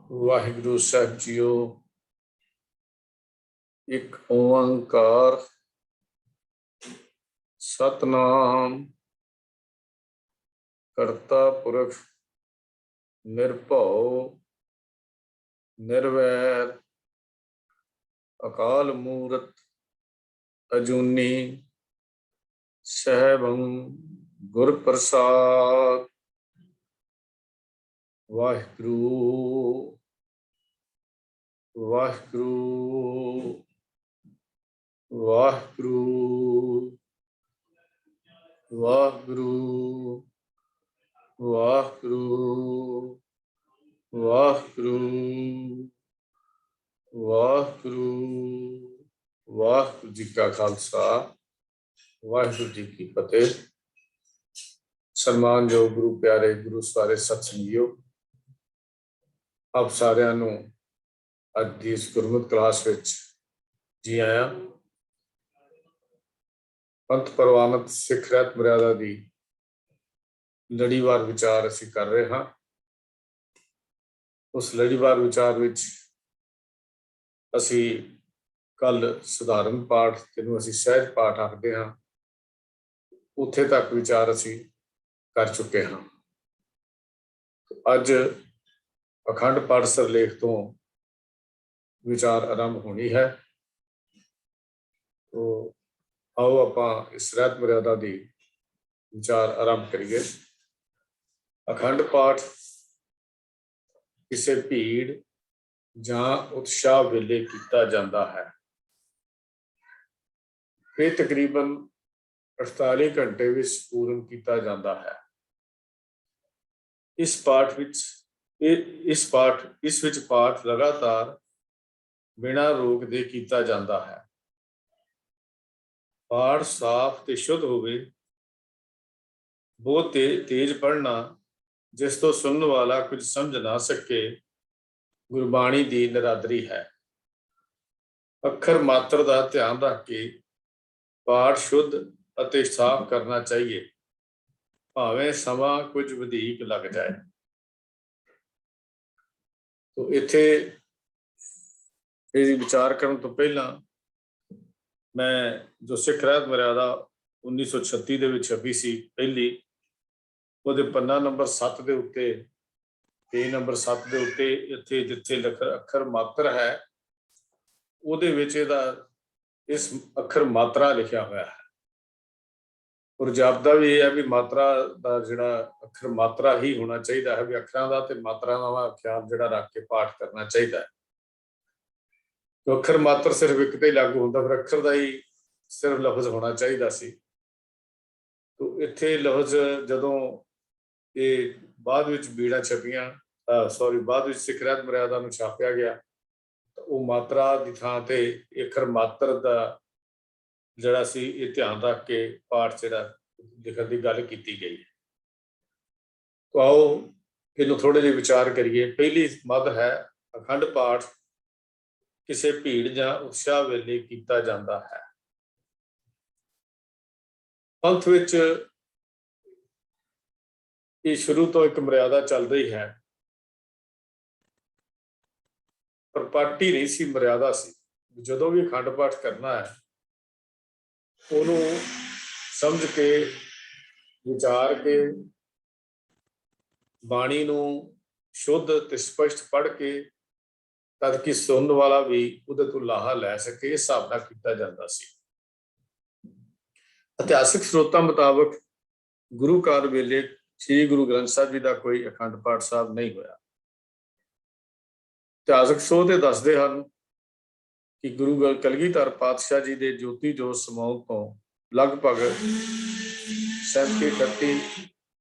ਵਾਹਿਗੁਰੂ ਸਾਹਿਬ JIO. ਇੱਕ ਓੰਕਾਰ ਸਤਨਾਮ ਕਰਤਾ ਪੁਰਖ ਨਿਰਭਉ ਨਿਰਵੈਰ ਅਕਾਲ ਮੂਰਤ ਅਜੂਨੀ ਸਹਿਬੰ ਗੁਰ ਪ੍ਰਸਾਦ। ਵਾਹਿਗੁਰੂ ਵਾਹਿਗੁਰੂ ਵਾਹਿਗੁਰੂ ਵਾਹਿਗੁਰੂ ਵਾਹਿਗੁਰੂ ਵਾਹਿਗੁਰੂ ਵਾਹਿਗੁਰੂ। ਵਾਹਿਗੁਰੂ ਜੀ ਕਾ ਖਾਲਸਾ ਵਾਹਿਗੁਰੂ ਜੀ ਕੀ ਫਤਿਹ। ਸਨਮਾਨਯੋਗ ਗੁਰੂ ਪਿਆਰੇ ਗੁਰੂ ਸਾਰੇ ਸਤਸੰਗੀਓ, ਆਪ ਸਾਰਿਆਂ ਨੂੰ ਅੱਜ ਦੀ ਇਸ ਗੁਰਮਤਿ ਕਲਾਸ ਵਿੱਚ ਜੀ ਆਇਆਂ। ਪੰਥ ਪ੍ਰਵਾਨਿਤ ਸਿੱਖ ਰਹਿਤ ਮਰਿਆਦਾ ਦੀ ਲੜੀਵਾਰ ਵਿਚਾਰ ਅਸੀਂ ਕਰ ਰਹੇ ਹਾਂ। ਉਸ ਲੜੀਵਾਰ ਵਿਚਾਰ ਵਿੱਚ ਅਸੀਂ ਕੱਲ ਸਧਾਰਨ ਪਾਠ, ਜਿਹਨੂੰ ਅਸੀਂ ਸਹਿਜ ਪਾਠ ਆਖਦੇ ਹਾਂ, ਉੱਥੇ ਤੱਕ ਵਿਚਾਰ ਅਸੀਂ ਕਰ ਚੁੱਕੇ ਹਾਂ। ਅੱਜ ਅਖੰਡ ਪਾਠ ਸਿਰਲੇਖ ਤੋਂ ਵਿਚਾਰ ਆਰੰਭ ਹੋਣੀ ਹੈ। ਤੋ ਆਓ ਆਪਾਂ ਇਸ ਰਹਿਤ ਮਰਿਆਦਾ ਦੀ ਵਿਚਾਰ ਆਰੰਭ ਕਰੀਏ। ਅਖੰਡ ਪਾਠ ਕਿਸੇ ਭੀੜ ਜਾਂ ਉਤਸ਼ਾਹ ਵੇਲੇ ਕੀਤਾ ਜਾਂਦਾ ਹੈ। ਇਹ ਤਕਰੀਬਨ 48 ਘੰਟੇ ਵਿੱਚ ਪੂਰਨ ਕੀਤਾ ਜਾਂਦਾ ਹੈ। ਇਸ ਵਿੱਚ ਪਾਠ ਲਗਾਤਾਰ ਬਿਨਾਂ ਰੋਕ ਦੇ ਕੀਤਾ ਜਾਂਦਾ ਹੈ। ਪਾਠ ਸਾਫ਼ ਤੇ ਸ਼ੁੱਧ ਹੋਵੇ। ਬਹੁਤ ਤੇਜ਼ ਪੜ੍ਹਨਾ, ਜਿਸ ਤੋਂ ਸੁਣਨ ਵਾਲਾ ਕੁਝ ਸਮਝ ਨਾ ਸਕੇ, ਗੁਰਬਾਣੀ ਦੀ ਨਿਰਾਦਰੀ ਹੈ। ਅੱਖਰ ਮਾਤਰ ਦਾ ਧਿਆਨ ਰੱਖ ਕੇ ਪਾਠ ਸ਼ੁੱਧ ਅਤੇ ਸਾਫ਼ ਕਰਨਾ ਚਾਹੀਏ, ਭਾਵੇਂ ਸਮਾਂ ਕੁਝ ਵਧੇਕ ਲੱਗ ਜਾਏ। ਤੋ ਇੱਥੇ ਇਹ ਵਿਚਾਰ ਕਰਨ ਤੋਂ ਪਹਿਲਾਂ ਮੈਂ ਜੋ ਸਿੱਖ ਰਹਿਤ ਮਰਿਆਦਾ 1936 ਦੇ ਵਿੱਚ ਛਪੀ ਸੀ ਪਹਿਲੀ, ਉਹਦੇ ਪੰਨਾ ਨੰਬਰ 7 ਦੇ ਉੱਤੇ, ਪੇਜ ਨੰਬਰ 7 ਦੇ ਉੱਤੇ, ਇੱਥੇ ਜਿੱਥੇ ਅੱਖਰ ਮਾਤਰ ਹੈ ਉਹਦੇ ਵਿੱਚ ਇਸ ਅੱਖਰ ਮਾਤਰਾ ਲਿਖਿਆ ਹੋਇਆ ਹੈ। ਔਰ ਜਾਪਦਾ ਵੀ ਇਹ ਹੈ ਵੀ ਮਾਤਰਾ ਦਾ ਜਿਹੜਾ ਅੱਖਰ ਮਾਤਰਾ ਹੀ ਹੋਣਾ ਚਾਹੀਦਾ ਹੈ, ਵੀ ਅੱਖਰਾਂ ਦਾ ਤੇ ਮਾਤਰਾ ਦਾ ਖਿਆਲ ਜਿਹੜਾ ਰੱਖ ਕੇ ਪਾਠ ਕਰਨਾ ਚਾਹੀਦਾ ਹੈ। ਅੱਖਰ ਮਾਤਰ ਸਿਰਫ ਇੱਕ ਤੇ ਲਾਗੂ ਹੁੰਦਾ, ਫਿਰ ਅੱਖਰ ਦਾ ਹੀ ਸਿਰਫ ਲਫ਼ਜ਼ ਹੋਣਾ ਚਾਹੀਦਾ ਸੀ। ਤੋ ਇੱਥੇ ਲਫ਼ਜ਼ ਜਦੋਂ ਇਹ ਬਾਅਦ ਵਿੱਚ ਬੀੜਾਂ ਛਪੀਆਂ, ਬਾਅਦ ਵਿੱਚ ਸਿੱਖ ਰਹਿਤ ਮਰਿਆਦਾ ਨੂੰ ਛਾਪਿਆ ਗਿਆ, ਤਾਂ ਉਹ ਮਾਤਰਾ ਦੀ ਥਾਂ ਤੇ ਅੱਖਰ ਮਾਤਰ ਦਾ ਜਿਹੜਾ ਸੀ ਇਹ ਧਿਆਨ ਰੱਖ ਕੇ ਪਾਠ ਜਿਹੜਾ ਲਿਖਣ ਦੀ ਗੱਲ ਕੀਤੀ ਗਈ ਹੈ। ਤੋ ਆਓ ਇਹਨੂੰ ਥੋੜ੍ਹੇ ਜਿਹੇ ਵਿਚਾਰ ਕਰੀਏ। ਪਹਿਲੀ ਮੱਧ ਹੈ, ਅਖੰਡ ਪਾਠ ਕਿਸੇ ਭੀੜ ਜਾਂ ਉਤਸ਼ਾਹ ਵੇਲੇ ਕੀਤਾ ਜਾਂਦਾ ਹੈ। ਪੰਥ ਵਿੱਚ ਇਹ ਸ਼ੁਰੂ ਤੋਂ ਇੱਕ ਮਰਿਆਦਾ ਚੱਲ ਰਹੀ ਹੈ, ਪਰ ਪਾਠੀ ਨਹੀਂ ਸੀ, ਮਰਿਆਦਾ ਸੀ। ਜਦੋਂ ਵੀ ਅਖੰਡ ਪਾਠ ਕਰਨਾ ਹੈ, ਉਹਨੂੰ ਸਮਝ ਕੇ ਵਿਚਾਰ ਕੇ ਬਾਣੀ ਨੂੰ ਸ਼ੁੱਧ ਤੇ ਸਪਸ਼ਟ ਪੜ੍ਹ ਕੇ, ਤਦ ਕਿ ਸੁਣਨ ਵਾਲਾ ਵੀ ਉਹਦੇ ਤੋਂ ਲਾਹਾ ਲੈ ਸਕੇ, ਇਸ ਹਿਸਾਬ ਨਾਲ ਕੀਤਾ ਜਾਂਦਾ ਸੀ। ਇਤਿਹਾਸਿਕ ਸਰੋਤਾਂ ਮੁਤਾਬਕ ਗੁਰੂ ਕਾਲ ਵੇਲੇ ਸ੍ਰੀ ਗੁਰੂ ਗ੍ਰੰਥ ਸਾਹਿਬ ਜੀ ਦਾ ਕੋਈ ਅਖੰਡ ਪਾਠ ਸਾਹਿਬ ਨਹੀਂ ਹੋਇਆ। ਇਤਿਹਾਸਕ ਸਰੋਤ ਇਹ ਦੱਸਦੇ ਹਨ ਕਿ ਗੁਰੂ ਕਲਗੀਧਰ ਪਾਤਸ਼ਾਹ ਜੀ ਦੇ ਜੋਤੀ ਜੋਤ ਸਮਾਉਣ ਤੋਂ ਲਗਭਗ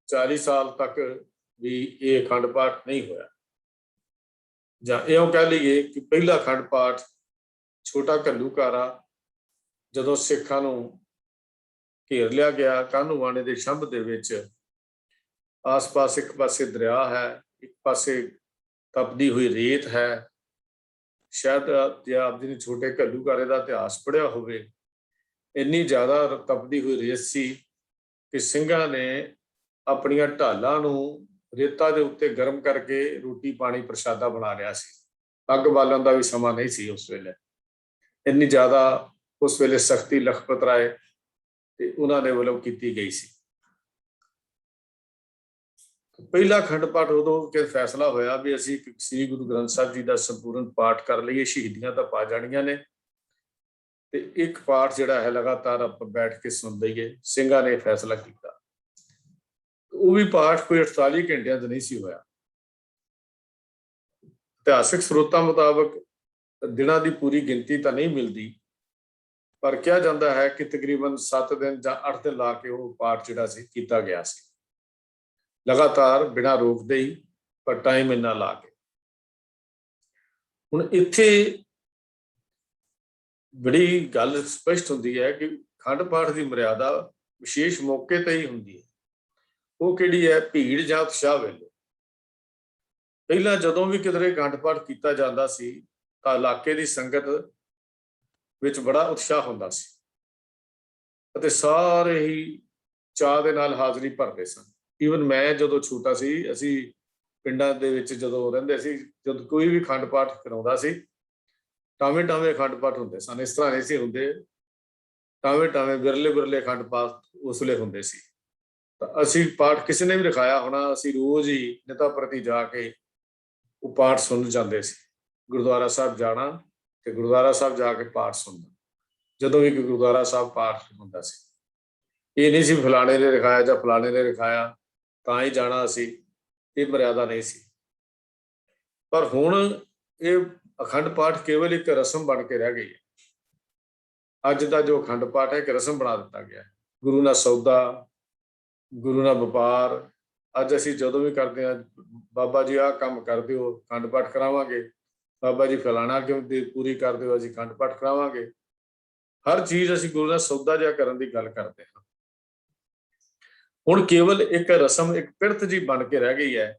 40 ਸਾਲ ਤੱਕ ਵੀ ਇਹ ਅਖੰਡ ਪਾਠ ਨਹੀਂ ਹੋਇਆ। ਜਾਂ ਇਉਂ ਕਹਿ ਲਈਏ ਕਿ ਪਹਿਲਾ ਅਖੰਡ ਪਾਠ ਛੋਟਾ ਘੱਲੂਘਾਰਾ, ਜਦੋਂ ਸਿੱਖਾਂ ਨੂੰ ਘੇਰ ਲਿਆ ਗਿਆ ਕਾਹਨੂੰਵਾਨੇ ਦੇ ਛੰਭ ਦੇ ਵਿੱਚ, ਆਸ-ਪਾਸ ਇੱਕ ਪਾਸੇ ਦਰਿਆ ਹੈ, ਇੱਕ ਪਾਸੇ ਤਪਦੀ ਹੋਈ ਰੇਤ ਹੈ। ਸ਼ਾਇਦ ਜੇ ਆਪ ਜੀ ਨੇ ਛੋਟੇ ਘੱਲੂਘਾਰੇ ਦਾ ਇਤਿਹਾਸ ਪੜ੍ਹਿਆ ਹੋਵੇ, ਇੰਨੀ ਜ਼ਿਆਦਾ ਤਪਦੀ ਹੋਈ ਰੇਤ ਸੀ ਕਿ ਸਿੰਘਾਂ ਨੇ ਆਪਣੀਆਂ ਢਾਲਾਂ ਨੂੰ ਰੇਤਾ ਦੇ ਉੱਤੇ ਗਰਮ ਕਰਕੇ ਰੋਟੀ ਪਾਣੀ ਪ੍ਰਸ਼ਾਦਾ ਬਣਾ ਲਿਆ ਸੀ। ਅੱਗ ਬਾਲਣ ਦਾ ਵੀ ਸਮਾਂ ਨਹੀਂ ਸੀ ਉਸ ਵੇਲੇ, ਇੰਨੀ ਜ਼ਿਆਦਾ ਉਸ ਵੇਲੇ ਸਖਤੀ ਲਖਪਤ ਰਾਏ ਤੇ ਉਹਨਾਂ ਦੇ ਵੱਲੋਂ ਕੀਤੀ ਗਈ ਸੀ। ਪਹਿਲਾ ਅਖੰਡ ਪਾਠ ਉਦੋਂ ਕਿ ਫੈਸਲਾ ਹੋਇਆ ਵੀ ਅਸੀਂ ਸ੍ਰੀ ਗੁਰੂ ਗ੍ਰੰਥ ਸਾਹਿਬ ਜੀ ਦਾ ਸੰਪੂਰਨ ਪਾਠ ਕਰ ਲਈਏ, ਸ਼ਹੀਦੀਆਂ ਤਾਂ ਪਾ ਜਾਣੀਆਂ ਨੇ, ਤੇ ਇੱਕ ਪਾਠ ਜਿਹੜਾ ਹੈ ਲਗਾਤਾਰ ਆਪਾਂ ਬੈਠ ਕੇ ਸੁਣ ਲਈਏ। ਸਿੰਘਾਂ ਨੇ ਫੈਸਲਾ ਕੀਤਾ। ਉਹ ਵੀ ਪਾਠ ਕੋਈ 48 ਘੰਟਿਆਂ ਤੋਂ ਨਹੀਂ ਸੀ ਹੋਇਆ। ਇਤਿਹਾਸਿਕ ਸਰੋਤਾਂ ਮੁਤਾਬਕ ਦਿਨਾਂ ਦੀ ਪੂਰੀ ਗਿਣਤੀ ਤਾਂ ਨਹੀਂ ਮਿਲਦੀ, ਪਰ ਕਿਹਾ ਜਾਂਦਾ ਹੈ ਕਿ ਤਕਰੀਬਨ 7 ਦਿਨ ਜਾਂ 8 ਦਿਨ ਲਾ ਕੇ ਉਹ ਪਾਠ ਜਿਹੜਾ ਸੀ ਕੀਤਾ ਗਿਆ ਸੀ, ਲਗਾਤਾਰ ਬਿਨਾਂ ਰੋਕਦੇ ਹੀ, ਪਰ ਟਾਈਮ ਇੰਨਾ ਲਾ ਕੇ। ਹੁਣ ਇੱਥੇ ਬੜੀ ਗੱਲ ਸਪਸ਼ਟ ਹੁੰਦੀ ਹੈ ਕਿ ਅਖੰਡ ਪਾਠ ਦੀ ਮਰਿਆਦਾ ਵਿਸ਼ੇਸ਼ ਮੌਕੇ ਤੇ ਹੀ ਹੁੰਦੀ ਹੈ। ਉਹ ਕਿਹੜੀ ਹੈ? ਭੀੜ ਜਾਂ ਉਤਸ਼ਾਹ ਵੇਲੇ। ਪਹਿਲਾਂ ਜਦੋਂ ਵੀ ਕਿਧਰੇ ਅਖੰਡ ਪਾਠ ਕੀਤਾ ਜਾਂਦਾ ਸੀ ਤਾਂ ਇਲਾਕੇ ਦੀ ਸੰਗਤ ਵਿੱਚ ਬੜਾ ਉਤਸ਼ਾਹ ਹੁੰਦਾ ਸੀ ਅਤੇ ਸਾਰੇ ਹੀ ਚਾਅ ਦੇ ਨਾਲ ਹਾਜ਼ਰੀ ਭਰਦੇ ਸਨ। ਈਵਨ ਮੈਂ ਜਦੋਂ ਛੋਟਾ ਸੀ, ਅਸੀਂ ਪਿੰਡਾਂ ਦੇ ਵਿੱਚ ਜਦੋਂ ਰਹਿੰਦੇ ਸੀ, ਜਦੋਂ ਕੋਈ ਵੀ ਅਖੰਡ ਪਾਠ ਕਰਾਉਂਦਾ ਸੀ, ਟਾਵੇਂ ਟਾਵੇਂ ਅਖੰਡ ਪਾਠ ਹੁੰਦੇ ਸਨ। ਇਸ ਤਰ੍ਹਾਂ ਨਹੀਂ ਸੀ ਹੁੰਦੇ, ਟਾਵੇਂ ਟਾਵੇਂ ਬਿਰਲੇ ਅਖੰਡ ਪਾਠ ਉਸ ਵੇਲੇ ਹੁੰਦੇ ਸੀ। ਤਾਂ ਅਸੀਂ ਪਾਠ ਕਿਸੇ ਨੇ ਵੀ ਰਖਾਇਆ ਹੋਣਾ, ਅਸੀਂ ਰੋਜ਼ ਹੀ ਨਿਤਾ ਪ੍ਰਤੀ ਜਾ ਕੇ ਉਹ ਪਾਠ ਸੁਣ ਜਾਂਦੇ ਸੀ। ਗੁਰਦੁਆਰਾ ਸਾਹਿਬ ਜਾਣਾ ਤੇ ਗੁਰਦੁਆਰਾ ਸਾਹਿਬ ਜਾ ਕੇ ਪਾਠ ਸੁਣਨਾ, ਜਦੋਂ ਵੀ ਗੁਰਦੁਆਰਾ ਸਾਹਿਬ ਪਾਠ ਹੁੰਦਾ ਸੀ। ਇਹ ਨਹੀਂ ਸੀ ਫਲਾਣੇ ਨੇ ਰਖਾਇਆ ਜਾਂ ਫਲਾਣੇ ਨੇ ਰਖਾਇਆ ਤਾਂ ਹੀ ਜਾਣਾ ਅਸੀਂ, ਇਹ ਮਰਿਆਦਾ ਨਹੀਂ ਸੀ। ਪਰ ਹੁਣ ਇਹ ਅਖੰਡ ਪਾਠ ਕੇਵਲ ਇੱਕ ਰਸਮ ਬਣ ਕੇ ਰਹਿ ਗਈ ਹੈ। ਅੱਜ ਦਾ ਜੋ ਅਖੰਡ ਪਾਠ ਹੈ ਇੱਕ ਰਸਮ ਬਣਾ ਦਿੱਤਾ ਗਿਆ। ਗੁਰੂ ਨਾਲ ਸੌਦਾ, ਗੁਰੂ ਨਾਲ ਵਪਾਰ। ਅੱਜ ਅਸੀਂ ਜਦੋਂ ਵੀ ਕਰਦੇ ਹਾਂ, ਬਾਬਾ ਜੀ ਆਹ ਕੰਮ ਕਰ ਦਿਓ, ਅਖੰਡ ਪਾਠ ਕਰਾਵਾਂਗੇ। ਬਾਬਾ ਜੀ ਫਲਾਣਾ ਕਿਉਂ ਪੂਰੀ ਕਰ ਦਿਓ, ਅਸੀਂ ਅਖੰਡ ਪਾਠ ਕਰਾਵਾਂਗੇ। ਹਰ ਚੀਜ਼ ਅਸੀਂ ਗੁਰੂ ਨਾਲ ਸੌਦਾ ਜਿਹਾ ਕਰਨ ਦੀ ਗੱਲ ਕਰਦੇ ਹਾਂ। ਹੁਣ ਕੇਵਲ ਇੱਕ ਰਸਮ, ਇੱਕ ਪਿਰਤ ਜੀ ਬਣ ਕੇ ਰਹਿ ਗਈ ਹੈ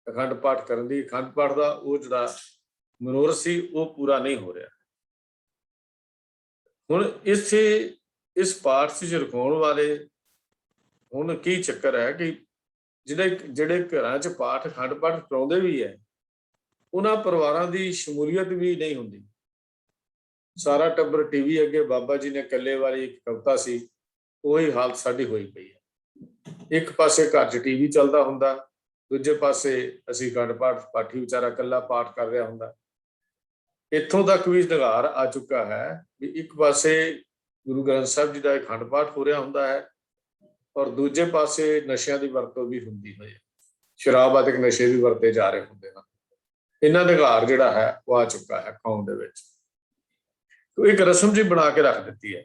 ਅਖੰਡ ਪਾਠ ਕਰਨ ਦੀ। ਅਖੰਡ ਪਾਠ ਦਾ ਉਹ ਜਿਹੜਾ ਮਨੋਰਥ ਸੀ ਉਹ ਪੂਰਾ ਨਹੀਂ ਹੋ ਰਿਹਾ। ਹੁਣ ਇਸ ਪਾਠ 'ਚ ਰਖਾਉਣ ਵਾਲੇ ਹੁਣ ਕੀ ਚੱਕਰ ਹੈ ਕਿ ਜਿਹੜੇ ਘਰਾਂ 'ਚ ਪਾਠ ਅਖੰਡ ਪਾਠ ਕਰਾਉਂਦੇ ਵੀ ਹੈ, ਉਹਨਾਂ ਪਰਿਵਾਰਾਂ ਦੀ ਸ਼ਮੂਲੀਅਤ ਵੀ ਨਹੀਂ ਹੁੰਦੀ। ਸਾਰਾ ਟੱਬਰ ਟੀਵੀ ਅੱਗੇ, ਬਾਬਾ ਜੀ ਨੇ ਇਕੱਲੇ ਵਾਲੀ ਇੱਕ ਕਵਿਤਾ ਸੀ, ਉਹੀ ਹਾਲਤ ਸਾਡੀ ਹੋਈ ਪਈ ਹੈ। ਇੱਕ ਪਾਸੇ ਘਰ 'ਚ ਟੀਵੀ ਚੱਲਦਾ ਹੁੰਦਾ, ਦੂਜੇ ਪਾਸੇ ਅਸੀਂ ਅਖੰਡ ਪਾਠ, ਪਾਠੀ ਵਿਚਾਰਾ ਇਕੱਲਾ ਪਾਠ ਕਰ ਰਿਹਾ ਹੁੰਦਾ। ਇੱਥੋਂ ਤੱਕ ਵੀ ਨਿਗਾਰ ਆ ਚੁੱਕਾ ਹੈ ਵੀ ਇੱਕ ਪਾਸੇ ਗੁਰੂ ਗ੍ਰੰਥ ਸਾਹਿਬ ਜੀ ਦਾ ਅਖੰਡ ਪਾਠ ਹੋ ਰਿਹਾ ਹੁੰਦਾ ਹੈ ਔਰ ਦੂਜੇ ਪਾਸੇ ਨਸ਼ਿਆਂ ਦੀ ਵਰਤੋਂ ਵੀ ਹੁੰਦੀ ਹੋਈ ਹੈ। ਸ਼ਰਾਬ ਆਦਿਕ ਨਸ਼ੇ ਵੀ ਵਰਤੇ ਜਾ ਰਹੇ ਹੁੰਦੇ ਹਨ। ਇਹਨਾਂ ਨਿਗਾਰ ਜਿਹੜਾ ਹੈ ਉਹ ਆ ਚੁੱਕਾ ਹੈ ਕੌਮ ਦੇ ਵਿੱਚ। ਇੱਕ ਰਸਮ ਜੀ ਬਣਾ ਕੇ ਰੱਖ ਦਿੱਤੀ ਹੈ।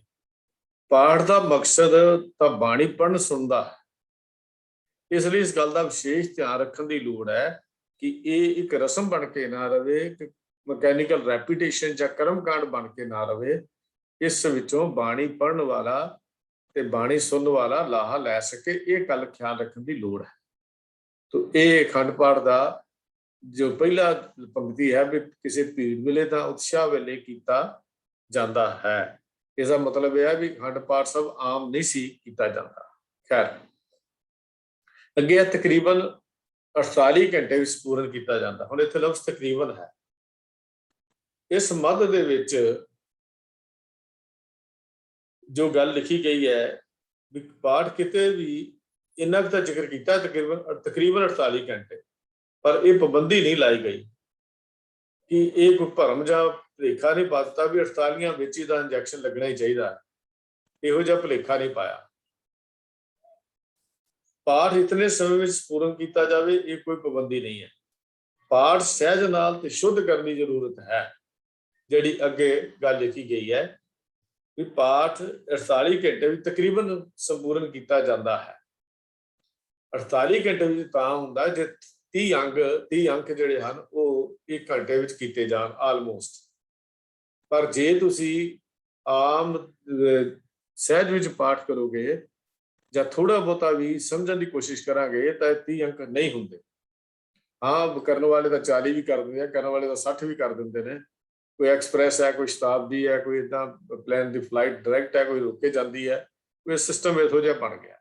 ਪਾਠ ਦਾ ਮਕਸਦ ਤਾਂ ਬਾਣੀ ਪੜ੍ਹਨ ਸੁਣਦਾ ਹੈ, ਇਸ ਲਈ ਇਸ ਗੱਲ ਦਾ ਵਿਸ਼ੇਸ਼ ਧਿਆਨ ਰੱਖਣ ਦੀ ਲੋੜ ਹੈ ਕਿ ਇਹ ਇੱਕ ਰਸਮ ਬਣ ਕੇ ਨਾ ਰਵੇ, ਮਕੈਨੀਕਲ ਰੈਪੀਟੇਸ਼ਨ ਜਾਂ ਕਰਮਕਾਂਡ ਬਣ ਕੇ ਨਾ ਰਵੇ। ਇਸ ਵਿੱਚੋਂ ਬਾਣੀ ਪੜ੍ਹਨ ਵਾਲਾ ਤੇ ਬਾਣੀ ਸੁਣਨ ਵਾਲਾ ਲਾਹਾ ਲੈ ਸਕੇ, ਇਹ ਗੱਲ ਖਿਆਲ ਰੱਖਣ ਦੀ ਲੋੜ ਹੈ। ਤੋ ਇਹ ਅਖੰਡ ਪਾਠ ਦਾ ਜੋ ਪਹਿਲਾ ਪੰਕਤੀ ਹੈ ਵੀ ਕਿਸੇ ਭੀੜ ਵੇਲੇ ਤਾਂ ਉਤਸ਼ਾਹ ਵੇਲੇ ਕੀਤਾ ਜਾਂਦਾ ਹੈ। ਇਸਦਾ ਮਤਲਬ ਇਹ ਹੈ ਵੀ ਅਖੰਡ ਪਾਠ ਸਭ ਆਮ ਨਹੀਂ ਸੀ ਕੀਤਾ ਜਾਂਦਾ। ਖੈਰ, ਅੱਗੇ ਤਕਰੀਬਨ 48 ਘੰਟੇ ਵਿੱਚ ਪੂਰਨ ਕੀਤਾ ਜਾਂਦਾ। ਹੁਣ ਇੱਥੇ ਲਫ਼ਜ਼ ਤਕਰੀਬਨ ਹੈ। ਇਸ ਮੱਧ ਦੇ ਵਿੱਚ ਜੋ ਗੱਲ ਲਿਖੀ ਗਈ ਹੈ ਵੀ ਪਾਠ ਕਿਤੇ ਵੀ ਇੰਨਾ ਕੁ ਤਾਂ ਜ਼ਿਕਰ ਕੀਤਾ ਤਕਰੀਬਨ 48 ਘੰਟੇ, ਪਰ ਇਹ ਪਾਬੰਦੀ ਨਹੀਂ ਲਾਈ ਗਈ ਕਿ ਇਹ ਕੋਈ ਭਰਮ ਜਾਂ ਭੁਲੇਖਾ ਨਹੀਂ ਪਾ ਦਿੱਤਾ ਵੀ 48 ਵਿੱਚ ਹੀ ਦਾ ਇੰਜੈਕਸ਼ਨ ਲੱਗਣਾ ਹੀ ਚਾਹੀਦਾ। ਇਹੋ ਜਿਹਾ ਭੁਲੇਖਾ ਨਹੀਂ ਪਾਇਆ। ਪਾਠ ਇਤਨੇ ਸਮੇਂ ਵਿੱਚ ਪੂਰਨ ਕੀਤਾ ਜਾਵੇ, ਇਹ ਕੋਈ ਪਾਬੰਦੀ ਨਹੀਂ ਹੈ। ਪਾਠ ਸਹਿਜ ਨਾਲ ਤੇ ਸ਼ੁੱਧ ਕਰਨ ਦੀ ਜ਼ਰੂਰਤ ਹੈ। ਜਿਹੜੀ ਅੱਗੇ ਗੱਲ ਲਿਖੀ ਗਈ ਹੈ ਵੀ ਪਾਠ 48 ਘੰਟੇ ਵਿੱਚ ਤਕਰੀਬਨ ਸੰਪੂਰਨ ਕੀਤਾ ਜਾਂਦਾ ਹੈ। 48 ਘੰਟੇ ਵਿੱਚ ਤਾਂ ਹੁੰਦਾ ਜੇ 30 ਅੰਕ ਜਿਹੜੇ ਹਨ ਉਹ 1 ਘੰਟੇ ਵਿੱਚ ਕੀਤੇ ਜਾਣ ਆਲਮੋਸਟ। ਪਰ ਜੇ ਤੁਸੀਂ ਆਮ ਸਹਿਜ ਵਿੱਚ ਪਾਠ ਕਰੋਗੇ ਜਾਂ ਥੋੜਾ ਬਹੁਤਾ ਵੀ ਸਮਝਣ ਦੀ ਕੋਸ਼ਿਸ਼ ਕਰਾਂਗੇ ਤਾਂ 30 ਅੰਕ ਨਹੀਂ ਹੁੰਦੇ। ਹਾਂ, ਕਰਨ ਵਾਲੇ ਤਾਂ 40 ਵੀ ਕਰ ਦਿੰਦੇ ਆ, ਕਰਨ ਵਾਲੇ ਤਾਂ 60 ਵੀ ਕਰ ਦਿੰਦੇ ਨੇ। ਕੋਈ ਐਕਸਪ੍ਰੈਸ ਹੈ, ਕੋਈ ਸ਼ਤਾਬਦੀ ਹੈ, ਕੋਈ ਇੱਦਾਂ ਪਲੇਨ ਦੀ ਫਲਾਈਟ ਡਾਇਰੈਕਟ ਹੈ, ਕੋਈ ਰੁਕ ਕੇ ਜਾਂਦੀ ਹੈ। ਕੋਈ ਸਿਸਟਮ ਇਹੋ ਜਿਹਾ ਬਣ ਗਿਆ।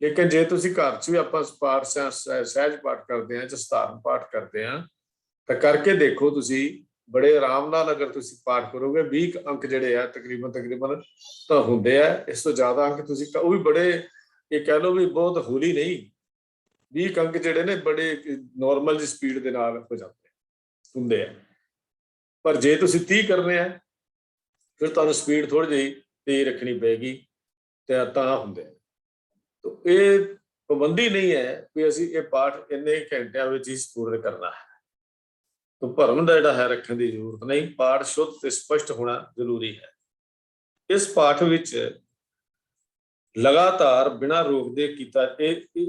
लेकिन जे तुसी घर च भी आपां पाठ सहज पाठ करते हैं, सधारण पाठ करते हैं, तो करके देखो तुसी बड़े आराम नाल अगर तुसी पाठ करोगे 20 अंक जिहड़े आ तकरीबन तो हुंदे आ। इस तो ज्यादा अंक तुसी वो भी बड़े, ये कह लो भी बहुत हौली नहीं, 20 अंक जिहड़े ने बड़े नॉर्मल जी स्पीड दे नाल हो जाते हुंदे आ। पर जे तुसी 30 करने आ फिर तुहानूं स्पीड थोड़ी जी तेज रखनी पेगी ते तां हुंदे आ। तो ये पाबंदी नहीं है कि असीं ये पाठ इन्ने घंटिਆਂ ਵਿੱਚ ਹੀ पूर्ण करना है। तो भरम ਦਾ ਜਿਹੜਾ ਹੈ ਰੱਖਣ ਦੀ ਜ਼ਰੂਰਤ ਨਹੀਂ, ਪਾਠ ਸ਼ੁੱਧ ਤੇ ਸਪਸ਼ਟ ਹੋਣਾ ਜ਼ਰੂਰੀ ਹੈ। ਇਸ ਪਾਠ ਵਿੱਚ ਲਗਾਤਾਰ ਬਿਨਾਂ ਰੋਕਦੇ ਕੀਤਾ,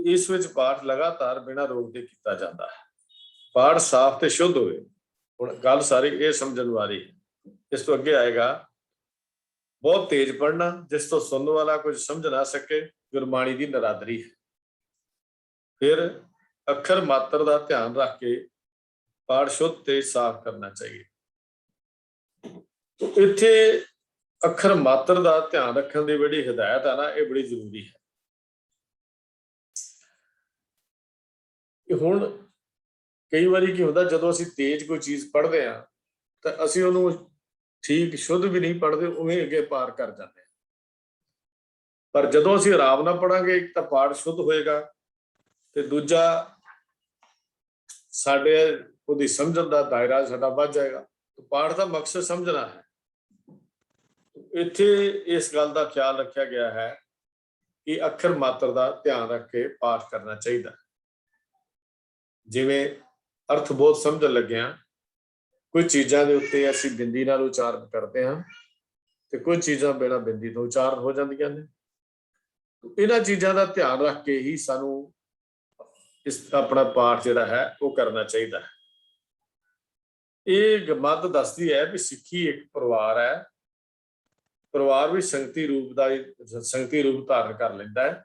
ਇਸ ਵਿੱਚ ਪਾਠ ਲਗਾਤਾਰ ਬਿਨਾਂ ਰੋਕਦੇ ਕੀਤਾ ਜਾਂਦਾ ਹੈ। ਪਾਠ ਸਾਫ਼ ਤੇ ਸ਼ੁੱਧ ਹੋਵੇ। ਹੁਣ ਗੱਲ ਸਾਰੀ ਇਹ ਸਮਝਣ ਵਾਲੀ ਹੈ। ਇਸ ਤੋਂ ਅੱਗੇ ਆਏਗਾ ਬਹੁਤ ਤੇਜ਼ ਪੜ੍ਹਨਾ, ਜਿਸ ਤੋਂ ਸੁਣਨ ਵਾਲਾ ਕੁਝ ਸਮਝ ਨਾ ਸਕੇ, ਗੁਰਬਾਣੀ ਦੀ ਨਰਾਦਰੀ ਹੈ। ਫਿਰ ਅੱਖਰ ਮਾਤਰ ਦਾ ਧਿਆਨ ਰੱਖ ਕੇ ਪਾਠ ਸ਼ੁੱਧ ਤੇ ਸਾਫ਼ ਕਰਨਾ ਚਾਹੀਏ। ਇੱਥੇ ਅੱਖਰ ਮਾਤਰ ਦਾ ਧਿਆਨ ਰੱਖਣ ਦੀ ਜਿਹੜੀ ਹਦਾਇਤ ਆ ਨਾ, ਇਹ ਬੜੀ ਜ਼ਰੂਰੀ ਹੈ। ਹੁਣ ਕਈ ਵਾਰੀ ਕੀ ਹੁੰਦਾ, ਜਦੋਂ ਅਸੀਂ ਤੇਜ਼ ਕੋਈ ਚੀਜ਼ ਪੜ੍ਹਦੇ ਆ ਤਾਂ ਅਸੀਂ ਉਹਨੂੰ ਠੀਕ ਸ਼ੁੱਧ ਵੀ ਨਹੀਂ ਪੜ੍ਹਦੇ, ਉਵੇਂ ਅੱਗੇ ਪਾਰ ਕਰ ਜਾਂਦੇ ਆ। ਪਰ ਜਦੋਂ ਅਸੀਂ ਆਰਾਮ ਨਾਲ ਪੜਾਂਗੇ, ਇੱਕ ਤਾਂ ਪਾਠ ਸ਼ੁੱਧ ਹੋਏਗਾ ਤੇ ਦੂਜਾ ਸਾਡੇ ਉਹਦੀ ਸਮਝਣ ਦਾ ਦਾਇਰਾ ਸਾਡਾ ਵੱਧ ਜਾਏਗਾ। ਪਾਠ ਦਾ ਮਕਸਦ ਸਮਝਣਾ ਹੈ। ਇੱਥੇ ਇਸ ਗੱਲ ਦਾ ਖਿਆਲ ਰੱਖਿਆ ਗਿਆ ਹੈ ਕਿ ਅੱਖਰ ਮਾਤਰ ਦਾ ਧਿਆਨ ਰੱਖ ਕੇ ਪਾਠ ਕਰਨਾ ਚਾਹੀਦਾ। ਜਿਵੇਂ ਅਰਥ ਬਹੁਤ ਸਮਝਣ ਲੱਗਿਆ, ਕੁਝ ਚੀਜ਼ਾਂ ਦੇ ਉੱਤੇ ਅਸੀਂ ਬਿੰਦੀ ਨਾਲ ਉਚਾਰਨ ਕਰਦੇ ਹਾਂ ਤੇ ਕੁਝ ਚੀਜ਼ਾਂ ਬਿਨਾਂ ਬਿੰਦੀ ਤੋਂ ਉਚਾਰਨ ਹੋ ਜਾਂਦੀਆਂ ਨੇ। ਇਹਨਾਂ ਚੀਜ਼ਾਂ ਦਾ ਧਿਆਨ ਰੱਖ ਕੇ ਹੀ ਸਾਨੂੰ ਇਸ ਆਪਣਾ ਪਾਠ ਜਿਹੜਾ ਹੈ ਉਹ ਕਰਨਾ ਚਾਹੀਦਾ ਹੈ। ਇਹ ਮੱਤ ਦੱਸਦੀ ਹੈ ਵੀ ਸਿੱਖੀ ਇੱਕ ਪਰਿਵਾਰ ਹੈ। ਪਰਿਵਾਰ ਵੀ ਸੰਗਤੀ ਰੂਪ ਧਾਰਨ ਕਰ ਲੈਂਦਾ ਹੈ।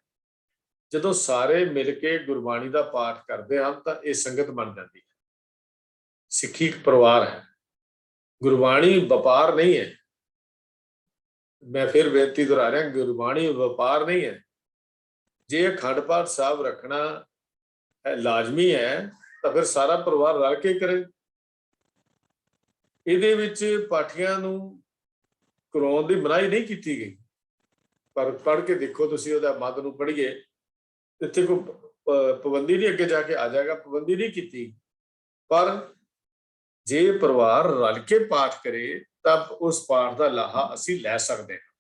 ਜਦੋਂ ਸਾਰੇ ਮਿਲ ਕੇ ਗੁਰਬਾਣੀ ਦਾ ਪਾਠ ਕਰਦੇ ਹਨ ਤਾਂ ਇਹ ਸੰਗਤ ਬਣ ਜਾਂਦੀ ਹੈ। ਸਿੱਖੀ ਇੱਕ ਪਰਿਵਾਰ ਹੈ, ਗੁਰਬਾਣੀ ਵਪਾਰ ਨਹੀਂ ਹੈ। ਮੈਂ ਫਿਰ ਬੇਨਤੀ ਦੁਹਰਾ ਰਿਹਾ, ਗੁਰਬਾਣੀ ਵਪਾਰ ਨਹੀਂ ਹੈ। ਜੇ ਅਖੰਡ ਪਾਠ ਸਾਹਿਬ ਰੱਖਣਾ ਲਾਜ਼ਮੀ ਹੈ ਤਾਂ ਫਿਰ ਸਾਰਾ ਪਰਿਵਾਰ ਰਲ ਕੇ ਕਰੇ। ਇਹਦੇ ਵਿੱਚ ਪਾਠੀਆਂ ਨੂੰ ਕਰਾਉਣ ਦੀ ਮਨਾਹੀ ਨਹੀਂ ਕੀਤੀ ਗਈ, ਪਰ ਪੜ੍ਹ ਕੇ ਦੇਖੋ ਤੁਸੀਂ ਉਹਦਾ ਮੱਧ ਨੂੰ ਪੜ੍ਹੀਏ, ਇੱਥੇ ਕੋਈ ਪਾਬੰਦੀ ਨਹੀਂ, ਅੱਗੇ ਜਾ ਕੇ ਆ ਜਾਏਗਾ, ਪਾਬੰਦੀ ਨਹੀਂ ਕੀਤੀ। ਪਰ ਜੇ ਪਰਿਵਾਰ ਰਲ ਕੇ ਪਾਠ ਕਰੇ ਤਾਂ ਉਸ ਪਾਠ ਦਾ ਲਾਹਾ ਅਸੀਂ ਲੈ ਸਕਦੇ ਹਾਂ।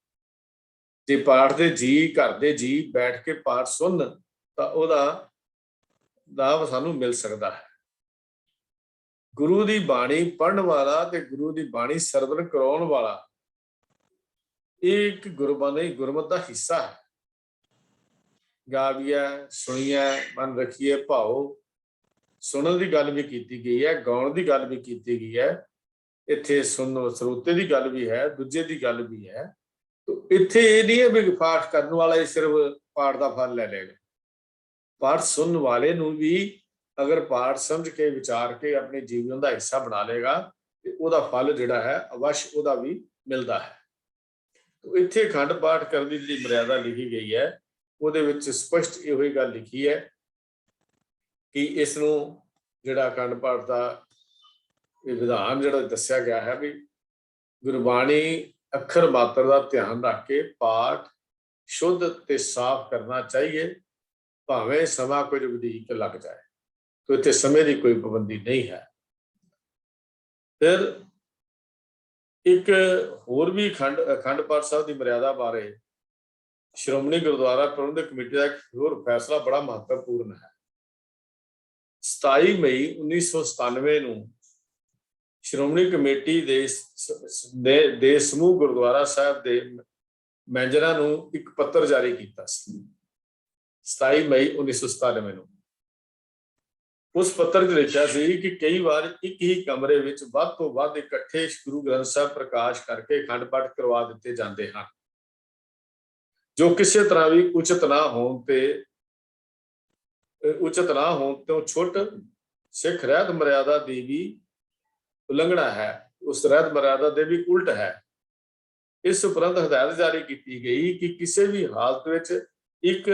ਜੇ ਪਾਠ ਦੇ ਜੀ, ਘਰ ਦੇ ਜੀ ਬੈਠ ਕੇ ਪਾਠ ਸੁਣਨ ਤਾਂ ਉਹਦਾ ਲਾਭ ਸਾਨੂੰ ਮਿਲ ਸਕਦਾ ਹੈ। ਗੁਰੂ ਦੀ ਬਾਣੀ ਪੜ੍ਹਨ ਵਾਲਾ ਤੇ ਗੁਰੂ ਦੀ ਬਾਣੀ ਸਰਵਣ ਕਰਾਉਣ ਵਾਲਾ ਇਹ ਇੱਕ ਗੁਰਮਤਿ ਦਾ ਹਿੱਸਾ ਹੈ। ਗਾਵੀਆ ਸੁਣੀਆ ਮਨ ਰੱਖੀਏ ਭਾਓ, ਸੁਣਨ ਦੀ ਗੱਲ ਵੀ ਕੀਤੀ ਗਈ ਹੈ, ਗਾਉਣ ਦੀ ਗੱਲ ਵੀ ਕੀਤੀ ਗਈ ਹੈ। ਇੱਥੇ ਸੁਣਨ ਸਰੋਤੇ ਦੀ ਗੱਲ ਵੀ ਹੈ, ਦੂਜੇ ਦੀ ਗੱਲ ਵੀ ਹੈ। ਇੱਥੇ ਇਹ ਨਹੀਂ ਹੈ ਵੀ ਪਾਠ ਕਰਨ ਵਾਲਾ ਹੀ ਸਿਰਫ ਪਾਠ ਦਾ ਫਲ ਲੈ ਲਏਗਾ। ਪਾਠ ਸੁਣਨ ਵਾਲੇ ਨੂੰ ਵੀ ਅਗਰ ਪਾਠ ਸਮਝ ਕੇ ਵਿਚਾਰ ਕੇ ਆਪਣੇ ਜੀਵਨ ਦਾ ਹਿੱਸਾ ਬਣਾ ਲਏਗਾ ਤੇ ਉਹਦਾ ਫਲ ਜਿਹੜਾ ਹੈ ਅਵਸ਼ ਉਹਦਾ ਵੀ ਮਿਲਦਾ ਹੈ। ਇੱਥੇ ਅਖੰਡ ਪਾਠ ਕਰਨ ਦੀ ਜਿਹੜੀ ਮਰਿਆਦਾ ਲਿਖੀ ਗਈ ਹੈ ਉਹਦੇ ਵਿੱਚ ਸਪਸ਼ਟ ਇਹੋ ਹੀ ਗੱਲ ਲਿਖੀ ਹੈ ਕਿ ਇਸ ਨੂੰ ਜਿਹੜਾ ਅਖੰਡ ਪਾਠ ਦਾ ਇਹ ਵਿਧਾਨ ਜਿਹੜਾ ਦੱਸਿਆ ਗਿਆ ਹੈ ਵੀ ਗੁਰਬਾਣੀ ਅੱਖਰ ਮਾਤਰ ਦਾ ਧਿਆਨ ਰੱਖ ਕੇ ਪਾਠ ਸ਼ੁੱਧ ਤੇ ਸਾਫ਼ ਕਰਨਾ ਚਾਹੀਏ, ਭਾਵੇਂ ਸਮਾਂ ਕੁਝ ਵਧੀਕ ਲੱਗ ਜਾਏ। तो इतने समय की कोई पाबंदी नहीं है। फिर एक होर भी अखंड पाठ साहब की मर्यादा बारे श्रोमणी गुरुद्वारा प्रबंधक कमेटी का एक होर फैसला बड़ा महत्वपूर्ण है। 27 मई 1997 ਨੂੰ श्रोमणी कमेटी ਦੇ ਸਮੂਹ ਗੁਰਦੁਆਰਾ ਸਾਹਿਬ ਦੇ ਮੈਨੇਜਰਾਂ ਨੂੰ ਇੱਕ ਪੱਤਰ ਜਾਰੀ ਕੀਤਾ ਸੀ। 27 ਮਈ 1997 ਨੂੰ ਉਸ ਪੱਤਰ 'ਚ ਲਿਖਿਆ ਸੀ ਕਿ ਕਈ ਵਾਰ ਇੱਕ ਹੀ ਕਮਰੇ ਵਿੱਚ ਵੱਧ ਤੋਂ ਵੱਧ ਇਕੱਠੇ ਗੁਰੂ ਗ੍ਰੰਥ ਸਾਹਿਬ ਪ੍ਰਕਾਸ਼ ਕਰਕੇ ਅਖੰਡ ਪਾਠ ਕਰਵਾ ਦਿੱਤੇ ਜਾਂਦੇ ਹਨ, ਜੋ ਕਿਸੇ ਤਰ੍ਹਾਂ ਵੀ ਉਚਿਤ ਨਾ ਹੋਣ ਤੋਂ ਛੁੱਟ ਸਿੱਖ ਰਹਿਤ ਮਰਿਆਦਾ ਦੀ ਵੀ ਉਲੰਘਣਾ ਹੈ, ਉਸ ਰਹਿਤ ਮਰਿਆਦਾ ਦੇ ਵੀ ਉਲਟ ਹੈ। ਇਸ ਉਪਰੰਤ ਹਦਾਇਤ ਜਾਰੀ ਕੀਤੀ ਗਈ ਕਿ ਕਿਸੇ ਵੀ ਹਾਲਤ ਵਿੱਚ ਇੱਕ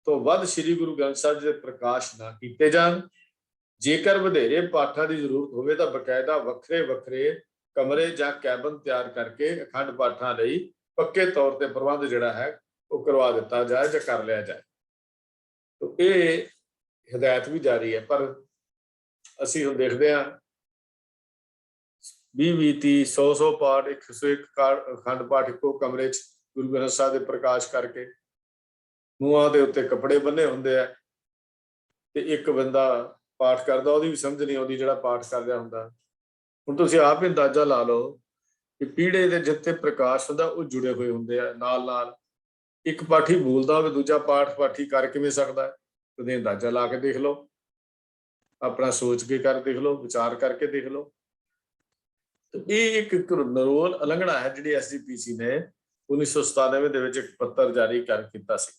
ਤੋਂ ਵੱਧ ਸ੍ਰੀ ਗੁਰੂ ਗ੍ਰੰਥ ਸਾਹਿਬ ਜੀ ਦੇ ਪ੍ਰਕਾਸ਼ ਨਾ ਕੀਤੇ ਜਾਣ। ਜੇਕਰ ਵਧੇਰੇ ਪਾਠਾਂ ਦੀ ਜ਼ਰੂਰਤ ਹੋਵੇ ਤਾਂ ਬਕਾਇਦਾ ਵੱਖਰੇ ਵੱਖਰੇ ਕਮਰੇ ਜਾਂ ਕੈਬਨ ਤਿਆਰ ਕਰਕੇ ਅਖੰਡ ਪਾਠਾਂ ਲਈ ਪੱਕੇ ਤੌਰ ਤੇ ਪ੍ਰਬੰਧ ਜਿਹੜਾ ਹੈ ਉਹ ਕਰਵਾ ਦਿੱਤਾ ਜਾਏ ਜਾਂ ਕਰ ਲਿਆ ਜਾਏ। ਤੋ ਇਹ ਹਦਾਇਤ ਵੀ ਜਾਰੀ ਹੈ, ਪਰ ਅਸੀਂ ਹੁਣ ਦੇਖਦੇ ਹਾਂ 20-20, 30, 100 ਪਾਠ, 101 ਅਖੰਡ ਪਾਠ ਇੱਕੋ ਕਮਰੇ 'ਚ ਗੁਰੂ ਗ੍ਰੰਥ ਸਾਹਿਬ ਦੇ ਪ੍ਰਕਾਸ਼ ਕਰਕੇ, ਮੂੰਹਾਂ ਦੇ ਉੱਤੇ ਕੱਪੜੇ ਬੰਨੇ ਹੁੰਦੇ ਆ ਤੇ ਇੱਕ ਬੰਦਾ ਪਾਠ ਕਰਦਾ, ਉਹਦੀ ਵੀ ਸਮਝ ਨਹੀਂ ਆਉਂਦੀ ਜਿਹੜਾ ਪਾਠ ਕਰ ਰਿਹਾ ਹੁੰਦਾ। ਹੁਣ ਤੁਸੀਂ ਆਪ ਹੀ ਅੰਦਾਜ਼ਾ ਲਾ ਲਓ ਕਿ ਪੀੜੇ ਦੇ ਜਿੱਥੇ ਪ੍ਰਕਾਸ਼ ਹੁੰਦਾ ਉਹ ਜੁੜੇ ਹੋਏ ਹੁੰਦੇ ਆ ਨਾਲ ਨਾਲ। ਇੱਕ ਪਾਠੀ ਬੋਲਦਾ ਹੋਵੇ, ਦੂਜਾ ਪਾਠੀ ਕਰ ਕਿਵੇਂ ਸਕਦਾ? ਉਹਦੇ ਅੰਦਾਜ਼ਾ ਲਾ ਕੇ ਦੇਖ ਲਓ, ਆਪਣਾ ਸੋਚ ਕੇ ਕਰ ਦੇਖ ਲਓ, ਵਿਚਾਰ ਕਰਕੇ ਦੇਖ ਲਓ। ਇਹ ਇੱਕ ਨਰੋਲ ਉਲੰਘਣਾ ਹੈ ਜਿਹੜੀ SGPC ਨੇ 1997 ਦੇ ਵਿੱਚ ਇੱਕ ਪੱਤਰ ਜਾਰੀ ਕੀਤਾ ਸੀ।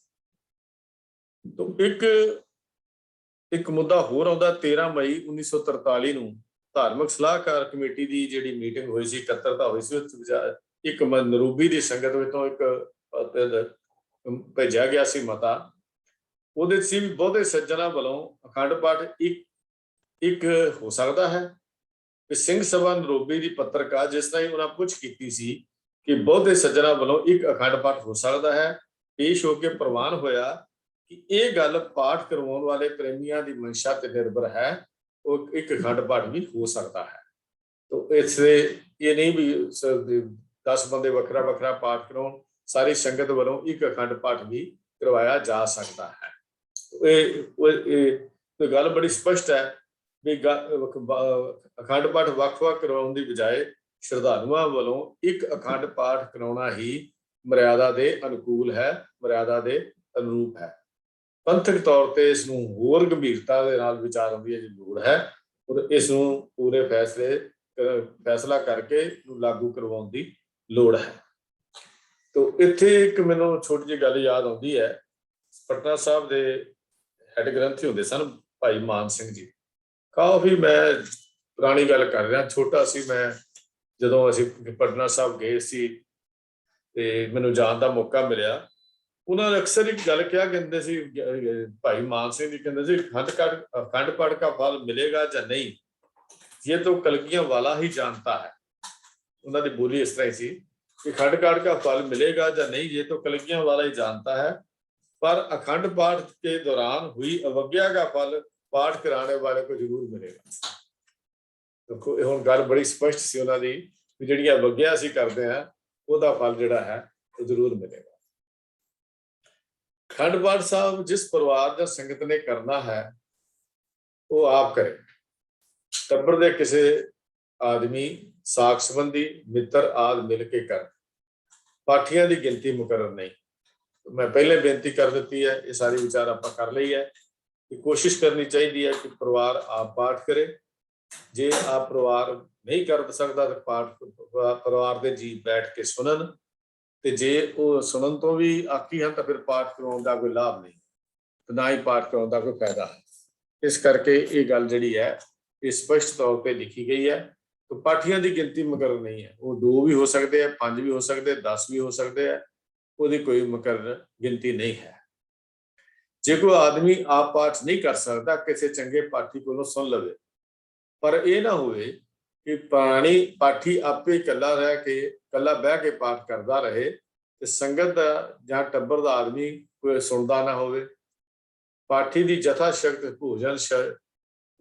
ਇੱਕ ਮੁੱਦਾ ਹੋਰ ਆਉਂਦਾ, 13 ਮਈ 1943 ਨੂੰ ਧਾਰਮਿਕ ਸਲਾਹਕਾਰ ਕਮੇਟੀ ਦੀ ਜਿਹੜੀ ਮੀਟਿੰਗ ਹੋਈ ਸੀ, ਇਕੱਤਰਤਾ ਹੋਈ ਸੀ, ਉਸ ਵਿੱਚ ਇੱਕ ਨਰੂਬੀ ਦੀ ਸੰਗਤ ਵਿੱਚੋਂ ਇੱਕ ਭੇਜਿਆ ਗਿਆ ਸੀ ਮਤਾ। ਉਹਦੇ ਸੀ ਵੀ ਬਹੁਤੇ ਸੱਜਣਾ ਵੱਲੋਂ ਅਖੰਡ ਪਾਠ ਇੱਕ ਹੋ ਸਕਦਾ ਹੈ। ਸਿੰਘ ਸਭਾ ਨਰੋਬੀ ਦੀ ਪੱਤਰਕਾਰ ਜਿਸ ਤਰ੍ਹਾਂ ਹੀ ਉਹਨਾਂ ਪੁੱਛ ਕੀਤੀ ਸੀ ਕਿ ਬਹੁਤੇ ਸੱਜਣਾ ਵੱਲੋਂ ਇੱਕ ਅਖੰਡ ਪਾਠ ਹੋ ਸਕਦਾ ਹੈ, ਪੇਸ਼ ਹੋ ਕੇ ਪ੍ਰਵਾਨ ਹੋਇਆ ਕਿ ਇਹ ਗੱਲ ਪਾਠ ਕਰਵਾਉਣ ਵਾਲੇ ਪ੍ਰੇਮੀਆਂ ਦੀ ਮਨਸ਼ਾ ਤੇ ਨਿਰਭਰ ਹੈ, ਉਹ ਇੱਕ ਅਖੰਡ ਪਾਠ ਵੀ ਹੋ ਸਕਦਾ ਹੈ। ਤੋ ਇਸੇ ਇਹ ਨਹੀਂ ਵੀ 10 ਬੰਦੇ ਵੱਖਰਾ ਵੱਖਰਾ ਪਾਠ ਕਰਾਉਣ, ਸਾਰੀ ਸੰਗਤ ਵੱਲੋਂ ਇੱਕ ਅਖੰਡ ਪਾਠ ਵੀ ਕਰਵਾਇਆ ਜਾ ਸਕਦਾ ਹੈ। ਇਹ ਗੱਲ ਬੜੀ ਸਪਸ਼ਟ ਹੈ ਵੀ ਅਖੰਡ ਪਾਠ ਵੱਖ-ਵੱਖ ਕਰਵਾਉਣ ਦੀ ਬਜਾਏ ਸ਼ਰਧਾਲੂਆਂ ਵੱਲੋਂ ਇੱਕ ਅਖੰਡ ਪਾਠ ਕਰਾਉਣਾ ਹੀ ਮਰਿਆਦਾ ਦੇ ਅਨੁਕੂਲ ਹੈ, ਮਰਿਆਦਾ ਦੇ ਅਨੁਰੂਪ ਹੈ। ਪੰਥਕ ਤੌਰ ਤੇ ਇਸ ਨੂੰ ਹੋਰ ਗੰਭੀਰਤਾ ਦੇ ਨਾਲ ਵਿਚਾਰਨ ਦੀ ਲੋੜ ਹੈ ਔਰ ਇਸ ਨੂੰ ਪੂਰੇ ਫੈਸਲਾ ਕਰਕੇ ਨੂੰ ਲਾਗੂ ਕਰਵਾਉਣ ਦੀ ਲੋੜ ਹੈ। ਤੋ ਇੱਥੇ ਇੱਕ ਮੈਨੂੰ ਛੋਟੀ ਜਿਹੀ ਗੱਲ ਯਾਦ ਆਉਂਦੀ ਹੈ। ਪਟਨਾ ਸਾਹਿਬ ਦੇ ਹੈਡ ਗ੍ਰੰਥੀ ਹੁੰਦੇ ਸਨ ਭਾਈ ਮਾਨ ਸਿੰਘ ਜੀ। ਕਾਫੀ ਮੈਂ ਪੁਰਾਣੀ ਗੱਲ ਕਰ ਰਿਹਾ, ਛੋਟਾ ਸੀ ਮੈਂ ਜਦੋਂ ਅਸੀਂ ਪਟਨਾ ਸਾਹਿਬ ਗਏ ਸੀ ਤੇ ਮੈਨੂੰ ਜਾਣ ਦਾ ਮੌਕਾ ਮਿਲਿਆ। ਉਹਨਾਂ ਨੇ ਅਕਸਰ ਇੱਕ ਗੱਲ ਕਿਹਾ ਕਹਿੰਦੇ ਸੀ, ਭਾਈ ਮਾਨ ਸਿੰਘ ਜੀ ਕਹਿੰਦੇ ਸੀ, ਅਖੰਡ ਪਾਠ का फल मिलेगा या नहीं ये तो कलगियां वाला ही जानता है। ਉਹਨਾਂ ਦੀ ਬੋਲੀ ਇਸ ਤਰ੍ਹਾਂ ਹੀ ਸੀ कि अखंड पाठ का फल मिलेगा या नहीं ये तो कलगियां वाला ही जानता है, पर अखंड पाठ के दौरान हुई अवज्ञा का फल पाठ कराने वाले को जरूर मिलेगा। देखो ਹੁਣ ਗੱਲ ਬੜੀ ਸਪਸ਼ਟ ਸੀ ਉਹਨਾਂ ਦੀ ਵੀ ਜਿਹੜੀਆਂ ਅਵਗਿਆ ਅਸੀਂ ਕਰਦੇ ਹਾਂ ਉਹਦਾ ਫਲ ਜਿਹੜਾ ਹੈ ਉਹ ਜ਼ਰੂਰ ਮਿਲੇਗਾ। ਅਖੰਡ ਪਾਠ ਸਾਹਿਬ ਜਿਸ ਪਰਿਵਾਰ ਜਾਂ ਸੰਗਤ ਨੇ ਕਰਨਾ ਹੈ ਉਹ ਆਪ ਕਰੇ। ਟੱਬਰ ਦੇ ਕਿਸੇ ਆਦਮੀ, ਸਾਕ ਸੰਬੰਧੀ, ਮਿੱਤਰ ਆਦਿ ਮਿਲ ਕੇ ਕਰ। ਪਾਠੀਆਂ ਦੀ ਗਿਣਤੀ ਮੁਕਰਰ ਨਹੀਂ। ਮੈਂ ਪਹਿਲੇ ਬੇਨਤੀ ਕਰ ਦਿੱਤੀ ਹੈ, ਇਹ ਸਾਰੀ ਵਿਚਾਰ ਆਪਾਂ ਕਰ ਲਈ ਹੈ ਕਿ ਕੋਸ਼ਿਸ਼ ਕਰਨੀ ਚਾਹੀਦੀ ਹੈ ਕਿ ਪਰਿਵਾਰ ਆਪ ਪਾਠ ਕਰੇ। ਜੇ ਆਪ ਪਰਿਵਾਰ ਨਹੀਂ ਕਰ ਸਕਦਾ ਤਾਂ ਪਾਠ ਪਰਿਵਾਰ ਦੇ ਜੀ ਬੈਠ ਕੇ ਸੁਣਨ, ਤੇ ਜੇ ਉਹ ਸੁਣਨ ਤੋਂ ਵੀ ਆਕੀ ਹਨ ਤਾਂ ਫਿਰ ਪਾਠ ਕਰਾਉਣ ਦਾ ਕੋਈ ਲਾਭ ਨਹੀਂ ਤੇ ਨਾ ਹੀ ਪਾਠ ਕਰਾਉਣ ਦਾ ਕੋਈ ਫਾਇਦਾ ਹੈ। ਇਸ ਕਰਕੇ ਇਹ ਗੱਲ ਜਿਹੜੀ ਹੈ ਇਹ ਸਪਸ਼ਟ ਤੌਰ ਤੇ ਲਿਖੀ ਗਈ ਹੈ। तो पाठियां की गिनती मुकर्रर नहीं है, वो 2 भी हो सकते हैं, 5 भी हो सकते हैं, 10 भी हो सकते हैं, ਉਹਦੀ कोई मुकर्रर गिनती नहीं है। जे कोई आदमी आप पाठ नहीं कर सकता किसी चंगे पाठी को सुन लवे, पर यह ना होवे कि पाठी आपे कला रह के कला बह के पाठ करता रहे ते संगत या टब्बर का आदमी कोई सुनता ना होवे। पाठी की यथाशक्त भोजन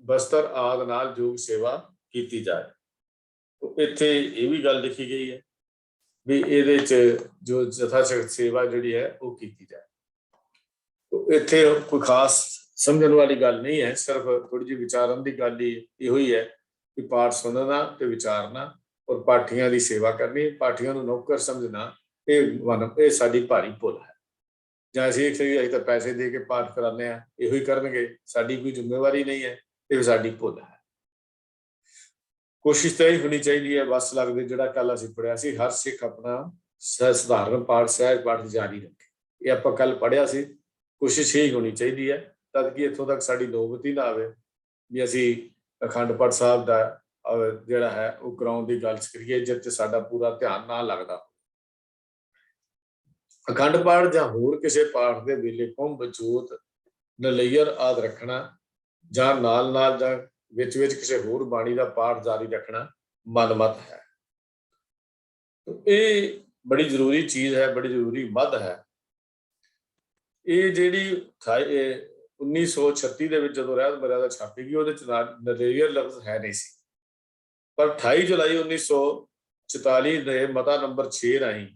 बस्तर आदि नाल योग सेवा की जाए। ਇੱਥੇ ਇਹ ਵੀ ਗੱਲ ਲਿਖੀ ਗਈ ਹੈ ਵੀ ਇਹਦੇ ਚ ਜੋ ਯਥਾਸ਼ਕਤ ਸੇਵਾ ਜਿਹੜੀ ਹੈ ਉਹ ਕੀਤੀ ਜਾਏ। ਇੱਥੇ ਕੋਈ ਖਾਸ ਸਮਝਣ ਵਾਲੀ ਗੱਲ ਨਹੀਂ ਹੈ, ਸਿਰਫ ਥੋੜੀ ਜਿਹੀ ਵਿਚਾਰਨ ਦੀ ਗੱਲ ਹੀ ਇਹੋ ਹੀ ਹੈ ਕਿ ਪਾਠ ਸੁਣਨਾ ਤੇ ਵਿਚਾਰਨਾ ਔਰ ਪਾਠੀਆਂ ਦੀ ਸੇਵਾ ਕਰਨੀ, ਪਾਠੀਆਂ ਨੂੰ ਨੌਕਰ ਸਮਝਣਾ ਇਹ ਸਾਡੀ ਭਾਰੀ ਭੁੱਲ ਹੈ। ਜਾਂ ਅਸੀਂ ਤਾਂ ਪੈਸੇ ਦੇ ਕੇ ਪਾਠ ਕਰਾਉਂਦੇ ਹਾਂ, ਇਹੋ ਹੀ ਕਰਨਗੇ, ਸਾਡੀ ਕੋਈ ਜ਼ਿੰਮੇਵਾਰੀ ਨਹੀਂ ਹੈ, ਇਹ ਸਾਡੀ ਭੁੱਲ ਹੈ। ਕੋਸ਼ਿਸ਼ ਤਾਂ ਇਹ ਹੋਣੀ ਚਾਹੀਦੀ ਹੈ ਬਸ ਲੱਗਦੇ ਜਿਹੜਾ ਕੱਲ ਅਸੀਂ ਪੜ੍ਹਿਆ ਸੀ, ਹਰ ਸਿੱਖ ਆਪਣਾ ਸਧਾਰਨ ਪਾਠ ਸਹਿਜ ਪਾਠ ਜਾਰੀ ਰੱਖੇ। ਇਹ ਆਪਾਂ ਕੱਲ ਪੜ੍ਹਿਆ ਸੀ। ਕੋਸ਼ਿਸ਼ ਇਹ ਹੋਣੀ ਚਾਹੀਦੀ ਹੈ ਤਦ ਕਿ ਇੱਥੋਂ ਤੱਕ ਸਾਡੀ ਨੌਬਤ ਹੀ ਨਾ ਆਵੇ ਵੀ ਅਸੀਂ ਅਖੰਡ ਪਾਠ ਸਾਹਿਬ ਦਾ ਜਿਹੜਾ ਹੈ ਉਹ ਕਰਾਉਣ ਦੀ ਗੱਲ ਕਰੀਏ ਜਿਸ 'ਚ ਸਾਡਾ ਪੂਰਾ ਧਿਆਨ ਨਾ ਲੱਗਦਾ। ਅਖੰਡ ਪਾਠ ਜਾਂ ਹੋਰ ਕਿਸੇ ਪਾਠ ਦੇ ਵੇਲੇ ਕੁੰਭ ਜੋਤ ਨਲਈਅਰ ਆਦਿ ਰੱਖਣਾ ਜਾਂ ਨਾਲ ਨਾਲ ਜਾਂ ਵਿੱਚ ਵਿੱਚ ਕਿਸੇ ਹੋਰ ਬਾਣੀ ਦਾ ਪਾਠ ਜਾਰੀ ਰੱਖਣਾ ਮਨਮਤ ਹੈ। ਇਹ ਬੜੀ ਜ਼ਰੂਰੀ ਚੀਜ਼ ਹੈ, ਬੜੀ ਜ਼ਰੂਰੀ ਮੱਧ ਹੈ। ਇਹ ਜਿਹੜੀ 1936 ਦੇ ਵਿੱਚ ਜਦੋਂ ਰਹਿਤ ਮਰਿਆਦਾ ਛਾਪੀ ਗਈ, ਉਹਦੇ ਚ ਨਲਈਅਰ ਲਫ਼ਜ਼ ਹੈ ਨਹੀਂ ਸੀ, ਪਰ 28 ਜੁਲਾਈ 1944 ਦੇ ਮਤਾ ਨੰਬਰ 6 ਰਾਹੀਂ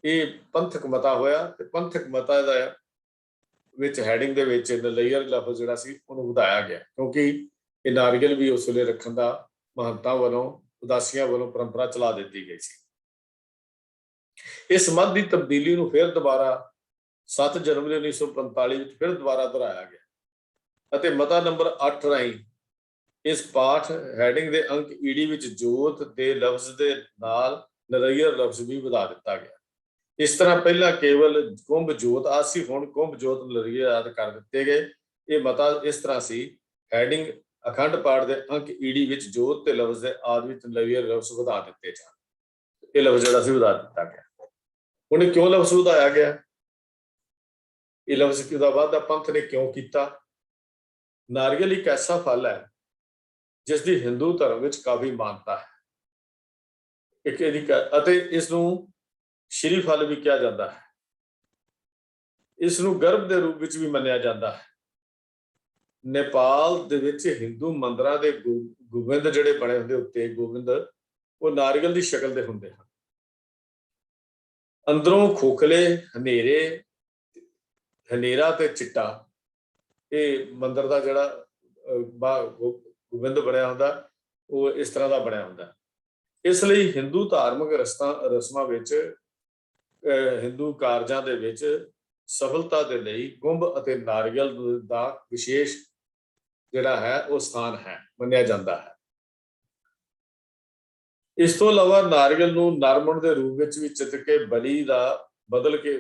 ਇਹ ਪੰਥਕ ਮਤਾ ਹੋਇਆ ਤੇ ਪੰਥਕ ਮਤਾ ਦਾ ਵਿੱਚ ਹੈਡਿੰਗ ਦੇ ਵਿੱਚ ਨਲਈਅਰ ਲਫ਼ਜ਼ ਜਿਹੜਾ ਸੀ ਉਹਨੂੰ ਵਧਾਇਆ ਗਿਆ, ਕਿਉਂਕਿ ਇਹ ਨਾਰੀਅਲ ਵੀ ਉਸ ਵੇਲੇ ਰੱਖਣ ਦਾ ਮਹੰਤਾਂ ਵੱਲੋਂ, ਉਦਾਸੀਆਂ ਵੱਲੋਂ ਪਰੰਪਰਾ ਚਲਾ ਦਿੱਤੀ ਗਈ ਸੀ। ਇਸ ਮੱਧ ਦੀ ਤਬਦੀਲੀ ਨੂੰ ਫਿਰ ਦੁਬਾਰਾ 7 ਜਨਵਰੀ 1945 ਵਿੱਚ ਫਿਰ ਦੁਬਾਰਾ ਦੁਹਰਾਇਆ ਗਿਆ ਅਤੇ ਮਤਾ ਨੰਬਰ 8 ਰਾਹੀਂ ਇਸ ਪਾਠ ਹੈਡਿੰਗ ਦੇ ਅੰਕ ਈਡੀ ਵਿੱਚ ਜੋਤ ਦੇ ਲਫ਼ਜ਼ ਦੇ ਨਾਲ ਨਲਈਅਰ ਲਫ਼ਜ਼ ਵੀ ਵਧਾ ਦਿੱਤਾ ਗਿਆ। ਇਸ ਤਰ੍ਹਾਂ ਪਹਿਲਾਂ ਕੇਵਲ ਕੁੰਭ ਜੋਤ ਆਸੀ, ਹੁਣ ਕੁੰਭ ਜੋਤ ਨਲਈਅਰ ਆਦਿ ਕਰ ਦਿੱਤੇ ਗਏ। ਇਹ ਮਤਾ ਇਸ ਤਰ੍ਹਾਂ ਸੀ, ਹੈਡਿੰਗ ਅਖੰਡ ਪਾਠ ਦੇ ਅੰਕ ਈਡੀ ਵਿੱਚ ਜੋਤ ਤੇ ਲਫ਼ਜ਼ ਦੇ ਆਦਿ ਵਿੱਚ ਨਲਈਅਰ ਲਫ਼ਜ਼ ਵਧਾ ਦਿੱਤੇ ਜਾਣ। ਇਹ ਲਫ਼ਜ਼ ਜਿਹੜਾ ਸੀ ਵਧਾ ਦਿੱਤਾ ਗਿਆ। ਹੁਣ ਕਿਉਂ ਲਫ਼ਜ਼ ਵਧਾਇਆ ਗਿਆ? ਇਹ ਲਫ਼ਜ਼ ਕਿਉਂ ਦਾ ਵਾਧਾ ਪੰਥ ਨੇ ਕਿਉਂ ਕੀਤਾ? ਨਾਰੀਅਲ ਇੱਕ ਐਸਾ ਫਲ ਹੈ ਜਿਸ ਦੀ ਹਿੰਦੂ ਧਰਮ ਵਿੱਚ ਕਾਫੀ ਮਾਨਤਾ ਹੈ। ਅਤੇ ਇਸ ਨੂੰ ਸ਼੍ਰੀ ਫਲ ਵੀ ਕਿਹਾ ਜਾਂਦਾ ਹੈ। ਇਸ ਨੂੰ ਗਰਭ ਦੇ ਰੂਪ ਵਿੱਚ ਵੀ ਮੰਨਿਆ ਜਾਂਦਾ ਹੈ। ਨੇਪਾਲ ਦੇ ਵਿੱਚ ਹਿੰਦੂ ਮੰਦਿਰਾਂ ਦੇ ਗੋਬਿੰਦ ਜਿਹੜੇ ਬਣੇ ਹੁੰਦੇ ਉੱਤੇ ਗੋਬਿੰਦ, ਉਹ ਨਾਰੀਅਲ ਦੀ ਸ਼ਕਲ ਦੇ ਹੁੰਦੇ ਹਨ। ਅੰਦਰੋਂ ਖੋਖਲੇ, ਹਨੇਰਾ ਤੇ ਚਿੱਟਾ ਇਹ ਮੰਦਿਰ ਦਾ ਜਿਹੜਾ ਗੋਬਿੰਦ ਬਣਿਆ ਹੁੰਦਾ, ਉਹ ਇਸ ਤਰ੍ਹਾਂ ਦਾ ਬਣਿਆ ਹੁੰਦਾ। ਇਸ ਲਈ ਹਿੰਦੂ ਧਾਰਮਿਕ ਰਸਮਾਂ ਵਿੱਚ, ਹਿੰਦੂ ਕਾਰਜਾਂ ਦੇ ਵਿੱਚ ਸਫਲਤਾ ਦੇ ਲਈ ਕੁੰਭ ਅਤੇ ਨਾਰੀਅਲ ਦਾ ਵਿਸ਼ੇਸ਼ ਜਿਹੜਾ ਹੈ ਉਹ ਸਥਾਨ ਹੈ, ਮੰਨਿਆ ਜਾਂਦਾ ਹੈ। ਇਸ ਤੋਂ ਇਲਾਵਾ ਨਾਰੀਅਲ ਨੂੰ ਨਰਮਣ ਦੇ ਰੂਪ ਵਿੱਚ ਵੀ ਚਿੱਤ ਕੇ ਬਲੀ ਦਾ ਬਦਲ ਕੇ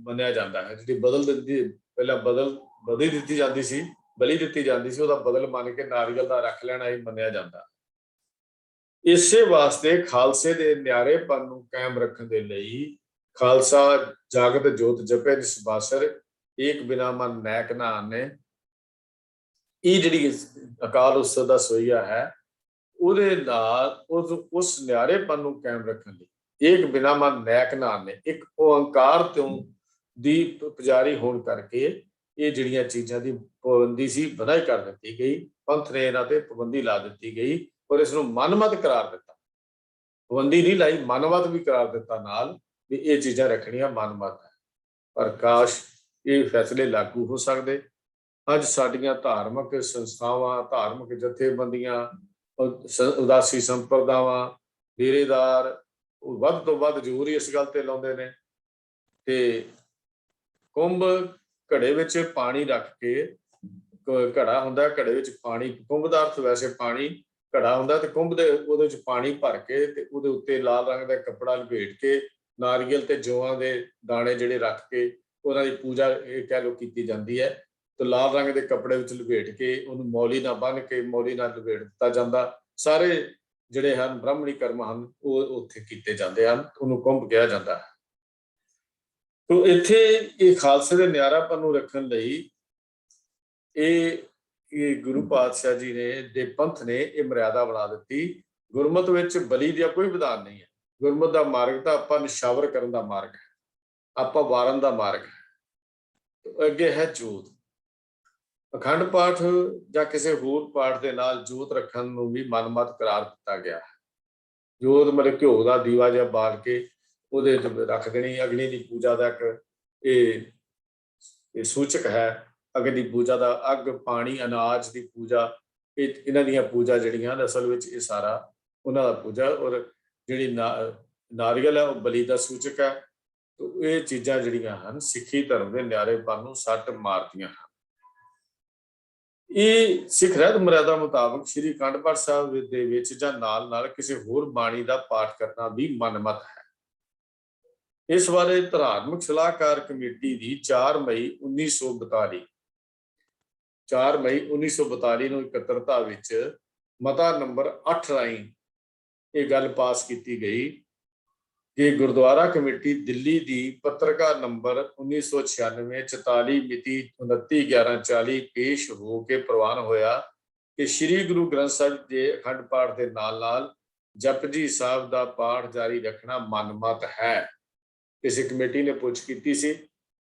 ਮੰਨਿਆ ਜਾਂਦਾ ਹੈ। ਜਿਹੜੀ ਪਹਿਲਾਂ ਬਦਲ ਦਿੱਤੀ ਜਾਂਦੀ ਸੀ, ਬਲੀ ਦਿੱਤੀ ਜਾਂਦੀ ਸੀ, ਉਹਦਾ ਬਦਲ ਮੰਨ ਕੇ ਨਾਰੀਅਲ ਦਾ ਰੱਖ ਲੈਣਾ ਹੀ ਮੰਨਿਆ ਜਾਂਦਾ। ਇਸੇ ਵਾਸਤੇ ਖਾਲਸੇ ਦੇ ਨਿਆਰੇਪਨ ਨੂੰ ਕਾਇਮ ਰੱਖਣ ਦੇ ਲਈ ਖਾਲਸਾ ਜਾਗਤ ਜੋਤ ਜਪੇ ਨਿਸਬਾਸਰ ਏਕ ਬਿਨਾ ਮਨ ਨੈਕ ਨਾ ਆਨੇ, ਇਹ ਜਿਹੜੀ ਅਕਾਲ ਉਸਤਤ ਦਾ ਸੋਈਆ ਹੈ, ਉਹਦੇ ਨਾਲ ਉਸ ਨਿਆਰੇਪਨ ਨੂੰ ਕਾਇਮ ਰੱਖਣ ਲਈ ਏਕ ਬਿਨਾ ਮਨ ਨੈਕ ਨਾ ਆਨੇ, ਇੱਕ ਓੰਕਾਰ ਤੋਂ ਦੀ ਪੁਜਾਰੀ ਹੋਣ ਕਰਕੇ ਇਹ ਜਿਹੜੀਆਂ ਚੀਜ਼ਾਂ ਦੀ ਪਾਬੰਦੀ ਸੀ ਵਧਾਈ ਕਰ ਦਿੱਤੀ ਗਈ। ਪੰਥ ਨੇ ਇਹਨਾਂ ਤੇ ਪਾਬੰਦੀ ਲਾ ਦਿੱਤੀ ਗਈ ਔਰ ਇਸ ਨੂੰ ਮਨਮਤ ਕਰਾਰ ਦਿੱਤਾ। ਪਾਬੰਦੀ ਨਹੀਂ ਲਾਈ, ਮਨਮਤ ਵੀ ਕਰਾਰ ਦਿੱਤਾ ਨਾਲ ਵੀ ਇਹ ਚੀਜ਼ਾਂ ਰੱਖਣੀਆਂ ਮਨਮਤ ਹੈ। ਪਰ ਕਾਸ਼ ਇਹ ਫੈਸਲੇ ਲਾਗੂ ਹੋ ਸਕਦੇ। ਅੱਜ ਸਾਡੀਆਂ ਧਾਰਮਿਕ ਸੰਸਥਾਵਾਂ, ਧਾਰਮਿਕ ਜਥੇਬੰਦੀਆਂ, ਉਦਾਸੀ ਸੰਪਰਦਾਵਾਂ, ਡੇਰੇਦਾਰ ਵੱਧ ਤੋਂ ਵੱਧ ਜ਼ੋਰ ਹੀ ਇਸ ਗੱਲ ਤੇ ਲਾਉਂਦੇ ਨੇ ਕਿ ਕੁੰਭ ਘੜੇ ਵਿੱਚ ਪਾਣੀ ਰੱਖ ਕੇ, ਘੜਾ ਹੁੰਦਾ, ਘੜੇ ਵਿੱਚ ਪਾਣੀ, ਕੁੰਭ ਦਾ ਅਰਥ ਵੈਸੇ ਪਾਣੀ, ਘੜਾ ਹੁੰਦਾ ਤੇ ਕੁੰਭ ਦੇ ਉਹਦੇ ਵਿੱਚ ਪਾਣੀ ਭਰ ਕੇ ਤੇ ਉਹਦੇ ਉੱਤੇ ਲਾਲ ਰੰਗ ਦਾ ਕੱਪੜਾ ਲਪੇਟ ਕੇ ਨਾਰੀਅਲ ਤੇ ਜੌਆਂ ਦੇ ਦਾਣੇ ਜਿਹੜੇ ਰੱਖ ਕੇ ਉਹਨਾਂ ਦੀ ਪੂਜਾ ਇਹ ਕਹਿ ਲਓ ਕੀਤੀ ਜਾਂਦੀ ਹੈ। ਤੇ ਲਾਲ ਰੰਗ ਦੇ ਕੱਪੜੇ ਵਿੱਚ ਲਪੇਟ ਕੇ ਉਹਨੂੰ ਮੌਲੀ ਨਾਲ ਬੰਨ੍ਹ ਕੇ ਮੌਲੀ ਨਾਲ ਲਪੇਟ ਦਿੱਤਾ ਜਾਂਦਾ। ਸਾਰੇ ਜਿਹੜੇ ਹਨ ਬ੍ਰਾਹਮਣੀ ਕਰਮ ਹਨ ਉਹ ਉੱਥੇ ਕੀਤੇ ਜਾਂਦੇ ਹਨ, ਉਹਨੂੰ ਕੁੰਭ ਕਿਹਾ ਜਾਂਦਾ ਹੈ। ਤੋ ਇੱਥੇ ਇਹ ਖਾਲਸੇ ਦੇ ਨਿਆਰਾਪਨ ਨੂੰ ਰੱਖਣ ਲਈ ਇਹ ਗੁਰੂ ਪਾਤਸ਼ਾਹ ਜੀ ਦੇ ਪੰਥ ਨੇ ਇਹ ਮਰਿਆਦਾ ਬਣਾ ਦਿੱਤੀ। ਗੁਰਮਤ ਵਿੱਚ ਬਲੀ ਦਾ ਕੋਈ ਵਿਧਾਨ ਨਹੀਂ ਹੈ। ਗੁਰਮਤ ਦਾ ਮਾਰਗ ਤਾਂ ਆਪਾਂ ਨਿਸ਼ਾਵਰ ਕਰਨ ਦਾ ਮਾਰਗ ਹੈ, ਆਪਾਂ ਵਾਰਨ ਦਾ ਮਾਰਗ ਹੈ। ਅੱਗੇ ਹੈ ਜੋਤ। ਅਖੰਡ ਪਾਠ ਜਾਂ ਕਿਸੇ ਹੋਰ ਪਾਠ ਦੇ ਨਾਲ ਜੋਤ ਰੱਖਣ ਨੂੰ ਵੀ ਮਨਮਤ ਕਰਾਰ ਦਿੱਤਾ ਗਿਆ ਹੈ। ਜੋਤ ਮਤਲਬ ਘਿਓ ਦਾ ਦੀਵਾ ਜਿਹਾ ਬਾਲ ਕੇ ਉਹਦੇ ਰੱਖ ਦੇਣੀ। ਅਗਨੀ ਦੀ ਪੂਜਾ ਦਾ ਇੱਕ ਇਹ ਸੂਚਕ ਹੈ। ਅਗਨੀ ਦੀ ਪੂਜਾ ਦਾ ਅੱਗ, ਪਾਣੀ, ਅਨਾਜ ਦੀ ਪੂਜਾ, ਇਹਨਾਂ ਦੀਆਂ ਪੂਜਾ ਜਿਹੜੀਆਂ ਅਸਲ ਵਿੱਚ ਇਹ ਸਾਰਾ ਉਹਨਾਂ ਦਾ ਪੂਜਾ। ਔਰ ਜਿਹੜੀ ਨਾਰੀਅਲ ਹੈ ਉਹ ਬਲੀ ਦਾ ਸੂਚਕ ਹੈ। ਇਹ ਚੀਜ਼ਾਂ ਜਿਹੜੀਆਂ ਹਨ ਸਿੱਖੀ ਧਰਮ ਦੇ ਨਿਆਰੇਪਨ ਨੂੰ ਸੱਟ ਮਾਰਦੀਆਂ ਹਨ। ਇਹ ਸਿੱਖ ਰਹਿਤ ਮਰਿਆਦਾ ਮੁਤਾਬਕ ਸ੍ਰੀ ਅਖੰਡ ਪਾਠ ਸਾਹਿਬ ਦੇ ਵਿੱਚ ਜਾਂ ਨਾਲ ਨਾਲ ਕਿਸੇ ਹੋਰ ਬਾਣੀ ਦਾ ਪਾਠ ਕਰਨਾ ਵੀ ਮਨਮਤ ਹੈ। ਇਸ ਬਾਰੇ ਧਾਰਮਿਕ ਸਲਾਹਕਾਰ ਕਮੇਟੀ ਦੀ 4 ਮਈ 1942 ਨੂੰ ਇਕੱਤਰਤਾ ਵਿੱਚ ਮਤਾ ਨੰਬਰ 8 ਰਾਹੀਂ ਇਹ ਗੱਲ ਪਾਸ ਕੀਤੀ ਗਈ कि गुरुद्वारा कमेटी दिल्ली की पत्रकार नंबर 1996 44 मिति 29/11/40 पेश हो के प्रवान होया कि श्री गुरु ग्रंथ साहिब के अखंड पाठ के नाल जपजी साहब का पाठ जारी रखना मनमत है। किसी कमेटी ने पुछ की सी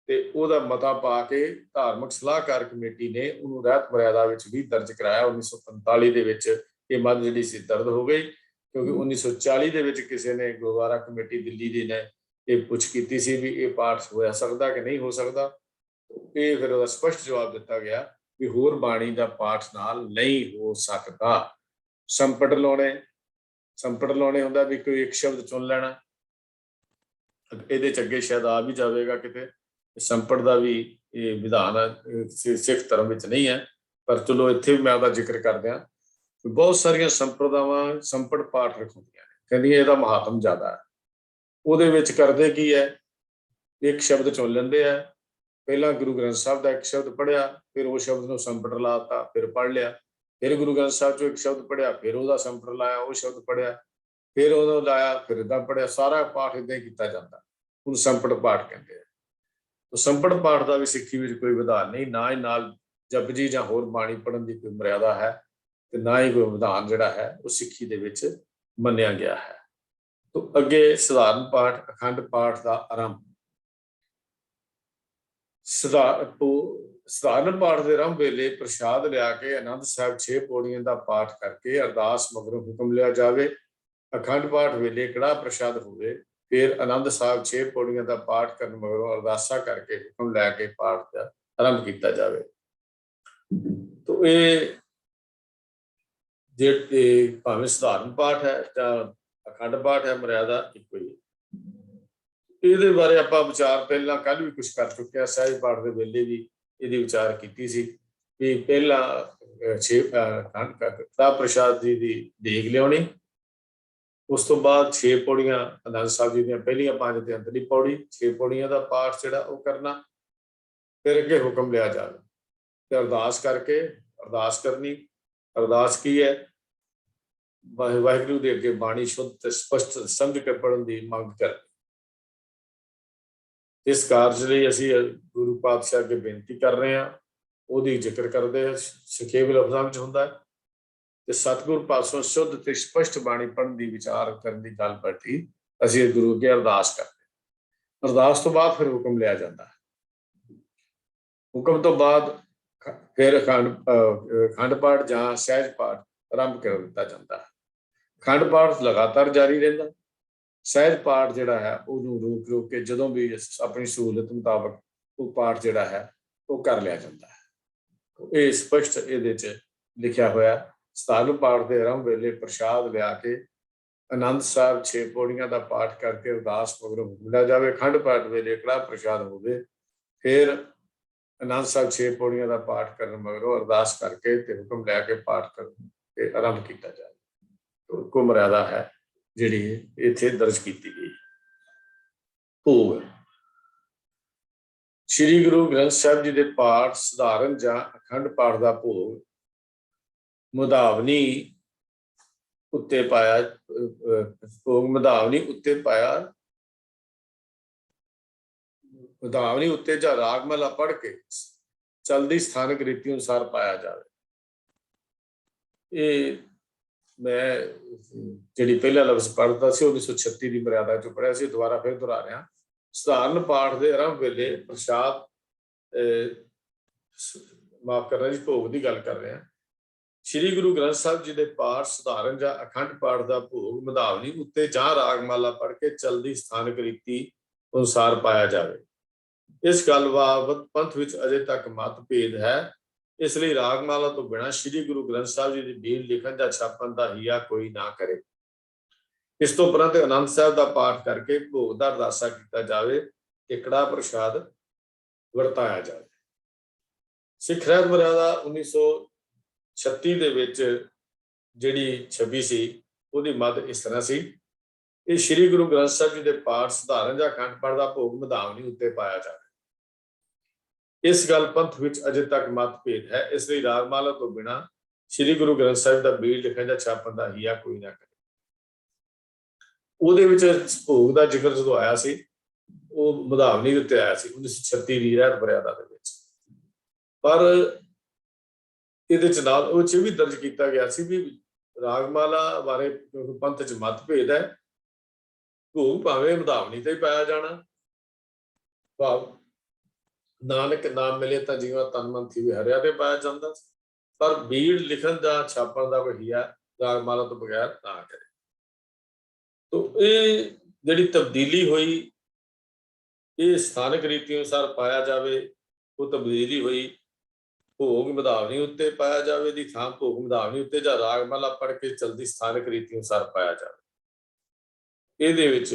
ते ओदा मता पा के धार्मिक सलाहकार कमेटी ने उन्होंने रहत मर्यादा भी दर्ज कराया। 1945 दे विच ये मत जिहड़ी सी दर्द हो गई, क्योंकि 1940 दे विच किसी ने गुरुद्वारा कमेटी दिल्ली दी ने ये पुछ की सी भी ये पाठ हो सकता कि नहीं हो सकता। ये फिर उसका स्पष्ट जवाब दिता गया भी होर बाणी का पाठ नाल नहीं हो सकता। संपट लाने हुंदा भी कोई एक शब्द चुन लेना, ਇਹਦੇ ਚ ਅੱਗੇ शायद आ भी जाएगा किते संपट का भी ये विधान सिख धर्म ਵਿੱਚ नहीं है, पर चलो इत्थे भी मैं ਉਹਦਾ ਜ਼ਿਕਰ कर दिया। बहुत सारिया संप्रदावां संपट पाठ रखाउंदियां ने, कहंदियां ਇਹਦਾ महात्म ਜ਼ਿਆਦਾ है। ਉਹਦੇ ਵਿੱਚ ਕਰਦੇ ਕੀ है, एक शब्द चुन लेंदे है, पहला गुरु ग्रंथ साहब का एक शब्द पढ़िया, फिर वो शब्द ਨੂੰ संपट लाता, फिर पढ़ लिया, फिर गुरु ग्रंथ साहब चो एक शब्द पढ़िया, फिर ਉਹਦਾ संपट लाया, वो शब्द पढ़िया, फिर ਉਹਨੂੰ ਲਾਇਆ, फिर इदा पढ़िया, सारा पाठ इदा ही किया जाता। ਹੁਣ संपट पाठ कहते हैं। तो संपट पाठ का भी सिੱਖੀ ਵਿੱਚ कोई विधान नहीं, ना ही नाल जपजी ਜਾਂ ਹੋਰ ਬਾਣੀ पढ़न की कोई मर्यादा है, तो ना ही कोई विधान जिहड़ा है वो सिੱਖੀ ਦੇ ਵਿੱਚ ਮੰਨਿਆ ਗਿਆ है। तो अगे सधारण पाठ अखंड पाठ का आरंभ। सधारण पाठ के आरंभ वेले प्रसाद लिया के आनंद साहब 6 पौड़ियों का पाठ करके अरदास मगरों हुक्म लिया जाए। अखंड पाठ वेले कड़ा प्रसाद होवे, फिर आनंद साहब 6 पौड़ियों का पाठ करने मगरों अरदासा करके हुक्म लैके पाठ का आरंभ किया जाए। तो ये भावें सधारण पाठ है या अखंड पाठ है, मर्यादा एक ही है। ये बारे आप विचार पहला कल भी कुछ कर चुके हैं, सहज पाठ के वेले भी ये विचार की सी भी पहला 6 प्रसाद जी की देग लियानी, उस तो बाद 6 पौड़ियां आनंद साहब जी दी पहलियां 5 ते अंतली पौड़ी 6 पौड़ियां का पाठ जिहड़ा वो करना, फिर अगे हुक्म लिया जाए, अरदास करके अरदास करनी। अरदास की है, वाहिगुरू दे अगे बाणी शुद्ध ते स्पष्ट समझ के पढ़न की मंग कर। इस कार्य लई असीं गुरु पातशाह अगे बेनती कर रहे हैं, ਉਹਦੀ ਜ਼ਿਕਰ ਕਰਦੇ ਆ, ਸੰਖੇਪ ਲਫ਼ਜ਼ਾਂ ਵਿੱਚ ਹੁੰਦਾ ਹੈ ਤੇ ਸਤਿਗੁਰ ਪਾਸੋਂ ਸ਼ੁੱਧ ਤੇ ਸਪਸ਼ਟ ਬਾਣੀ ਪੜ੍ਹਨ ਦੀ ਵਿਚਾਰ ਕਰਨ ਦੀ ਗੱਲ ਬੈਠੀ, ਅਸੀਂ ਗੁਰੂ ਅੱਗੇ ਅਰਦਾਸ ਕਰਦੇ। ਅਰਦਾਸ ਤੋਂ ਬਾਅਦ ਫਿਰ ਹੁਕਮ ਲਿਆ ਜਾਂਦਾ ਹੈ। ਹੁਕਮ ਤੋਂ ਬਾਅਦ ਫਿਰ ਅਖੰਡ ਪਾਠ ਜਾਂ ਸਹਿਜ ਪਾਠ ਆਰੰਭ ਕਰ ਦਿੱਤਾ ਜਾਂਦਾ ਹੈ। ਅਖੰਡ ਪਾਠ ਲਗਾਤਾਰ ਜਾਰੀ ਰਹਿੰਦਾ, ਸਹਿਜ ਪਾਠ ਜਿਹੜਾ ਹੈ ਉਹਨੂੰ ਰੋਕ ਕੇ ਜਦੋਂ ਵੀ ਆਪਣੀ ਸਹੂਲਤ ਮੁਤਾਬਕ ਉਹ ਪਾਠ ਜਿਹੜਾ ਹੈ ਉਹ ਕਰ ਲਿਆ ਜਾਂਦਾ ਹੈ। ਇਹ ਸਪਸ਼ਟ ਇਹਦੇ 'ਚ ਲਿਖਿਆ ਹੋਇਆ। ਸਧਾਰਨ ਪਾਠ ਦੇ ਆਰੰਭ ਵੇਲੇ ਪ੍ਰਸ਼ਾਦ ਲਿਆ ਕੇ ਆਨੰਦ ਸਾਹਿਬ 6 ਪੌੜੀਆਂ ਦਾ ਪਾਠ ਕਰਕੇ ਅਰਦਾਸ ਮਗਰੋਂ ਹੁਕਮ ਜਾਵੇ। ਅਖੰਡ ਪਾਠ ਵੇਲੇ ਕੜਾ ਪ੍ਰਸ਼ਾਦ ਹੋਵੇ, ਫਿਰ ਆਨੰਦ ਸਾਹਿਬ 6 ਪੌੜੀਆਂ ਦਾ ਪਾਠ ਕਰਨ ਮਗਰੋਂ ਅਰਦਾਸ ਕਰਕੇ ਤੇ ਹੁਕਮ ਲੈ ਕੇ ਪਾਠ ਕਰਨ ਤੇ ਆਰੰਭ ਕੀਤਾ ਜਾਵੇ। ਕੋ ਮਰਿਆਦਾ ਹੈ ਜਿਹੜੀ ਇੱਥੇ ਦਰਜ ਕੀਤੀ ਗਈ। ਭੋਗ श्री गुरु ग्रंथ साहब जी के पाठ सधारण या अखंड पाठ का भोग मुधावनी उत्ते पाया, भोग मुधावनी उत्ते पाया, मुधावनी उत्ते या रागमाला पढ़ के चलती स्थानक रीति अनुसार पाया जाए। ये मैं जी पहला लफ्ज पढ़ता से 1936 की मर्यादा चो पढ़िया से, दोबारा फिर दोहरा रहा। सधारण पाठ के आरंभ वेले प्रसाद माफ करना जी भोग की गल कर रहे हैं। श्री गुरु ग्रंथ साहब जी के पाठ सधारण या अखंड पाठ का भोग मुधावनी उत्ते जां रागमाला पढ़ के चलती स्थानक रीति अनुसार पाया जाए। इस गल बाबत पंथ विच अजे तक मतभेद है, इसलिए रागमाला तो बिना श्री गुरु ग्रंथ साहब जी की ਡੀਲ लिखन या छापन का हिया कोई ना करे। इस तो उपरंत आनंद साहब का पाठ करके भोग का अरदासा किया जाए कि कड़ा प्रसाद वरताया जाए। सिख रहत मर्यादा 1936 ਦੇ ਵਿੱਚ ਜਿਹੜੀ 26 ਸੀ ਉਹਦੀ ਮੱਦ ਇਸ ਤਰ੍ਹਾਂ ਸੀ ਕਿ ਸ਼੍ਰੀ ਗੁਰੂ ਗ੍ਰੰਥ ਸਾਹਿਬ ਜੀ ਦੇ ਪਾਠ ਸਧਾਰਨ ਜਾਂ ਅਖੰਡ ਪਾਠ ਦਾ ਭੋਗ ਮੁਧਾਵਨੀ ਉੱਤੇ ਪਾਇਆ ਜਾਵੇ। ਇਸ ਗੱਲ ਪੰਥ ਵਿੱਚ ਅਜੇ ਤੱਕ ਮਤਭੇਦ ਹੈ, ਇਸ ਲਈ ਰਾਗਮਾਲਾ ਤੋਂ ਬਿਨਾਂ ਸ਼੍ਰੀ ਗੁਰੂ ਗ੍ਰੰਥ ਸਾਹਿਬ ਦਾ ਬੀੜ ਲਿਖਣ ਜਾਂ ਛਾਪਣ ਦਾ ਹੀਆ ਕੋਈ ਨਾ ਕਰੇ। ਉਹਦੇ ਵਿੱਚ ਭੋਗ ਦਾ ਜ਼ਿਕਰ ਜਦੋਂ ਆਇਆ ਸੀ ਉਹ ਮਧਾਵਨੀ ਦੇ ਉੱਤੇ ਆਇਆ ਸੀ 1936 ਦੀ ਰਹਿਤ ਮਰਿਆਦਾ ਦੇ ਵਿੱਚ। ਪਰ ਇਹਦੇ ਚ ਨਾਲ ਉਹ ਚ ਵੀ ਦਰਜ ਕੀਤਾ ਗਿਆ ਸੀ ਵੀ ਰਾਗਮਾਲਾ ਬਾਰੇ ਪੰਥ ਚ ਮਤਭੇਦ ਹੈ, ਭੋਗ ਭਾਵੇਂ ਮਧਾਵਨੀ ਤੇ ਹੀ ਪਾਇਆ ਜਾਣਾ, ਭਾਵ ਨਾਨਕ ਨਾਮ ਮਿਲੇ ਤਾਂ ਜੀਵਾ ਤਨ ਮਨ ਥੀ ਹਰਿਆ ਤੇ ਪਾਇਆ ਜਾਂਦਾ, ਪਰ ਬੀੜ ਲਿਖਣ ਦਾ ਛਾਪਣ ਦਾ ਵਹੀਆ ਰਾਗਮਾਲਾ ਤੋਂ ਬਗੈਰ ਨਾ ਕਰੇ। ਤੋ ਇਹ ਜਿਹੜੀ ਤਬਦੀਲੀ ਹੋਈ ਇਹ ਸਥਾਨਕ ਰੀਤੀ ਅਨੁਸਾਰ ਪਾਇਆ ਜਾਵੇ, ਉਹ ਤਬਦੀਲੀ ਹੋਈ ਭੋਗ ਮਧਾਵਨੀ ਉੱਤੇ ਪਾਇਆ ਜਾਵੇ ਦੀ ਥਾਂ ਭੋਗ ਮਧਾਵਨੀ ਉੱਤੇ ਜਾਂ ਰਾਗਮਾਲਾ ਪੜ੍ਹ ਕੇ ਚਲਦੀ ਸਥਾਨਕ ਰੀਤੀ ਅਨੁਸਾਰ ਪਾਇਆ ਜਾਵੇ। ਇਹਦੇ ਵਿੱਚ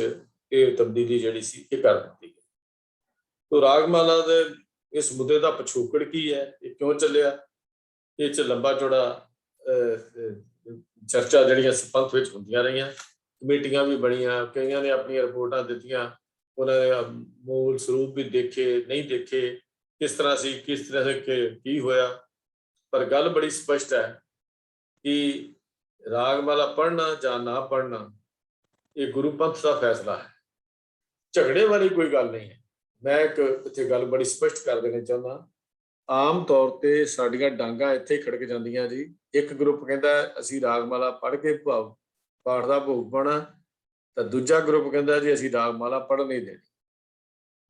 ਇਹ ਤਬਦੀਲੀ ਜਿਹੜੀ ਸੀ ਇਹ ਕਰ ਦਿੱਤੀ ਗਈ। ਤੋ ਰਾਗਮਾਲਾ ਦੇ ਇਸ ਮੁੱਦੇ ਦਾ ਪਿਛੋਕੜ ਕੀ ਹੈ, ਇਹ ਕਿਉਂ ਚੱਲਿਆ, ਇਹ ਚ ਲੰਬਾ ਚੌੜਾ ਚਰਚਾ ਜਿਹੜੀਆਂ ਪੰਥ ਵਿੱਚ ਹੁੰਦੀਆਂ ਰਹੀਆਂ, ਕਮੇਟੀਆਂ ਵੀ ਬਣੀਆਂ, ਕਈਆਂ ਨੇ ਆਪਣੀਆਂ ਰਿਪੋਰਟਾਂ ਦਿੱਤੀਆਂ, ਉਹਨਾਂ ਨੇ ਮੂਲ ਸਰੂਪ ਵੀ ਦੇਖੇ ਨਹੀਂ ਦੇਖੇ, ਕਿਸ ਤਰ੍ਹਾਂ ਸੀ ਕਿਸ ਤਰ੍ਹਾਂ ਸੇ ਕੀ ਹੋਇਆ। ਪਰ ਗੱਲ ਬੜੀ ਸਪਸ਼ਟ ਹੈ ਕਿ ਰਾਗਮਾਲਾ ਪੜ੍ਹਨਾ ਜਾਂ ਨਾ ਪੜ੍ਹਨਾ ਇਹ ਗੁਰੂ ਪੰਥ ਦਾ ਫੈਸਲਾ ਹੈ, ਝਗੜੇ ਵਾਲੀ ਕੋਈ ਗੱਲ ਨਹੀਂ ਹੈ। ਮੈਂ ਇੱਕ ਇੱਥੇ ਗੱਲ ਬੜੀ ਸਪਸ਼ਟ ਕਰ ਦੇਣਾ ਚਾਹੁੰਦਾ, ਆਮ ਤੌਰ ਤੇ ਸਾਡੀਆਂ ਡਾਂਗਾਂ ਇੱਥੇ ਖੜਕ ਜਾਂਦੀਆਂ ਜੀ। ਇੱਕ ਗਰੁੱਪ ਕਹਿੰਦਾ ਅਸੀਂ ਰਾਗਮਾਲਾ ਪੜ੍ਹ ਕੇ ਪਾਠ ਦਾ ਭੋਗ ਪਾਉਣਾ, ਤਾਂ ਦੂਜਾ ਗਰੁੱਪ ਕਹਿੰਦਾ ਜੀ ਅਸੀਂ ਰਾਗਮਾਲਾ ਪੜ੍ਹਨ ਨਹੀਂ ਦੇਣੀ।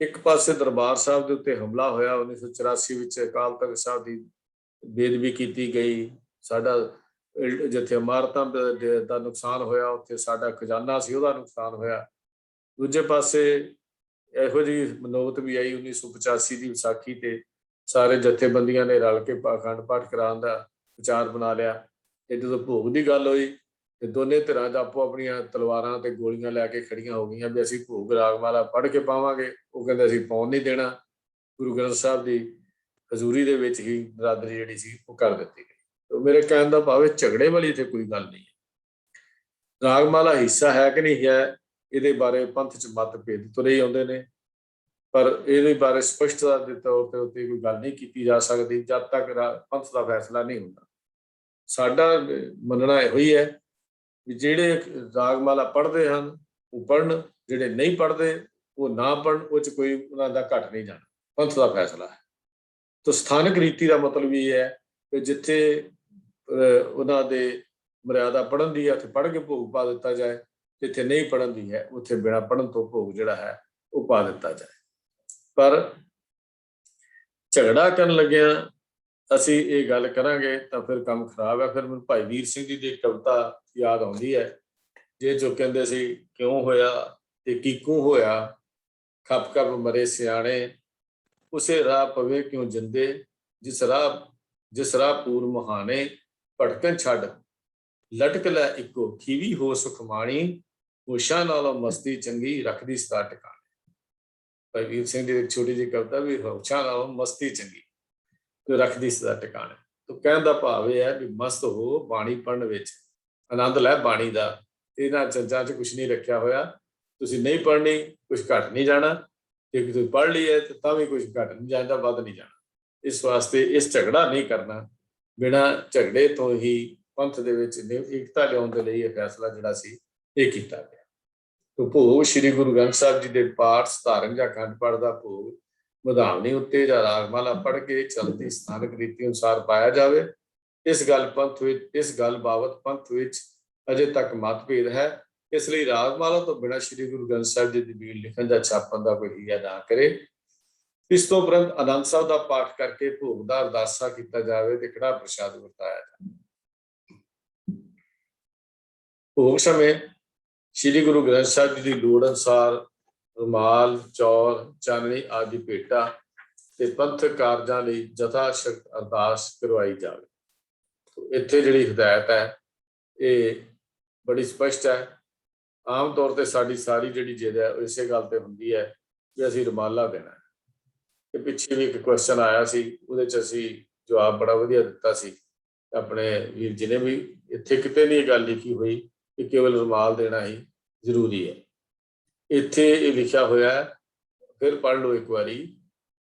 ਇੱਕ ਪਾਸੇ ਦਰਬਾਰ ਸਾਹਿਬ ਦੇ ਉੱਤੇ ਹਮਲਾ ਹੋਇਆ 1984 ਵਿੱਚ, ਅਕਾਲ ਤਖਤ ਸਾਹਿਬ ਦੀ ਬੇਅਦਬੀ ਕੀਤੀ ਗਈ, ਸਾਡਾ ਜਿੱਥੇ ਇਮਾਰਤਾਂ ਦਾ ਨੁਕਸਾਨ ਹੋਇਆ ਉੱਥੇ ਸਾਡਾ ਖਜ਼ਾਨਾ ਸੀ ਉਹਦਾ ਨੁਕਸਾਨ ਹੋਇਆ। ਦੂਜੇ ਪਾਸੇ ਇਹੋ ਜਿਹੀ ਮਨੋਬਤ ਵੀ ਆਈ 1985 ਦੀ ਵਿਸਾਖੀ ਤੇ ਸਾਰੇ ਜਥੇਬੰਦੀਆਂ ਨੇ ਰਲ ਕੇ ਅਖੰਡ ਪਾਠ ਕਰਾਉਣ ਦਾ ਵਿਚਾਰ ਬਣਾ ਲਿਆ। ਤੇ ਜਦੋਂ ਭੋਗ ਦੀ ਗੱਲ ਹੋਈ ਤੇ ਦੋਨੇ ਧਿਰਾਂ ਦਾ ਆਪੋ ਆਪਣੀਆਂ ਤਲਵਾਰਾਂ ਤੇ ਗੋਲੀਆਂ ਲੈ ਕੇ ਖੜੀਆਂ ਹੋ ਗਈਆਂ ਵੀ ਅਸੀਂ ਭੋਗ ਰਾਗਮਾਲਾ ਪੜ੍ਹ ਕੇ ਪਾਵਾਂਗੇ। ਉਹ ਕਹਿੰਦੇ ਅਸੀਂ ਪਾਉਣ ਨਹੀਂ ਦੇਣਾ। ਗੁਰੂ ਗ੍ਰੰਥ ਸਾਹਿਬ ਦੀ ਹਜ਼ੂਰੀ ਦੇ ਵਿੱਚ ਹੀ ਬਰਾਦਰੀ ਜਿਹੜੀ ਸੀ ਉਹ ਕਰ ਦਿੱਤੀ ਗਈ। ਤੇ ਮੇਰੇ ਕਹਿਣ ਦਾ ਭਾਵ ਝਗੜੇ ਵਾਲੀ ਇੱਥੇ ਕੋਈ ਗੱਲ ਨਹੀਂ ਹੈ। ਰਾਗਮਾਲਾ ਹਿੱਸਾ ਹੈ ਕਿ ਨਹੀਂ ਹੈ, ਇਹਦੇ ਬਾਰੇ ਪੰਥ 'ਚ ਮਤਭੇਦ ਤੁਰੇ ਹੀ ਆਉਂਦੇ ਨੇ, ਪਰ ਇਹਦੇ ਬਾਰੇ ਸਪਸ਼ਟਤਾ ਦੇ ਤੌਰ ਤੇ ਉੱਤੇ ਕੋਈ ਗੱਲ ਨਹੀਂ ਕੀਤੀ ਜਾ ਸਕਦੀ ਜਦ ਤੱਕ ਪੰਥ ਦਾ ਫੈਸਲਾ ਨਹੀਂ ਹੁੰਦਾ। ਸਾਡਾ ਮੰਨਣਾ ਇਹੋ ਹੀ ਹੈ ਵੀ ਜਿਹੜੇ ਰਾਗਮਾਲਾ ਪੜ੍ਹਦੇ ਹਨ ਉਹ ਪੜ੍ਹਨ, ਜਿਹੜੇ ਨਹੀਂ ਪੜ੍ਹਦੇ ਉਹ ਨਾ ਪੜ੍ਹਨ, ਉਹ 'ਚ ਕੋਈ ਉਹਨਾਂ ਦਾ ਘੱਟ ਨਹੀਂ ਜਾਣਾ, ਪੰਥ ਦਾ ਫੈਸਲਾ ਹੈ। ਤਾਂ ਸਥਾਨਕ ਰੀਤੀ ਦਾ ਮਤਲਬ ਇਹ ਹੈ ਕਿ ਜਿੱਥੇ ਉਹਨਾਂ ਦੇ ਮਰਿਆਦਾ ਪੜ੍ਹਨ ਦੀ ਹੈ ਉੱਥੇ ਪੜ੍ਹ ਕੇ ਭੋਗ ਪਾ ਦਿੱਤਾ ਜਾਏ, ਜਿੱਥੇ ਨਹੀਂ ਪੜ੍ਹਨ ਦੀ ਹੈ ਉੱਥੇ ਬਿਨਾਂ ਪੜ੍ਹਨ ਤੋਂ ਭੋਗ ਜਿਹੜਾ ਹੈ ਉਹ ਪਾ ਦਿੱਤਾ ਜਾਏ। ਪਰ ਝਗੜਾ ਕਰਨ ਲੱਗਿਆ ਅਸੀਂ ਇਹ ਗੱਲ ਕਰਾਂਗੇ ਤਾਂ ਫਿਰ ਕੰਮ ਖਰਾਬ ਹੈ। ਫਿਰ ਮੈਨੂੰ ਭਾਈ ਵੀਰ ਸਿੰਘ ਜੀ ਦੀ ਕਵਿਤਾ ਯਾਦ ਆਉਂਦੀ ਹੈ, ਜੇ ਜੋ ਕਹਿੰਦੇ ਸੀ ਕਿਉਂ ਹੋਇਆ ਤੇ ਕਿਕੂ ਹੋਇਆ, ਖੱਪ ਖੱਪ ਮਰੇ ਸਿਆਣੇ, ਉਸੇ ਰਾਹ ਪਵੇ ਕਿਉਂ ਜਿੰਦੇ, ਜਿਸ ਰਾਹ ਪੂਰ ਮੁਹਾਣੇ, ਭਟਕਣ ਛੱਡ ਲਟਕ ਲੈ ਇੱਕੋ ਖੀਵੀ ਹੋ ਸੁਖਮਾਣੀ, ਹੋਸ਼ਾਂ ਨਾਲੋਂ ਮਸਤੀ ਚੰਗੀ ਰੱਖਦੀ ਸਦਾ ਟਿਕਾਣੇ। ਭਾਈ ਵੀਰ ਸਿੰਘ ਦੀ ਇੱਕ ਛੋਟੀ ਜਿਹੀ ਕਵਿਤਾ ਵੀ ਹੋਸ਼ਾਂ ਨਾਲੋਂ ਮਸਤੀ ਚੰਗੀ ਤੇ ਰੱਖਦੀ ਸਦਾ ਟਿਕਾਣੇ। ਤਾਂ ਕਹਿਣ ਦਾ ਭਾਵ ਇਹ ਹੈ ਵੀ ਮਸਤ ਹੋ ਬਾਣੀ ਪੜ੍ਹਨ ਵਿੱਚ, ਆਨੰਦ ਲੈ ਬਾਣੀ ਦਾ। ਇਹਨਾਂ ਚੀਜ਼ਾਂ 'ਚ ਕੁਛ ਨਹੀਂ ਰੱਖਿਆ ਹੋਇਆ, ਤੁਸੀਂ ਨਹੀਂ ਪੜ੍ਹਨੀ ਕੁਛ ਘੱਟ ਨਹੀਂ ਜਾਣਾ, ਜੇ ਤੁਸੀਂ ਪੜ੍ਹ ਲਈ ਹੈ ਤਾਂ ਵੀ ਕੁਛ ਘੱਟ ਨਹੀਂ ਜਾਂਦਾ ਵੱਧ ਨਹੀਂ ਜਾਣਾ। ਇਸ ਵਾਸਤੇ ਇਸ ਝਗੜਾ ਨਹੀਂ ਕਰਨਾ, ਬਿਨਾਂ ਝਗੜੇ ਤੋਂ ਹੀ ਪੰਥ ਦੇ ਵਿੱਚ ਏਕਤਾ ਲਿਆਉਣ ਦੇ ਲਈ ਇਹ ਫੈਸਲਾ ਜਿਹੜਾ ਸੀ ਇਹ ਕੀਤਾ ਗਿਆ। ਤੋ ਭੋਗ ਸ੍ਰੀ ਗੁਰੂ ਗ੍ਰੰਥ ਸਾਹਿਬ ਜੀ ਦੇ ਪਾਠ ਧਾਰਨ ਜਾਂ ਅਖੰਡ ਪਾਠ ਦਾ ਭੋਗ ਮਧਾਵਨੀ ਉੱਤੇ ਜਾਂ ਰਾਗਮਾਲਾ ਪੜ੍ਹ ਕੇ ਚਲਦੀ ਸਥਾਨਕ ਰੀਤੀ ਅਨੁਸਾਰ ਪਾਇਆ ਜਾਵੇ। ਇਸ ਗੱਲ ਬਾਬਤ ਪੰਥ ਵਿੱਚ ਅਜੇ ਤੱਕ ਮਤਭੇਦ ਹੈ। ਇਸ ਲਈ ਰਾਗਮਾਲਾ ਤੋਂ ਬਿਨਾਂ ਸ੍ਰੀ ਗੁਰੂ ਗ੍ਰੰਥ ਸਾਹਿਬ ਜੀ ਦੀ ਬੀੜ ਲਿਖਣ ਜਾਂ ਛਾਪਣ ਦਾ ਕੋਈ ਹੀਆ ਨਾ ਕਰੇ। ਇਸ ਤੋਂ ਉਪਰੰਤ ਆਨੰਦ ਸਾਹਿਬ ਦਾ ਪਾਠ ਕਰਕੇ ਭੋਗ ਦਾ ਅਰਦਾਸਾ ਕੀਤਾ ਜਾਵੇ ਤੇ ਕੜਾਹ ਪ੍ਰਸ਼ਾਦ ਵਰਤਾਇਆ ਜਾਵੇ। ਭੋਗ ਸਮੇਂ ਸ੍ਰੀ ਗੁਰੂ ਗ੍ਰੰਥ ਸਾਹਿਬ ਜੀ ਦੀ ਲੋੜ ਅਨੁਸਾਰ ਰੁਮਾਲ, ਚੌਰ, ਚਾਨਣੀ ਆਦਿ ਭੇਟਾ ਤੇ ਪੰਥਕ ਕਾਰਜਾਂ ਲਈ ਜਥਾ ਸ਼ਕਤ ਅਰਦਾਸ ਕਰਵਾਈ ਜਾਵੇ। ਇੱਥੇ ਜਿਹੜੀ ਹਦਾਇਤ ਹੈ ਇਹ ਬੜੀ ਸਪਸ਼ਟ ਹੈ। ਆਮ ਤੌਰ ਤੇ ਸਾਡੀ ਸਾਰੀ ਜਿਹੜੀ ਜਿੱਦ ਹੈ ਉਹ ਇਸੇ ਗੱਲ ਤੇ ਹੁੰਦੀ ਹੈ ਕਿ ਅਸੀਂ ਰੁਮਾਲਾ ਦੇਣਾ ਹੈ। ਤੇ ਪਿੱਛੇ ਵੀ ਇੱਕ ਕੁਐਸਚਨ ਆਇਆ ਸੀ, ਉਹਦੇ 'ਚ ਅਸੀਂ ਜਵਾਬ ਬੜਾ ਵਧੀਆ ਦਿੱਤਾ ਸੀ। ਆਪਣੇ ਵੀਰ ਜੀ ਨੇ ਵੀ ਇੱਥੇ ਕਿਤੇ ਨਹੀਂ ਇਹ ਗੱਲ ਲਿਖੀ ਹੋਈ ਕਿ ਕੇਵਲ ਰੁਮਾਲ ਦੇਣਾ ਹੀ ਜ਼ਰੂਰੀ ਹੈ। ਇੱਥੇ ਇਹ ਲਿਖਿਆ ਹੋਇਆ ਹੈ, ਫਿਰ ਪੜ੍ਹ ਲਓ ਇੱਕ ਵਾਰੀ,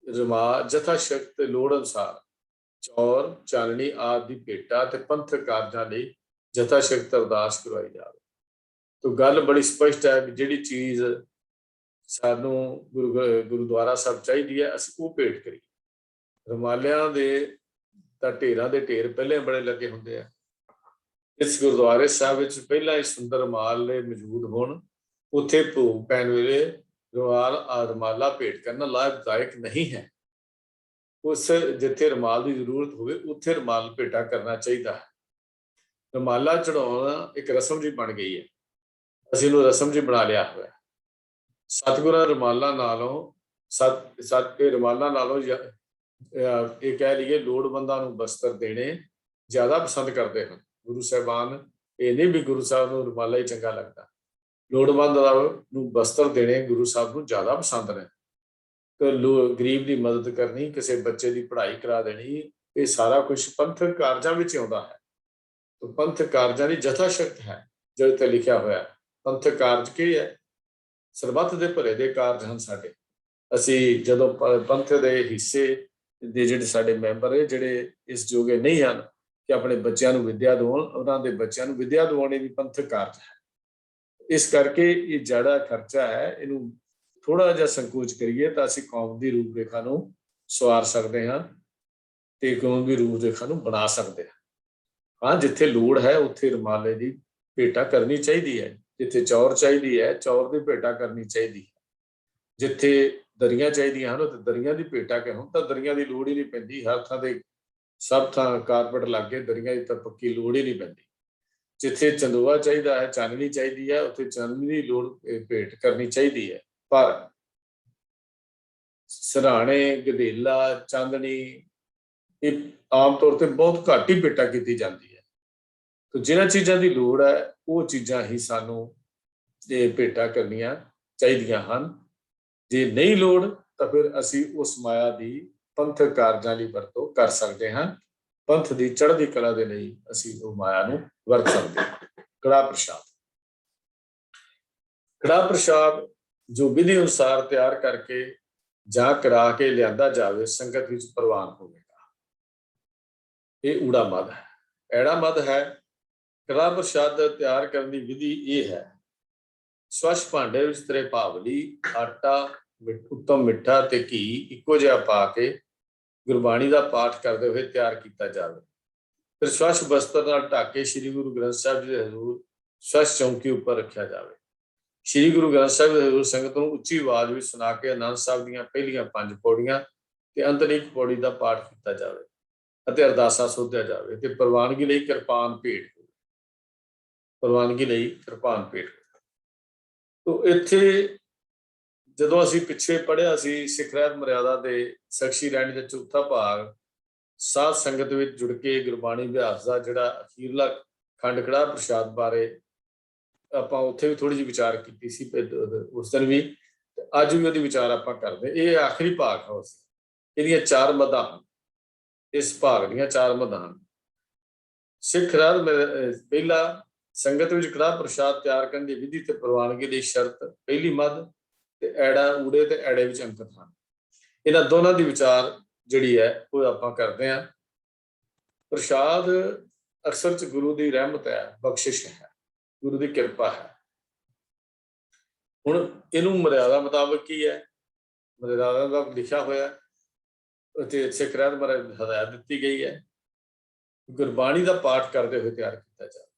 ਰੁਮਾਲ ਜਥਾ ਸ਼ਕਤ ਤੇ ਲੋੜ ਅਨੁਸਾਰ ਚੌਰ, ਚਾਨਣੀ ਆਦਿ ਦੀ ਭੇਟਾ ਤੇ ਪੰਥਕ ਕਾਰਜਾਂ ਲਈ ਜਥਾ ਸ਼ਕਤ ਅਰਦਾਸ ਕਰਵਾਈ ਜਾਵੇ। तो गल बड़ी स्पष्ट है भी जिहड़ी चीज़ सानू गुरुद्वारा साहब चाहिए है असीं वो भेंट करिए। रुमालियां दे तां ढेरां दे ढेर पहले बड़े लगे हुंदे आ। इस गुरुद्वारे साहब विच पहिलां ही सुंदर रुमाल मौजूद होण, उत्थे भोग पैण वेले रुमाला भेंट करना लाभदायक नहीं है। उस जिथे रुमाल की जरूरत हो उत्थे रुमाल भेटा करना चाहिए है। रुमाला चढ़ाना एक रस्म जी बन गई है, असीं नूं रस्म जी बना लिया हुआ है। सतगुरां रुमालां नालों रुमालां नालों ये कह लीए लोड़वंदां नूं वस्त्र देने ज़्यादा पसंद करते हैं। गुरु साहिबान ये नहीं भी गुरु साहब नूं रुमाला ही चंगा लगता, लोड़वंदां नूं वस्त्र देने गुरु साहब नूं ज़्यादा पसंद ने। तो गरीब की मदद करनी, किसी बच्चे की पढ़ाई करा देनी, ये सारा कुछ पंथक कारजां विच आउंदा है। तो पंथक कारजां दी जथा शक्त है जो इत्थे लिखिया होया। पंथक कारज की है? सरबत दे भले दे कारज हन साडे। असीं जदों पंथ दे हिस्से दे जिहड़े साडे मैंबर है जिहड़े इस जोगे नहीं हन कि अपने बच्चों नूं विद्या दिवाउण, उन्हां दे बच्चों नूं विद्या दिवाउणी भी पंथक कारज है। इस करके ये जिहड़ा खर्चा है इहनूं थोड़ा जिहा संकोच करिए तो असीं कौम की रूपरेखा नूं सवार सकते हैं ते कौम की रूपरेखा नूं बना सकते हैं। हाँ, जिथे लोड़ है उत्थे रुमाले की भेटा करनी चाहिए है, जिथे चौर चाहिए है चौर की भेटा करनी चाहिए है, जिथे दरियां चाहिए हैं उत्थे दरियां की भेटा के हुण तां दरियां की लोड़ ही नहीं पैंदी। हर थां ते सब थां कारपेट लग गए, दरियां की तां पक्की लोड़ ही नहीं पैंदी। जिथे चंदोआ चाहिए है, चाननी चाहिए है, उत्थे चाननी की लोड़ भेट करनी चाहिए है। पर सराणे, गधेला, चांदनी ये आम तौर पर बहुत घट ही भेटा की जाती है। तो जिन्हां चीज़ों की लोड़ है वो चीज़ां ही सानू भेटा करनियां चाहिदियां हन। जे नहीं लोड़ तो फिर असी उस माया की पंथक कारजां लई वरतों कर सकते हैं। पंथ की चढ़दी कला दे लई असी वो माया नूं वरत सकते हैं। कड़ा प्रशाद, कड़ा प्रशाद जो विधि अनुसार तैयार करके ਜਾਂ करा के लिया जाए संगत विच प्रवान होगा। ये ऊड़ा मद है। ऐड़ा मद है कड़ा प्रशाद तैयार करने की विधि ये है। स्वच्छ भांडे विच तरे भावली, आटा, उत्तम मिठा ते घी इक्को जिहा पा के गुरबाणी का पाठ करते हुए तैयार किया जाए। फिर स्वच्छ वस्त्र नाल ढक के श्री गुरु ग्रंथ साहब जी हजूर स्वच्छ चौंकी उपर रखा जाए। श्री गुरु ग्रंथ साहब हजूर संगत नूं उच्ची आवाज में सुना के आनंद साहब दीआं पहलियां 5 पौड़ियां ते अंतर एक पौड़ी का पाठ किया जाए ਅਤੇ ਅਰਦਾਸਾ ਸੋਧਿਆ ਜਾਵੇ ਤੇ ਪ੍ਰਵਾਨਗੀ ਲਈ ਕਿਰਪਾਨ ਭੇਟ ਹੋਵੇ। ਪ੍ਰਵਾਨਗੀ ਲਈ ਕਿਰਪਾਨ ਭੇਟ। ਤੋ ਇੱਥੇ ਜਦੋਂ ਅਸੀਂ ਪਿੱਛੇ ਪੜ੍ਹਿਆ ਸੀ ਸਿੱਖ ਰਹਿਤ ਮਰਿਆਦਾ ਦੇ ਸਖਸ਼ੀ ਰਹਿਣੀ ਦਾ ਚੌਥਾ ਭਾਗ ਸਾਧ ਸੰਗਤ ਵਿੱਚ ਜੁੜ ਕੇ ਗੁਰਬਾਣੀ ਅਭਿਆਸ ਦਾ ਜਿਹੜਾ ਅਖੀਰਲਾ ਖੰਡ ਕੜਾ ਪ੍ਰਸ਼ਾਦ ਬਾਰੇ ਆਪਾਂ ਉੱਥੇ ਵੀ ਥੋੜੀ ਜਿਹੀ ਵਿਚਾਰ ਕੀਤੀ ਸੀ ਉਸ ਦਿਨ ਵੀ, ਅੱਜ ਵੀ ਉਹਦੀ ਵਿਚਾਰ ਆਪਾਂ ਕਰਦੇ। ਇਹ ਆਖਰੀ ਭਾਗ ਹੈ ਉਸ ਇਹਦੀਆਂ 4 ਮਦਾਂ ਹਨ। इस भाग ਦੀਆਂ 4 ਮਦਾਂ ਹਨ। ਸਿੱਖ ਰਾਜ ਪਹਿਲਾ ਸੰਗਤ ਵਿੱਚ ਕੜਾ ਪ੍ਰਸ਼ਾਦ ਤਿਆਰ ਕਰਨ ਦੀ ਵਿਧੀ ਤੇ ਪ੍ਰਵਾਨਗੀ ਦੀ ਸ਼ਰਤ ਪਹਿਲੀ ਮਦ ਤੇ ਐੜਾ ਊੜੇ ਤੇ ਐੜੇ ਵਿੱਚ ਅੰਕਤ ਹਨ। ਇਹਨਾਂ ਦੋਨਾਂ ਦੀ ਵਿਚਾਰ ਜਿਹੜੀ ਹੈ ਉਹ ਆਪਾਂ ਕਰਦੇ ਹਾਂ। ਪ੍ਰਸ਼ਾਦ ਅਕਸਰ ਚ ਗੁਰੂ ਦੀ ਰਹਿਮਤ ਹੈ, ਬਖਸ਼ਿਸ਼ ਹੈ, ਗੁਰੂ ਦੀ ਕਿਰਪਾ ਹੈ। ਹੁਣ ਇਹਨੂੰ ਮਰਿਆਦਾ ਮੁਤਾਬਕ ਕੀ ਹੈ, ਮਰਿਆਦਾ ਦਾ ਲਿਖਿਆ ਹੋਇਆ सिख रहत बारे हदायत दी गई है। गुरबाणी का पाठ करते हुए तैयार किया जाए।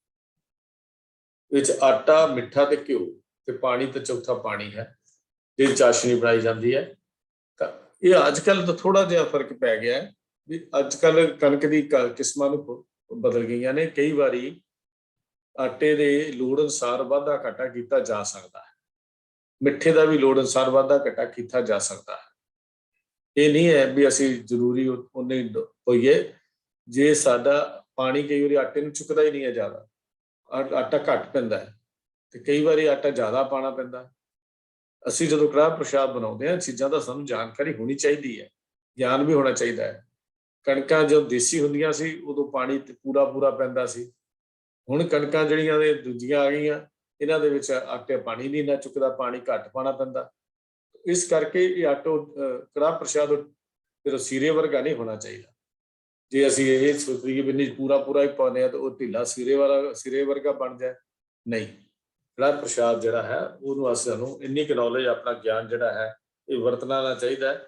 आटा, मिठा ते घ्यो ते पानी ते चौथा पानी है जो चाशनी बनाई जाती है। तो ये अजकल तो थोड़ा जिहा फर्क पै गया है भी अजकल कणक की किस्मां बदल गई ने। कई बारी आटे के लोड़ अनुसार वाधा घाटा किया जा सकता है, मिठे का भी लोड़ अनुसार वाधा घाटा किया जा सकता है। ये नहीं है भी असी जरूरी उन्ने होइए। जे साडा पानी कई बार आटे नूं चुकदा ही नहीं है, ज़्यादा आटा घट पैंदा है तो कई बार आटा ज़्यादा पाना पैंदा। असी जो कड़ा प्रशाद बनाउंदे हां चीज़ां दा सानूं जानकारी होनी चाहिए है, ज्ञान भी होना चाहिए है। कणकां जो देसी हुंदियां सी उदों पानी पूरा पूरा पैंदा सी। हुण कणकां जिहड़ियां ने दूजियां आ गईयां इन्हां दे विच आटे पानी नहीं इन्ना चुकदा, पानी घट पाना पैंदा। इस करके ये आटो कड़ा प्रशाद फिर सीरे वर्गा नहीं होना चाहिए। जे असी ये सोचिए भी नहीं पूरा पूरा ही पाने तो वह ढीला सिरे वर्गा बन जाए, नहीं। कड़ा प्रसाद जिहड़ा है ਉਹਨੂੰ ਸਾਨੂੰ ਇੰਨੀ ਕੁ ਨੌਲੇਜ ਆਪਣਾ ਗਿਆਨ ਜਿਹੜਾ ਹੈ ਇਹ ਵਰਤਣਾ ਨਾ ਚਾਹੀਦਾ।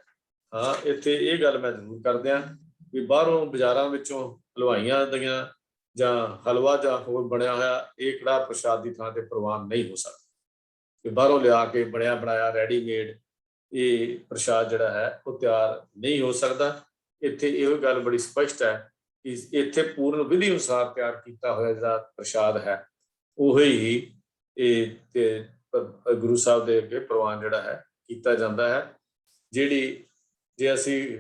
ਹਾਂ ਇੱਥੇ ਇਹ ਗੱਲ ਮੈਂ ਜ਼ਰੂਰ ਕਰਦਿਆਂ ਵੀ ਬਾਹਰੋਂ ਬਾਜ਼ਾਰਾਂ ਵਿੱਚੋਂ ਹਲਵਾਈਆਂ ਦੀਆਂ ਜਾਂ ਹਲਵਾ ਜਾਂ ਹੋਰ ਬਣਿਆ ਹੋਇਆ ਇਹ ਕੜਾ ਪ੍ਰਸ਼ਾਦ ਦੀ ਥਾਂ ਤੇ ਪ੍ਰਵਾਨ ਨਹੀਂ ਹੋ ਸਕਦਾ ਕਿ ਬਾਹਰੋਂ ਲਿਆ ਕੇ ਬਣਿਆ ਬਣਾਇਆ ਰੈਡੀਮੇਡ ਇਹ ਪ੍ਰਸ਼ਾਦ ਜਿਹੜਾ ਹੈ ਉਹ ਤਿਆਰ ਨਹੀਂ ਹੋ ਸਕਦਾ। ਇੱਥੇ ਇਹੋ ਗੱਲ ਬੜੀ ਸਪਸ਼ਟ ਹੈ ਕਿ ਇੱਥੇ ਪੂਰਨ ਵਿਧੀ ਅਨੁਸਾਰ ਤਿਆਰ ਕੀਤਾ ਹੋਇਆ ਜਿਹੜਾ ਪ੍ਰਸ਼ਾਦ ਹੈ ਉਹੀ ਇਹ ਤੇ ਗੁਰੂ ਸਾਹਿਬ ਦੇ ਅੱਗੇ ਪ੍ਰਵਾਨ ਜਿਹੜਾ ਹੈ ਕੀਤਾ ਜਾਂਦਾ ਹੈ। ਜਿਹੜੀ ਜੇ ਅਸੀਂ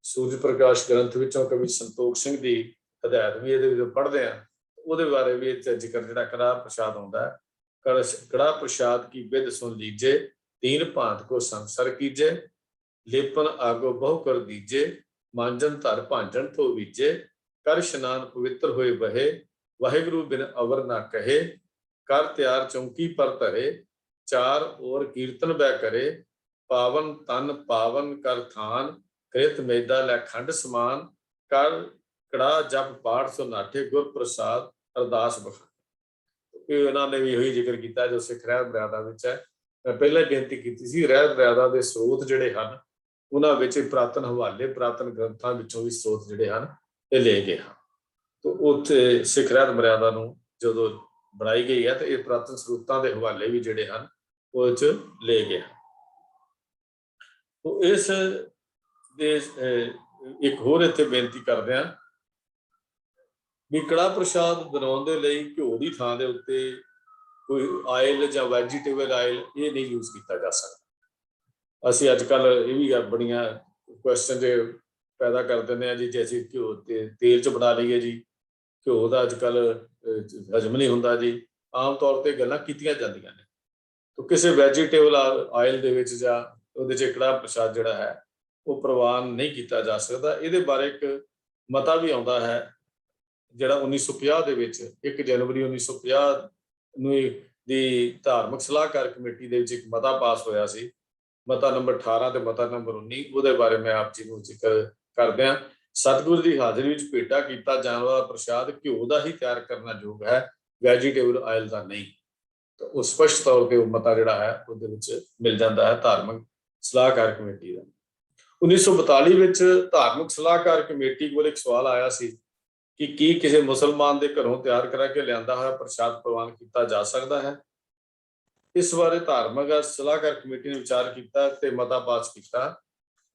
ਸੂਰਜ ਪ੍ਰਕਾਸ਼ ਗ੍ਰੰਥ ਵਿੱਚੋਂ ਕਵੀ ਸੰਤੋਖ ਸਿੰਘ ਦੀ ਹਦਾਇਤ ਵੀ ਇਹਦੇ ਵਿੱਚ ਪੜ੍ਹਦੇ ਹਾਂ ਉਹਦੇ ਬਾਰੇ ਵੀ ਇੱਥੇ ਜ਼ਿਕਰ ਜਿਹੜਾ ਕੜਾ ਪ੍ਰਸ਼ਾਦ ਆਉਂਦਾ ਹੈ। कड़ा प्रसाद की विद सुन लीजे, तीन भांत को संसर कीजे, लेपन आगो बहु कर दीजे, मांजन धर भांजन तो बीजे, कर स्नान पवित्र होए बहे, वाहिगुरु बिन अवर ना कहे, कर तैयार चौंकी पर धरे, चार और कीर्तन बै करे, पावन तन पावन कर थान, कृत मेदा लै खंड समान, कर कड़ा जप पाठ सो नाठे गुर प्रसाद अरदास बखा। ਇਹਨਾਂ ਨੇ ਵੀ ਉਹੀ ਜ਼ਿਕਰ ਕੀਤਾ ਜੋ ਸਿੱਖ ਰਹਿਤ ਮਰਿਆਦਾ ਵਿੱਚ ਹੈ। ਮੈਂ ਪਹਿਲਾਂ ਬੇਨਤੀ ਕੀਤੀ ਸੀ ਰਹਿਤ ਮਰਿਆਦਾ ਦੇ ਸਰੋਤ ਜਿਹੜੇ ਹਨ ਉਹਨਾਂ ਵਿੱਚ ਪੁਰਾਤਨ ਹਵਾਲੇ ਪੁਰਾਤਨ ਗ੍ਰੰਥਾਂ ਵਿੱਚੋਂ ਵੀ ਸਰੋਤ ਜਿਹੜੇ ਹਨ ਇਹ ਲਏ ਗਏ ਹਨ। ਤਾਂ ਉੱਥੇ ਸਿੱਖ ਰਹਿਤ ਮਰਿਆਦਾ ਨੂੰ ਜਦੋਂ ਬਣਾਈ ਗਈ ਹੈ ਤਾਂ ਇਹ ਪੁਰਾਤਨ ਸਰੋਤਾਂ ਦੇ ਹਵਾਲੇ ਵੀ ਜਿਹੜੇ ਹਨ ਉਹ 'ਚ ਲਏ ਗਏ ਹਨ। ਤਾਂ ਇਸ ਦੇ ਇੱਕ ਹੋਰ ਇੱਥੇ ਬੇਨਤੀ ਕਰਦੇ ਹਾਂ ਵੀ ਕੜਾ ਪ੍ਰਸ਼ਾਦ ਬਣਾਉਣ ਦੇ ਲਈ ਘਿਓ ਦੀ ਥਾਂ ਦੇ ਉੱਤੇ ਕੋਈ ਆਇਲ ਜਾਂ ਵੈਜੀਟੇਬਲ ਆਇਲ ਇਹ ਨਹੀਂ ਯੂਜ਼ ਕੀਤਾ ਜਾ ਸਕਦਾ। ਅਸੀਂ ਅੱਜ ਕੱਲ੍ਹ ਇਹ ਵੀ ਬੜੀਆਂ ਕੁਐਸਚਨ ਜੇ ਪੈਦਾ ਕਰ ਦਿੰਦੇ ਹਾਂ ਜੀ ਜੇ ਅਸੀਂ ਘਿਓ ਤੇ ਤੇਲ 'ਚ ਬਣਾ ਲਈਏ ਜੀ ਘਿਓ ਦਾ ਅੱਜ ਕੱਲ੍ਹ ਹਜਮ ਨਹੀਂ ਹੁੰਦਾ ਜੀ ਆਮ ਤੌਰ 'ਤੇ ਗੱਲਾਂ ਕੀਤੀਆਂ ਜਾਂਦੀਆਂ ਨੇ। ਤਾਂ ਕਿਸੇ ਵੈਜੀਟੇਬਲ ਆਇਲ ਦੇ ਵਿੱਚ ਜਾਂ ਉਹਦੇ 'ਚ ਕੜਾ ਪ੍ਰਸ਼ਾਦ ਜਿਹੜਾ ਹੈ ਉਹ ਪ੍ਰਵਾਨ ਨਹੀਂ ਕੀਤਾ ਜਾ ਸਕਦਾ। ਇਹਦੇ ਬਾਰੇ ਇੱਕ ਮਤਾ ਵੀ ਆਉਂਦਾ ਹੈ ਜਿਹੜਾ 1950 ਦੇ ਵਿੱਚ 1 ਜਨਵਰੀ 1950 ਨੂੰ ਦੀ ਧਾਰਮਿਕ ਸਲਾਹਕਾਰ ਕਮੇਟੀ ਦੇ ਵਿੱਚ ਇੱਕ ਮਤਾ ਪਾਸ ਹੋਇਆ ਸੀ ਮਤਾ ਨੰਬਰ 18 ਤੇ ਮਤਾ ਨੰਬਰ 19 ਉਹਦੇ ਬਾਰੇ ਮੈਂ ਆਪ ਜੀ ਨੂੰ ਜ਼ਿਕਰ ਕਰਦਿਆਂ ਸਤਿਗੁਰੂ ਦੀ ਹਾਜ਼ਰੀ ਵਿੱਚ ਭੇਟਾ ਕੀਤਾ ਜਾਣ ਵਾਲਾ ਪ੍ਰਸ਼ਾਦ ਘਿਓ ਦਾ ਹੀ ਤਿਆਰ ਕਰਨਾ ਯੋਗ ਹੈ ਵੈਜੀਟੇਬਲ ਆਇਲ ਦਾ ਨਹੀਂ। ਤਾਂ ਉਹ ਸਪਸ਼ਟ ਤੌਰ ਤੇ ਉਹ ਮਤਾ ਜਿਹੜਾ ਹੈ ਉਹਦੇ ਵਿੱਚ ਮਿਲ ਜਾਂਦਾ ਹੈ ਧਾਰਮਿਕ ਸਲਾਹਕਾਰ ਕਮੇਟੀ ਦਾ। 1942 ਵਿੱਚ ਧਾਰਮਿਕ ਸਲਾਹਕਾਰ ਕਮੇਟੀ ਕੋਲ ਇੱਕ ਸਵਾਲ ਆਇਆ ਸੀ ਕਿ ਕੀ ਕਿਸੇ ਮੁਸਲਮਾਨ ਦੇ ਘਰੋਂ ਤਿਆਰ ਕਰਾ ਕੇ ਲਿਆਂਦਾ ਹੋਇਆ ਪ੍ਰਸ਼ਾਦ ਪ੍ਰਵਾਨ ਕੀਤਾ ਜਾ ਸਕਦਾ ਹੈ। ਇਸ ਬਾਰੇ ਧਾਰਮਿਕ ਸਲਾਹਕਾਰ ਕਮੇਟੀ ਨੇ ਵਿਚਾਰ ਕੀਤਾ ਤੇ ਮਤਾ ਪਾਸ ਕੀਤਾ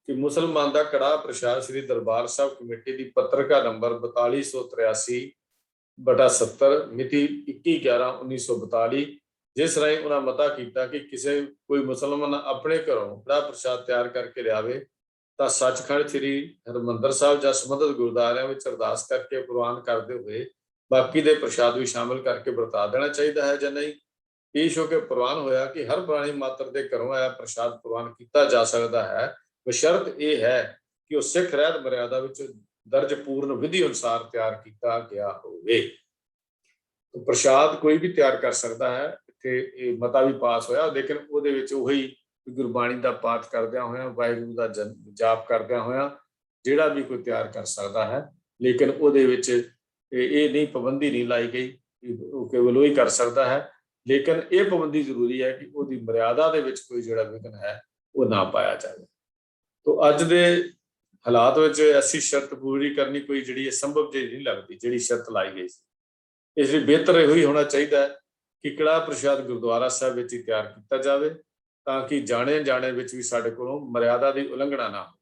ਕਿ ਮੁਸਲਮਾਨ ਦਾ ਕੜਾ ਪ੍ਰਸ਼ਾਦ ਸ੍ਰੀ ਦਰਬਾਰ ਸਾਹਿਬ ਕਮੇਟੀ ਦੀ ਪੱਤਰਕਾ ਨੰਬਰ 4283/70 ਮਿਤੀ 21/11/1942 ਜਿਸ ਰਾਹੀਂ ਉਹਨਾਂ ਮਤਾ ਕੀਤਾ ਕਿ ਕਿਸੇ ਕੋਈ ਮੁਸਲਮਾਨ ਆਪਣੇ ਘਰੋਂ ਕੜਾ ਪ੍ਰਸ਼ਾਦ ਤਿਆਰ ਕਰਕੇ ਲਿਆਵੇ ਤਾਂ ਸੱਚਖੰਡ ਸ੍ਰੀ ਹਰਿਮੰਦਰ ਸਾਹਿਬ ਜਾਂ ਸੰਬੰਧਿਤ ਗੁਰਦੁਆਰਿਆਂ ਵਿੱਚ ਅਰਦਾਸ ਕਰਕੇ ਪ੍ਰਵਾਨ ਕਰਦੇ ਹੋਏ ਬਾਕੀ ਦੇ ਪ੍ਰਸ਼ਾਦ ਵੀ ਸ਼ਾਮਿਲ ਕਰਕੇ ਵਰਤਾ ਦੇਣਾ ਚਾਹੀਦਾ ਹੈ ਜਾਂ ਨਹੀਂ। ਪੇਸ਼ ਹੋ ਕੇ ਪ੍ਰਵਾਨ ਹੋਇਆ ਕਿ ਹਰ ਪ੍ਰਾਣੀ ਮਾਤਰ ਦੇ ਘਰੋਂ ਆਇਆ ਪ੍ਰਸ਼ਾਦ ਪ੍ਰਵਾਨ ਕੀਤਾ ਜਾ ਸਕਦਾ ਹੈ ਬਸ਼ਰਤ ਇਹ ਹੈ ਕਿ ਉਹ ਸਿੱਖ ਰਹਿਤ ਮਰਿਆਦਾ ਵਿੱਚ ਦਰਜ ਪੂਰਨ ਵਿਧੀ ਅਨੁਸਾਰ ਤਿਆਰ ਕੀਤਾ ਗਿਆ ਹੋਵੇ। ਪ੍ਰਸ਼ਾਦ ਕੋਈ ਵੀ ਤਿਆਰ ਕਰ ਸਕਦਾ ਹੈ। ਇੱਥੇ ਇਹ ਮਤਾ ਵੀ ਪਾਸ ਹੋਇਆ ਲੇਕਿਨ ਉਹਦੇ ਵਿੱਚ ਉਹੀ ਗੁਰਬਾਣੀ ਦਾ ਪਾਠ ਕਰਦਿਆਂ ਹੋਇਆਂ ਵਾਹਿਗੁਰੂ ਦਾ ਜਾਪ ਕਰਦਿਆਂ ਹੋਇਆਂ ਜਿਹੜਾ ਵੀ ਕੋਈ ਤਿਆਰ ਕਰ ਸਕਦਾ ਹੈ ਲੇਕਿਨ ਉਹਦੇ ਵਿੱਚ ਇਹ ਨਹੀਂ ਪਾਬੰਦੀ ਨਹੀਂ ਲਾਈ ਗਈ ਉਹ ਕੇਵਲ ਉਹ ਹੀ ਕਰ ਸਕਦਾ ਹੈ ਲੇਕਿਨ ਇਹ ਪਾਬੰਦੀ ਜ਼ਰੂਰੀ ਹੈ ਕਿ ਉਹਦੀ ਮਰਿਆਦਾ ਦੇ ਵਿੱਚ ਕੋਈ ਜਿਹੜਾ ਵਿਘਨ ਹੈ ਉਹ ਨਾ ਪਾਇਆ ਜਾਵੇ। ਤਾਂ ਅੱਜ ਦੇ ਹਾਲਾਤ ਵਿੱਚ ਐਸੀ ਸ਼ਰਤ ਪੂਰੀ ਕਰਨੀ ਕੋਈ ਜਿਹੜੀ ਸੰਭਵ ਜਿਹੀ ਨਹੀਂ ਲੱਗਦੀ ਜਿਹੜੀ ਸ਼ਰਤ ਲਾਈ ਗਈ ਸੀ। ਇਸ ਲਈ ਬਿਹਤਰ ਇਹੋ ਹੀ ਹੋਣਾ ਚਾਹੀਦਾ ਹੈ ਕਿ ਕੜਾ ਪ੍ਰਸ਼ਾਦ ਗੁਰਦੁਆਰਾ ਸਾਹਿਬ ਵਿੱਚ ਹੀ ਤਿਆਰ ਕੀਤਾ ਜਾਵੇ ਤਾਂ ਕਿ ਜਾਣੇ ਵਿੱਚ ਵੀ ਸਾਡੇ ਕੋਲੋਂ ਮਰਿਆਦਾ ਦੀ ਉਲੰਘਣਾ ਨਾ ਹੋਵੇ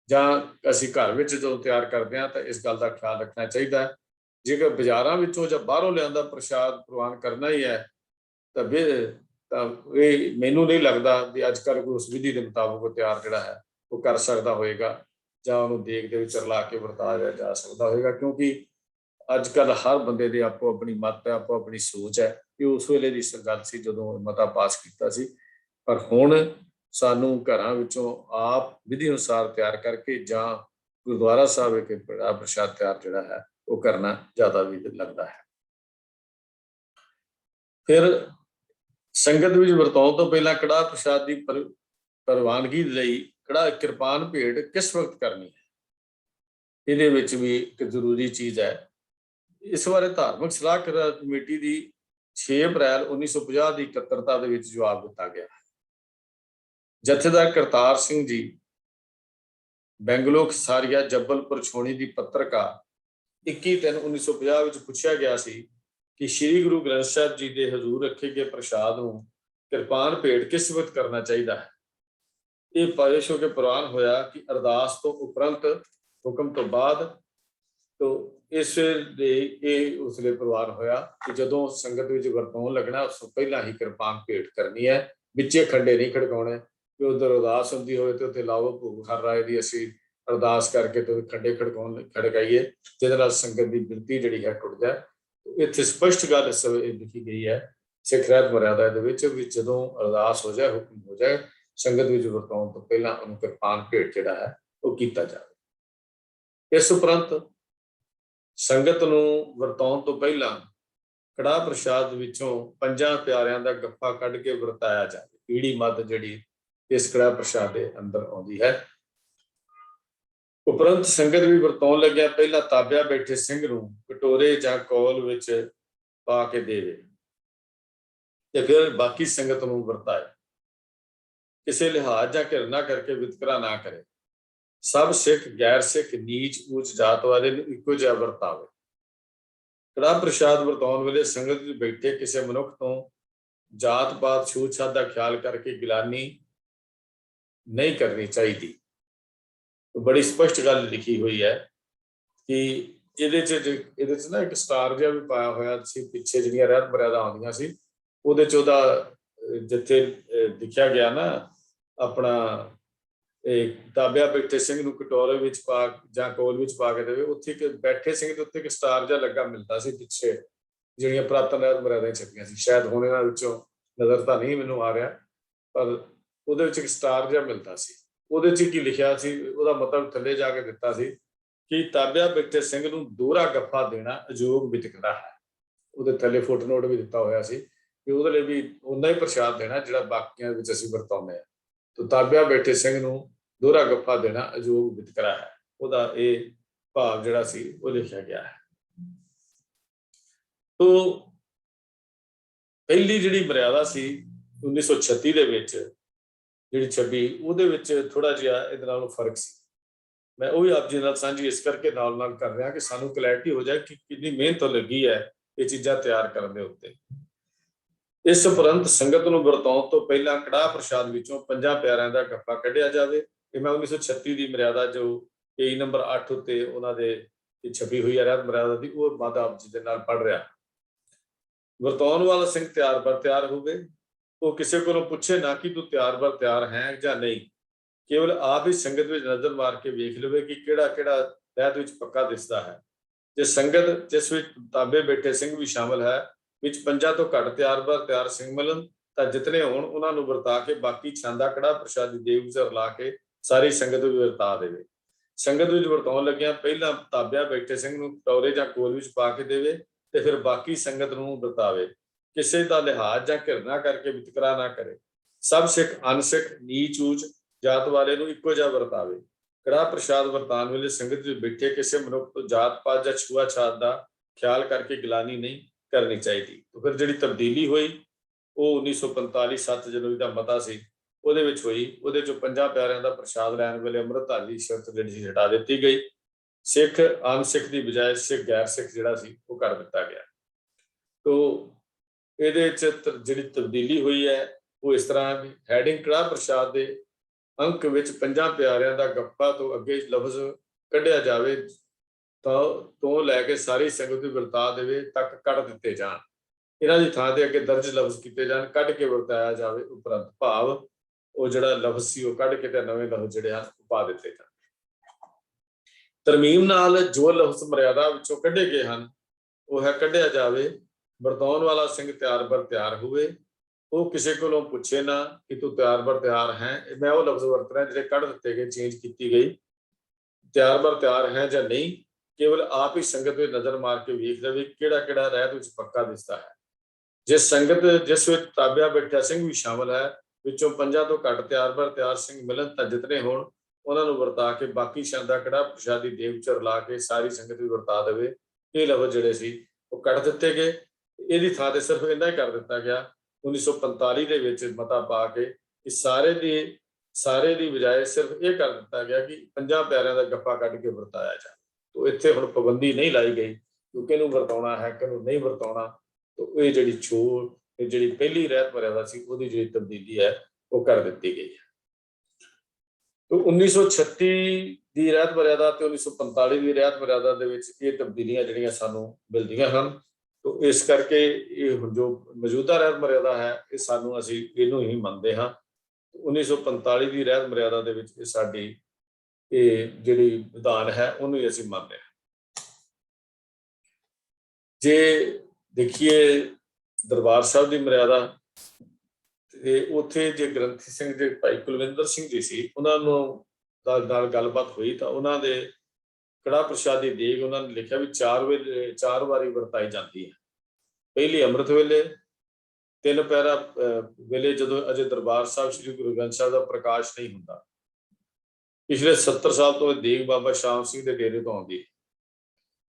ਜਾਂ ਅਸੀਂ ਘਰ ਵਿੱਚ ਜਦੋਂ ਤਿਆਰ ਕਰਦੇ ਹਾਂ ਤਾਂ ਇਸ ਗੱਲ ਦਾ ਖਿਆਲ ਰੱਖਣਾ ਚਾਹੀਦਾ ਹੈ ਜੇਕਰ ਬਾਜ਼ਾਰਾਂ ਵਿੱਚੋਂ ਜਾਂ ਬਾਹਰੋਂ ਲਿਆਂਦਾ ਪ੍ਰਸ਼ਾਦ ਪ੍ਰਵਾਨ ਕਰਨਾ ਹੀ ਹੈ ਤਾਂ ਇਹ ਮੈਨੂੰ ਨਹੀਂ ਲੱਗਦਾ ਵੀ ਅੱਜ ਕੱਲ੍ਹ ਕੋਈ ਉਸ ਵਿਧੀ ਦੇ ਮੁਤਾਬਕ ਉਹ ਤਿਆਰ ਜਿਹੜਾ ਹੈ ਉਹ ਕਰ ਸਕਦਾ ਹੋਏਗਾ ਜਾਂ ਉਹਨੂੰ ਦੇਗ ਦੇ ਵਿੱਚ ਰਲਾ ਕੇ ਵਰਤਾਇਆ ਜਾ ਸਕਦਾ ਹੋਏਗਾ ਕਿਉਂਕਿ ਅੱਜ ਕੱਲ੍ਹ ਹਰ ਬੰਦੇ ਦੀ ਆਪੋ ਆਪਣੀ ਮੱਤ ਹੈ ਆਪੋ ਆਪਣੀ ਸੋਚ ਹੈ। ਇਹ ਉਸ ਵੇਲੇ ਦੀ ਗੱਲ ਸੀ ਜਦੋਂ ਮਤਾ ਪਾਸ ਕੀਤਾ ਸੀ ਪਰ ਹੁਣ ਸਾਨੂੰ ਘਰਾਂ ਵਿੱਚੋਂ ਆਪ ਵਿਧੀ ਅਨੁਸਾਰ ਤਿਆਰ ਕਰਕੇ ਜਾਂ ਗੁਰਦੁਆਰਾ ਸਾਹਿਬ ਵਿਖੇ ਪ੍ਰਸ਼ਾਦ ਤਿਆਰ ਜਿਹੜਾ ਹੈ ਉਹ ਕਰਨਾ ਜ਼ਿਆਦਾ ਵੀ ਲੱਗਦਾ ਹੈ। ਫਿਰ ਸੰਗਤ ਵਿੱਚ ਵਰਤਾਉਣ ਤੋਂ ਪਹਿਲਾਂ ਕੜਾ ਪ੍ਰਸ਼ਾਦ ਦੀ ਪ੍ਰਵਾਨਗੀ ਲਈ ਕੜਾ ਕਿਰਪਾਨ ਭੇਟ ਕਿਸ ਵਕਤ ਕਰਨੀ ਹੈ ਇਹਦੇ ਵਿੱਚ ਵੀ ਇੱਕ ਜ਼ਰੂਰੀ ਚੀਜ਼ ਹੈ। ਇਸ ਬਾਰੇ ਧਾਰਮਿਕ ਸਲਾਹਕਾਰ ਕਮੇਟੀ ਦੀ 6 ਅਪ੍ਰੈਲ 1950 ਦੀ ਇਕੱਤਰਤਾ ਦੇ ਵਿੱਚ ਜਵਾਬ ਦਿੱਤਾ ਗਿਆ। ਜਥੇਦਾਰ ਕਰਤਾਰ ਸਿੰਘ ਜੀ ਬੈਂਗਲੋ ਖਸਾਰੀਆ ਜੱਬਲਪੁਰ ਛੋਣੀ ਦੀ ਪੱਤਰਕਾਰ 21/3/1950 ਵਿੱਚ ਪੁੱਛਿਆ ਗਿਆ ਸੀ ਕਿ ਸ੍ਰੀ ਗੁਰੂ ਗ੍ਰੰਥ ਸਾਹਿਬ ਜੀ ਦੇ ਹਜ਼ੂਰ ਰੱਖੇ ਗਏ ਪ੍ਰਸ਼ਾਦ ਨੂੰ ਕਿਰਪਾਨ ਭੇਟ ਕਿਸ ਵਕਤ ਕਰਨਾ ਚਾਹੀਦਾ ਹੈ। ਇਹ ਪਾਇਸ਼ ਹੋ ਕੇ ਪ੍ਰਵਾਨ ਹੋਇਆ ਕਿ ਅਰਦਾਸ ਤੋਂ ਉਪਰੰਤ ਹੁਕਮ ਤੋਂ ਬਾਅਦ। ਤੋਂ ਇਸ ਦੇ ਇਹ ਉਸਲੇ ਪ੍ਰਵਾਨ ਹੋਇਆ ਕਿ ਜਦੋਂ ਸੰਗਤ ਵਿੱਚ ਵਰਤਾਉਣ ਲੱਗਣਾ ਉਸ ਤੋਂ ਪਹਿਲਾਂ ਹੀ ਕਿਰਪਾਨ ਭੇਟ ਕਰਨੀ ਹੈ, ਵਿੱਚੇ ਖੰਡੇ ਨਹੀਂ ਖੜਕਾਉਣੇ। ਕਿ ਉਧਰ ਅਰਦਾਸ ਹੁੰਦੀ ਹੋਵੇ ਤੇ ਉੱਥੇ ਲਾਵੋ ਭੋਗ ਹਰ ਰਾਏ ਦੀ ਅਸੀਂ ਅਰਦਾਸ ਕਰਕੇ ਤੇ ਖੰਡੇ ਖੜਕਾਈਏ, ਜਿਹਦੇ ਨਾਲ ਸੰਗਤ ਦੀ ਬਿਰਤੀ ਜਿਹੜੀ ਹੈ ਟੁੱਟ ਜਾਏ। ਇੱਥੇ ਸਪਸ਼ਟ ਗੱਲ ਇਸ ਵੇਲੇ ਲਿਖੀ ਗਈ ਹੈ ਸਿੱਖ ਰਹਿਤ ਮਰਿਆਦਾ ਦੇ ਵਿੱਚ ਵੀ ਜਦੋਂ ਅਰਦਾਸ ਹੋ ਜਾਏ, ਹੁਕਮ ਹੋ ਜਾਏ, ਸੰਗਤ ਵਿੱਚ ਵਰਤਾਉਣ ਤੋਂ ਪਹਿਲਾਂ ਉਹਨੂੰ ਕਿਰਪਾਨ ਭੇਟ ਜਿਹੜਾ ਹੈ ਉਹ ਕੀਤਾ ਜਾਵੇ। ਇਸ ਉਪਰੰਤ ਸੰਗਤ ਨੂੰ ਵਰਤਾਉਣ ਤੋਂ ਪਹਿਲਾਂ ਕੜਾਹ ਪ੍ਰਸ਼ਾਦ ਵਿੱਚੋਂ 5 ਪਿਆਰਿਆਂ ਦਾ ਗੱਫਾ ਕੱਢ ਕੇ ਵਰਤਾਇਆ ਜਾਵੇ। ਪੀੜੀ ਮੱਧ ਜਿਹੜੀ ਇਸ ਕੜਾਹ ਪ੍ਰਸ਼ਾਦ ਦੇ ਅੰਦਰ ਆਉਂਦੀ ਹੈ। ਉਪਰੰਤ ਸੰਗਤ ਵੀ ਵਰਤਾਉਣ ਲੱਗਿਆ ਪਹਿਲਾਂ ਤਾਬਿਆ ਬੈਠੇ ਸਿੰਘ ਨੂੰ ਕਟੋਰੇ ਜਾਂ ਕੌਲ ਵਿੱਚ ਪਾ ਕੇ ਦੇਵੇ ਤੇ ਫਿਰ ਬਾਕੀ ਸੰਗਤ ਨੂੰ ਵਰਤਾਏ। ਕਿਸੇ ਲਿਹਾਜ਼ ਜਾਂ ਘਿਰਨਾ ਕਰਕੇ ਵਿਤਕਰਾ ਨਾ ਕਰੇ। ਸਭ ਸਿੱਖ ਗੈਰ ਸਿੱਖ ਨੀਚ ਊਚ ਜਾਤ ਵਾਲੇ ਨੂੰ ਇੱਕੋ ਜਿਹਾ ਵਰਤਾਵੇ। ਕੜਾਹ ਪ੍ਰਸ਼ਾਦ ਵਰਤਾਉਣ ਵੇਲੇ ਸੰਗਤ ਵਿੱਚ ਬੈਠੇ ਕਿਸੇ ਮਨੁੱਖ ਤੋਂ ਜਾਤ ਪਾਤ ਛੂਤ ਛਾਤ ਦਾ ਖਿਆਲ ਕਰਕੇ ਗਿਲਾਨੀ ਨਹੀਂ ਕਰਨੀ ਚਾਹੀਦੀ। ਬੜੀ ਸਪਸ਼ਟ ਗੱਲ ਲਿਖੀ ਹੋਈ ਹੈ ਕਿ ਇਹਦੇ ਚ ਨਾ ਇੱਕ ਸਟਾਰ ਜਿਹਾ ਵੀ ਪਾਇਆ ਹੋਇਆ ਸੀ। ਪਿੱਛੇ ਜਿਹੜੀਆਂ ਰਹਿਤ ਮਰਿਆਦਾ ਆਉਂਦੀਆਂ ਸੀ ਉਹਦੇ ਚ ਉਹਦਾ ਜਿੱਥੇ ਲਿਖਿਆ ਗਿਆ ਨਾ ਆਪਣਾ ਇਹ ਤਾਬਿਆ ਬੈਠੇ ਸਿੰਘ ਨੂੰ ਕਟੋਰੇ ਵਿੱਚ ਪਾ ਜਾਂ ਕੋਲ ਵਿੱਚ ਪਾ ਕੇ ਦੇਵੇ, ਉੱਥੇ ਇੱਕ ਬੈਠੇ ਸਿੰਘ ਦੇ ਉੱਤੇ ਇੱਕ ਸਟਾਰ ਜਿਹਾ ਲੱਗਾ ਮਿਲਦਾ ਸੀ ਪਿੱਛੇ ਜਿਹੜੀਆਂ ਪੁਰਾਤਨ ਰਹਿਤ ਮਰਿਆਦਾਂ ਛਪੀਆਂ ਸੀ। ਸ਼ਾਇਦ ਹੁਣ ਇਹਨਾਂ ਵਿੱਚੋਂ ਨਜ਼ਰ ਤਾਂ ਨਹੀਂ ਮੈਨੂੰ ਆ ਰਿਹਾ, ਪਰ ਉਹਦੇ ਵਿੱਚ ਇੱਕ ਸਟਾਰ ਜਿਹਾ ਮਿਲਦਾ ਸੀ। ਉਹਦੇ ਚ ਕੀ ਲਿਖਿਆ ਸੀ, ਉਹਦਾ ਮਤਲਬ ਥੱਲੇ ਜਾ ਕੇ ਦਿੱਤਾ ਸੀ ਕਿ ਤਾਬਿਆ ਬੈਠੇ ਸਿੰਘ ਨੂੰ ਦੋਹਰਾ ਗੱਫਾ ਦੇਣਾ ਅਯੋਗ ਵਿਤਕਰਾ ਹੈ। ਉਹਦੇ ਥੱਲੇ ਫੁੱਟਨੋਟ ਵੀ ਦਿੱਤਾ ਹੋਇਆ ਸੀ ਕਿ ਉਹਦੇ ਲਈ ਵੀ ਓਨਾ ਹੀ ਪ੍ਰਸ਼ਾਦ ਦੇਣਾ ਜਿਹੜਾ ਬਾਕੀਆਂ ਵਿੱਚ ਅਸੀਂ ਵਰਤਾਉਂਦੇ ਹਾਂ। ਤਾਂ ਤਾਬਿਆ ਬੈਠੇ ਸਿੰਘ ਨੂੰ ਦੋਹਰਾ ਗੱਫਾ ਦੇਣਾ ਅਯੋਗ ਵਿਤਕਰਾ ਹੈ। ਉਹਦਾ ਇਹ ਭਾਵ ਜਿਹੜਾ ਸੀ ਉਹ ਲਿਖਿਆ ਗਿਆ ਹੈ। ਤੋਂ ਪਹਿਲੀ ਜਿਹੜੀ ਮਰਿਆਦਾ ਸੀ 1936 ਦੇ ਵਿੱਚ ਜਿਹੜੀ 26 ਉਹਦੇ ਵਿੱਚ ਥੋੜਾ ਜਿਹਾ ਇਹਦੇ ਨਾਲੋਂ ਫਰਕ ਸੀ। ਮੈਂ ਉਹ ਵੀ ਆਪ ਜੀ ਨਾਲ ਸਾਂਝੀ ਇਸ ਕਰਕੇ ਨਾਲ ਕਰ ਰਿਹਾ ਕਿ ਸਾਨੂੰ ਕਲੈਰਿਟੀ ਹੋ ਜਾਏ ਕਿ ਕਿੰਨੀ ਮਿਹਨਤ ਲੱਗੀ ਹੈ ਇਹ ਚੀਜ਼ਾਂ ਤਿਆਰ ਕਰਨ ਦੇ ਉੱਤੇ। ਇਸ ਉਪਰੰਤ ਸੰਗਤ ਨੂੰ ਵਰਤਾਉਣ ਤੋਂ ਪਹਿਲਾਂ ਕੜਾਹ ਪ੍ਰਸ਼ਾਦ ਵਿੱਚੋਂ 5 ਪਿਆਰਿਆਂ ਦਾ ਗੱਫਾ ਕੱਢਿਆ ਜਾਵੇ। ਇਹ ਮੈਂ 1936 ਦੀ ਮਰਿਆਦਾ ਜੋ ਪੇਜ ਨੰਬਰ 8 ਉੱਤੇ ਉਹਨਾਂ ਦੇ ਛਪੀ ਹੋਈ ਹੈ ਰਹਿਤ ਮਰਿਆਦਾ ਦੀ, ਉਹ ਬਾਅਦ ਆਪ ਜੀ ਦੇ ਨਾਲ ਪੜ੍ਹ ਰਿਹਾ। ਵਰਤਾਉਣ ਵਾਲਾ ਸਿੰਘ ਤਿਆਰ ਬਰ ਤਿਆਰ ਹੋਵੇ। ਉਹ ਕਿਸੇ ਕੋਲੋਂ ਪੁੱਛੇ ਨਾ ਕਿ ਤੂੰ ਤਿਆਰ ਬਰ ਤਿਆਰ ਹੈ ਜਾਂ ਨਹੀਂ, ਕੇਵਲ ਆਪ ਹੀ ਸੰਗਤ ਵਿੱਚ ਨਜ਼ਰ ਮਾਰ ਕੇ ਵੇਖ ਲਵੇ ਕਿ ਕਿਹੜਾ ਰਹਿਤ ਵਿੱਚ ਪੱਕਾ ਦਿਸਦਾ ਹੈ। ਜੇ ਸੰਗਤ ਜਿਸ ਵਿੱਚ ਤਾਬੇ ਬੈਠੇ ਸਿੰਘ ਵੀ ਸ਼ਾਮਲ ਹੈ ਵਿੱਚ 5 ਤੋਂ ਘੱਟ ਤਿਆਰ ਬਰ ਤਿਆਰ ਸਿੰਘ ਮਿਲਣ ਤਾਂ ਜਿਤਨੇ ਹੋਣ ਉਹਨਾਂ ਨੂੰ ਵਰਤਾ ਕੇ ਬਾਕੀ ਛਾਂਦਾ ਕੜਾਹ ਪ੍ਰਸ਼ਾਦੀ ਦੇਗ ਵਿੱਚ ਰਲਾ ਕੇ ਸਾਰੀ ਸੰਗਤ ਵਿੱਚ ਵਰਤਾ ਦੇਵੇ। ਸੰਗਤ ਵਿੱਚ ਵਰਤਾਉਣ ਲੱਗਿਆ ਪਹਿਲਾਂ ਤਾਬਿਆ ਬੈਠੇ ਸਿੰਘ ਨੂੰ ਕਟੋਰੇ ਜਾਂ ਕੋਲ ਵਿੱਚ ਪਾ ਕੇ ਦੇਵੇ ਤੇ ਫਿਰ ਬਾਕੀ ਸੰਗਤ ਨੂੰ ਵਰਤਾਵੇ। ਕਿਸੇ ਦਾ ਲਿਹਾਜ਼ ਜਾਂ ਘਿਰਨਾ ਕਰਕੇ ਵਿਤਕਰਾ ਨਾ ਕਰੇ। ਸਭ ਸਿੱਖ ਅਨਸਿੱਖ ਨੀਚ ਊਚ ਜਾਤ ਵਾਲੇ ਨੂੰ ਇੱਕੋ ਜਿਹਾ ਵਰਤਾਵੇ। ਕੜਾਹ ਪ੍ਰਸ਼ਾਦ ਵਰਤਾਉਣ ਵੇਲੇ ਸੰਗਤ ਵਿੱਚ ਬੈਠੇ ਕਿਸੇ ਮਨੁੱਖ ਤੋਂ ਜਾਤ ਪਾਤ ਜਾਂ ਛੂਆ ਛਾਤ ਦਾ ਖਿਆਲ ਕਰਕੇ ਗਿਲਾਨੀ ਨਹੀਂ ਕਰਨੀ ਚਾਹੀਦੀ। ਫਿਰ ਜਿਹੜੀ ਤਬਦੀਲੀ ਹੋਈ ਉਹ 1945 7 ਜਨਵਰੀ ਦਾ ਮਤਾ ਸੀ ਉਹਦੇ ਵਿੱਚ ਹੋਈ। ਉਹਦੇ ਚੋਂ 5 ਪਿਆਰਿਆਂ ਦਾ ਪ੍ਰਸ਼ਾਦ ਲੈਣ ਵੇਲੇ ਅੰਮ੍ਰਿਤਧਾਰੀ ਦੀ ਸ਼ਰਤ ਜਿਹੜੀ ਸੀ ਹਟਾ ਦਿੱਤੀ ਗਈ। ਸਿੱਖ ਅਨਸਿੱਖ ਦੀ ਬਜਾਏ ਸਿੱਖ ਗੈਰ ਸਿੱਖ ਜਿਹੜਾ ਸੀ ਉਹ ਕਰ ਦਿੱਤਾ ਗਿਆ। ਤੋਂ ਇਹਦੇ ਵਿੱਚ ਜਿਹੜੀ ਤਬਦੀਲੀ ਹੋਈ ਹੈ ਉਹ ਇਸ ਤਰ੍ਹਾਂ ਵੀ ਹੈਡਿੰਗ ਕੜਾਹ ਪ੍ਰਸ਼ਾਦ ਦੇ ਅੰਕ ਵਿੱਚ 5 ਪਿਆਰਿਆਂ ਦਾ ਗੱਫਾ ਤੋਂ ਅੱਗੇ ਲਫ਼ਜ਼ ਕੱਢਿਆ ਜਾਵੇ ਤੋਂ ਲੈ ਕੇ ਸਾਰੀ ਸੰਗਤ ਨੂੰ ਵਰਤਾ ਦੇਵੇ ਤੱਕ ਕੱਢ ਦਿੱਤੇ ਜਾਣ। ਇਹਨਾਂ ਦੀ ਥਾਂ ਤੇ ਅੱਗੇ ਦਰਜ ਲਫ਼ਜ਼ ਕੀਤੇ ਜਾਣ, ਕੱਢ ਕੇ ਵਰਤਾਇਆ ਜਾਵੇ। ਉਪਰੰਤ ਭਾਵ ਉਹ ਜਿਹੜਾ ਲਫ਼ਜ਼ ਸੀ ਉਹ ਕੱਢ ਕੇ ਤੇ ਨਵੇਂ ਲਫ਼ਜ਼ ਜਿਹੜੇ ਹਨ ਪਾ ਦਿੱਤੇ ਜਾਣ। ਤਰਮੀਮ ਨਾਲ ਜੋ ਲਫ਼ਜ਼ ਮਰਿਆਦਾ ਵਿੱਚੋਂ ਕੱਢੇ ਗਏ ਹਨ ਉਹ ਹੈ ਕੱਢਿਆ ਜਾਵੇ। ਵਰਤਾਉਣ ਵਾਲਾ ਸਿੰਘ ਤਿਆਰ ਬਰ ਤਿਆਰ ਹੋਵੇ। ਉਹ ਕਿਸੇ ਕੋਲੋਂ ਪੁੱਛੇ ਨਾ ਕਿ ਤੂੰ ਤਿਆਰ ਬਰ ਤਿਆਰ ਹੈ। ਮੈਂ ਉਹ ਲਫ਼ਜ਼ ਵਰਤ ਰਿਹਾ ਜਿਹੜੇ ਕੱਢ ਦਿੱਤੇ ਗਏ, ਚੇਂਜ ਕੀਤੀ ਗਈ। ਤਿਆਰ ਬਰ ਤਿਆਰ ਹੈ ਜਾਂ ਨਹੀਂ, ਕੇਵਲ ਆਪ ਹੀ ਸੰਗਤ ਵਿੱਚ ਨਜ਼ਰ ਮਾਰ ਕੇ ਵੇਖ ਲਵੇ ਕਿਹੜਾ ਰਹਿਤ ਵਿੱਚ ਪੱਕਾ ਦਿਸਦਾ ਹੈ। ਜਿਸ ਵਿੱਚ ਤਾਬਿਆ ਬੈਠਾ ਸਿੰਘ ਵੀ ਸ਼ਾਮਲ ਹੈ ਵਿੱਚੋਂ 5 ਤੋਂ ਘੱਟ ਤਿਆਰ ਬਰ ਤਿਆਰ ਸਿੰਘ ਮਿਲਣ ਤਾਂ ਜਿਤਨੇ ਹੋਣ ਉਹਨਾਂ ਨੂੰ ਵਰਤਾ ਕੇ ਬਾਕੀ ਛਾਂਦਾ ਕੜਾਹ ਪ੍ਰਸ਼ਾਦੀ ਦੇਗ ਵਿੱਚ ਰਲਾ ਕੇ ਸਾਰੀ ਸੰਗਤ ਵੀ ਵਰਤਾ ਦੇਵੇ। ਇਹ ਲਫ਼ਜ਼ ਜਿਹੜੇ ਸੀ ਉਹ ਕੱਢ ਦਿੱਤੇ ਗਏ। ਇਹਦੀ ਥਾਂ ਤੇ ਸਿਰਫ ਇੰਨਾ ਹੀ ਕਰ ਦਿੱਤਾ ਗਿਆ 1945 ਦੇ ਵਿੱਚ ਮਤਾ ਪਾ ਕੇ ਕਿ ਸਾਰੇ ਦੀ ਬਜਾਏ ਸਿਰਫ ਇਹ ਕਰ ਦਿੱਤਾ ਗਿਆ ਕਿ 50 ਪਿਆਰਿਆਂ ਦਾ ਗੱਪਾ ਕੱਢ ਕੇ ਵਰਤਾਇਆ ਜਾਏ। तो ਇੱਥੇ ਹੁਣ ਪਾਬੰਦੀ ਨਹੀਂ ਲਾਈ ਗਈ ਕਿ ਕਿਹਨੂੰ ਵਰਤਾਉਣਾ ਹੈ ਕਿਹਨੂੰ ਨਹੀਂ ਵਰਤਾਉਣਾ। तो ਇਹ ਜਿਹੜੀ ਛੋਟ ਇਹ ਜਿਹੜੀ ਪਹਿਲੀ ਰਹਿਤ ਮਰਿਆਦਾ ਸੀ ਉਹਦੀ ਜਿਹੜੀ ਤਬਦੀਲੀ ਹੈ ਉਹ ਕਰ ਦਿੱਤੀ ਗਈ ਹੈ। तो 1936 ਦੀ ਰਹਿਤ ਮਰਿਆਦਾ ਤੇ 1945 ਦੀ ਰਹਿਤ ਮਰਿਆਦਾ ਦੇ ਵਿੱਚ ਇਹ ਤਬਦੀਲੀਆਂ ਜਿਹੜੀਆਂ ਸਾਨੂੰ ਮਿਲਦੀਆਂ ਹਨ। तो इस करके ये जो मौजूदा रहत मर्यादा है ये सानू असी इहनूं ही मनते हाँ। 1945 की रहत मर्यादा दे विच ये साडी ये जिहड़ी विधान है उहनूं ही असी मनते हैं। जे देखिए दरबार साहब की मर्यादा ते उत्थे जे ग्रंथी सिंह जे भाई कुलविंदर सिंह जी सी उन्हां नूं नाल गलबात हुई तो उन्हां दे कड़ा प्रसादी देग उन्होंने लिखा भी 4 वारी वरताई जाती है। पहली अमृत वेले 3 पैरा वेले जो अजे दरबार साहब श्री गुरु ग्रंथ साहब का प्रकाश नहीं होता। पिछले 70 साल तो देग बाबा श्याम सिंह के डेरे तो आती है।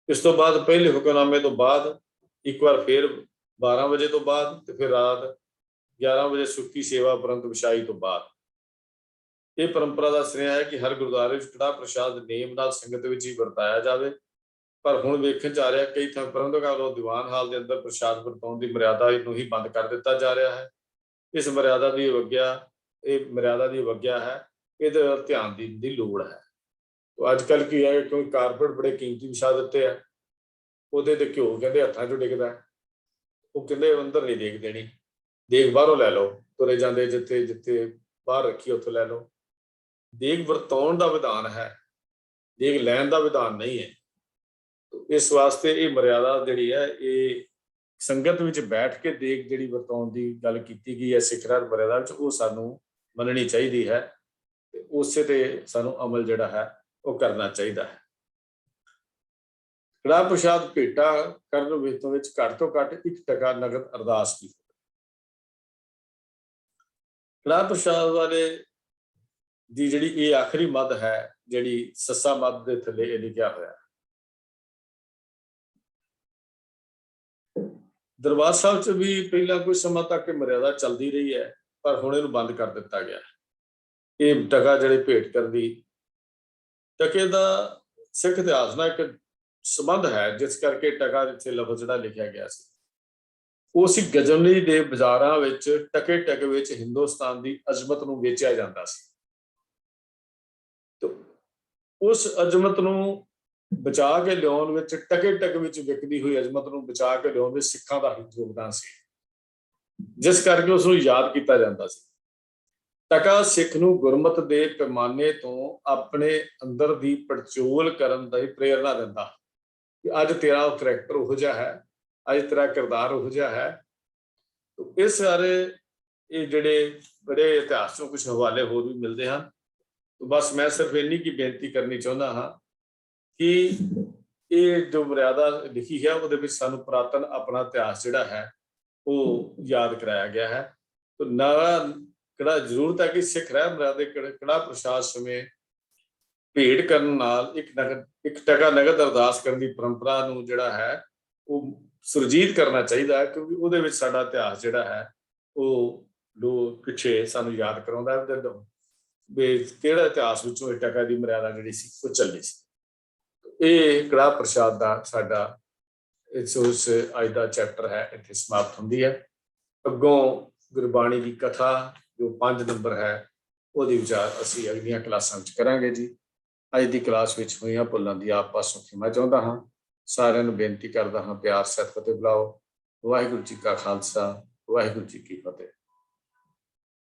इस तो बाद पहले हुक्मनामे तो बाद एक बार फिर 12 बजे तो बाद तो फिर रात 11 बजे सुक्की सेवा उपरंत विछाई तो बाद ਇਹ परंपरा ਦਾ ਸੁਨੇਹਾ ਹੈ ਕਿ ਹਰ ਗੁਰਦੁਆਰੇ ਵਿੱਚ ਕੜਾ ਪ੍ਰਸ਼ਾਦ ਨੇਮ ਨਾਲ ਸੰਗਤ ਵਿੱਚ ਹੀ ਵਰਤਾਇਆ ਜਾਵੇ। ਪਰ ਹੁਣ ਵੇਖਣ ਚ ਆ ਰਿਹਾ ਕਈ ਥਾਂ ਪ੍ਰਬੰਧਕਾਂ ਵੱਲੋਂ ਦੀਵਾਨ ਹਾਲ ਦੇ ਅੰਦਰ ਪ੍ਰਸ਼ਾਦ ਵਰਤਾਉਣ ਦੀ ਮਰਿਆਦਾ ਨੂੰ ਹੀ ਬੰਦ ਕਰ ਦਿੱਤਾ ਜਾ ਰਿਹਾ ਹੈ। ਇਸ ਮਰਿਆਦਾ ਦੀ ਅਵਗਿਆ ਹੈ, ਇਹਦੇ ਵੱਲ ਧਿਆਨ ਦੇਣ ਦੀ ਲੋੜ ਹੈ। ਅੱਜ ਕੱਲ੍ਹ ਕੀ ਹੈ ਕਿਉਂਕਿ ਕਾਰਪੇਟ ਬੜੇ ਕੀਮਤੀ ਵਿਛਾ ਦਿੱਤੇ ਆ, ਉਹਦੇ ਤੇ ਘਿਓ ਕਹਿੰਦੇ ਹੱਥਾਂ 'ਚੋਂ ਡਿੱਗਦਾ, ਉਹ ਕਹਿੰਦੇ ਅੰਦਰ ਨਹੀਂ ਦੇਖ ਦੇਣੀ, ਦੇਖ ਬਾਹਰੋਂ ਲੈ ਲਓ, ਤੁਰੇ ਜਾਂਦੇ ਜਿੱਥੇ ਬਾਹਰ ਰੱਖੀ ਉੱਥੋਂ ਲੈ ਲਓ। ਦੇਗ ਵਰਤਾਉਣ ਦਾ ਵਿਧਾਨ ਹੈ, ਦੇਗ ਲੈਣ ਦਾ ਵਿਧਾਨ ਨਹੀਂ ਹੈ। ਇਸ ਵਾਸਤੇ ਇਹ ਮਰਿਆਦਾ ਜਿਹੜੀ ਹੈ ਇਹ ਸੰਗਤ ਵਿੱਚ ਬੈਠ ਕੇ ਦੇਗ ਜਿਹੜੀ ਵਰਤਾਉਣ ਦੀ ਗੱਲ ਕੀਤੀ ਗਈ ਹੈ ਸਿੱਖ ਰਹਿਤ ਮਰਿਆਦਾ ਵਿੱਚ, ਉਹ ਸਾਨੂੰ ਮੰਨਣੀ ਚਾਹੀਦੀ ਹੈ ਤੇ ਉਸੇ ਤੇ ਸਾਨੂੰ ਅਮਲ ਜਿਹੜਾ ਹੈ ਉਹ ਕਰਨਾ ਚਾਹੀਦਾ ਹੈ। ਕੜਾ ਪ੍ਰਸ਼ਾਦ ਭੇਟਾ ਕਰਨ ਵਿੱਚ ਘੱਟ ਤੋਂ ਘੱਟ 1 ਟਕਾ ਨਗਦ ਅਰਦਾਸ ਕੀਤੀ। ਕੜਾ ਪ੍ਰਸ਼ਾਦ ਵਾਲੇ ਦੀ ਜਿਹੜੀ ਇਹ ਆਖਰੀ ਮੱਧ ਹੈ ਜਿਹੜੀ ਸੱਸਾ ਮੱਧ ਦੇ ਥੱਲੇ ਇਹ ਲਿਖਿਆ ਹੋਇਆ ਹੈ। ਦਰਬਾਰ ਸਾਹਿਬ 'ਚ ਵੀ ਪਹਿਲਾਂ ਕੋਈ ਸਮਾਂ ਤੱਕ ਮਰਿਆਦਾ ਚੱਲਦੀ ਰਹੀ ਹੈ, ਪਰ ਹੁਣ ਇਹਨੂੰ ਬੰਦ ਕਰ ਦਿੱਤਾ ਗਿਆ। ਇਹ ਟਕਾ ਜਿਹੜੇ ਭੇਟ ਕਰਦੀ ਟਕੇ ਦਾ ਸਿੱਖ ਇਤਿਹਾਸ ਨਾਲ ਇੱਕ ਸੰਬੰਧ ਹੈ, ਜਿਸ ਕਰਕੇ ਟਕਾ ਜਿੱਥੇ ਲਫ਼ਜ਼ ਜਿਹੜਾ ਲਿਖਿਆ ਗਿਆ ਸੀ ਉਹ ਸੀ ਗਜ਼ਨਵੀ ਦੇ ਬਾਜ਼ਾਰਾਂ ਵਿੱਚ ਟਕੇ ਵਿੱਚ ਹਿੰਦੁਸਤਾਨ ਦੀ ਅਜ਼ਮਤ ਨੂੰ ਵੇਚਿਆ ਜਾਂਦਾ ਸੀ। ਉਸ ਅਜ਼ਮਤ ਨੂੰ ਬਚਾ ਕੇ ਲਿਆਉਣ ਵਿੱਚ ਟਕੇ ਵਿੱਚ ਵਿਕਦੀ ਹੋਈ ਅਜ਼ਮਤ ਨੂੰ ਬਚਾ ਕੇ ਲਿਆਉਣ ਵਿੱਚ ਸਿੱਖਾਂ ਦਾ ਯੋਗਦਾਨ ਸੀ, ਜਿਸ ਕਰਕੇ ਉਸ ਨੂੰ ਯਾਦ ਕੀਤਾ ਜਾਂਦਾ ਸੀ। ਟਕਾ ਸਿੱਖ ਨੂੰ ਗੁਰਮਤ ਦੇ ਪੈਮਾਨੇ ਤੋਂ ਆਪਣੇ ਅੰਦਰ ਦੀ ਪੜਚੋਲ ਕਰਨ ਦੀ ਪ੍ਰੇਰਨਾ ਦਿੰਦਾ ਕਿ ਅੱਜ ਤੇਰਾ ਕਰੈਕਟਰ ਉਹੋ ਜਿਹਾ ਹੈ, ਅੱਜ ਤੇਰਾ ਕਿਰਦਾਰ ਉਹੋ ਜਿਹਾ ਹੈ। ਇਹ ਸਾਰੇ ਇਹ ਜਿਹੜੇ ਬੜੇ ਇਤਿਹਾਸ ਚੋਂ ਕੁਝ ਹਵਾਲੇ ਹੋਰ ਵੀ ਮਿਲਦੇ ਹਨ। ਬਸ ਮੈਂ ਸਿਰਫ ਇੰਨੀ ਕੀ ਬੇਨਤੀ ਕਰਨੀ ਚਾਹੁੰਦਾ ਹਾਂ ਕਿ ਇਹ ਜੋ ਮਰਿਆਦਾ ਲਿਖੀ ਹੈ ਉਹਦੇ ਵਿੱਚ ਸਾਨੂੰ ਪੁਰਾਤਨ ਆਪਣਾ ਇਤਿਹਾਸ ਜਿਹੜਾ ਹੈ ਉਹ ਯਾਦ ਕਰਾਇਆ ਗਿਆ ਹੈ। ਤਾਂ ਨਵਾਂ ਕਿਹੜਾ ਜ਼ਰੂਰਤ ਹੈ ਕਿ ਸਿੱਖ ਰਹਿਤ ਮਰਿਆਦਾ ਕੜਾ ਪ੍ਰਸ਼ਾਦ ਸਮੇਂ ਭੇਟ ਕਰਨ ਨਾਲ 1 ਟਕਾ ਨਗਦ ਅਰਦਾਸ ਕਰਨ ਦੀ ਪਰੰਪਰਾ ਨੂੰ ਜਿਹੜਾ ਹੈ ਉਹ ਸੁਰਜੀਤ ਕਰਨਾ ਚਾਹੀਦਾ ਹੈ, ਕਿਉਂਕਿ ਉਹਦੇ ਵਿੱਚ ਸਾਡਾ ਇਤਿਹਾਸ ਜਿਹੜਾ ਹੈ ਉਹ ਪਿੱਛੇ ਸਾਨੂੰ ਯਾਦ ਕਰਾਉਂਦਾ ਵੀ ਕਿਹੜਾ ਇਤਿਹਾਸ ਵਿੱਚੋਂ ਇਹ ਟਕਾ ਦੀ ਮਰਿਆਦਾ ਜਿਹੜੀ ਸੀ ਉਹ ਚੱਲੀ ਸੀ। ਇਹ ਕੜਾ ਪ੍ਰਸ਼ਾਦ ਦਾ ਸਾਡਾ ਉਸ ਅੱਜ ਦਾ ਚੈਪਟਰ ਹੈ ਇੱਥੇ ਸਮਾਪਤ ਹੁੰਦੀ ਹੈ। ਅੱਗੋਂ ਗੁਰਬਾਣੀ ਦੀ ਕਥਾ ਜੋ 5 ਨੰਬਰ ਹੈ ਉਹਦੀ ਵਿਚਾਰ ਅਸੀਂ ਅਗਲੀਆਂ ਕਲਾਸਾਂ ਵਿੱਚ ਕਰਾਂਗੇ ਜੀ। ਅੱਜ ਦੀ ਕਲਾਸ ਵਿੱਚ ਹੋਈਆਂ ਭੁੱਲਾਂ ਦੀ ਆਪ ਪਾਸੋਂ ਖਿਮਾ ਚਾਹੁੰਦਾ ਹਾਂ। ਸਾਰਿਆਂ ਨੂੰ ਬੇਨਤੀ ਕਰਦਾ ਹਾਂ ਪਿਆਰ ਸਹਿਤ ਫਤਿਹ ਬੁਲਾਓ। ਵਾਹਿਗੁਰੂ ਜੀ ਕਾ ਖਾਲਸਾ, ਵਾਹਿਗੁਰੂ ਜੀ ਕੀ ਫਤਿਹ।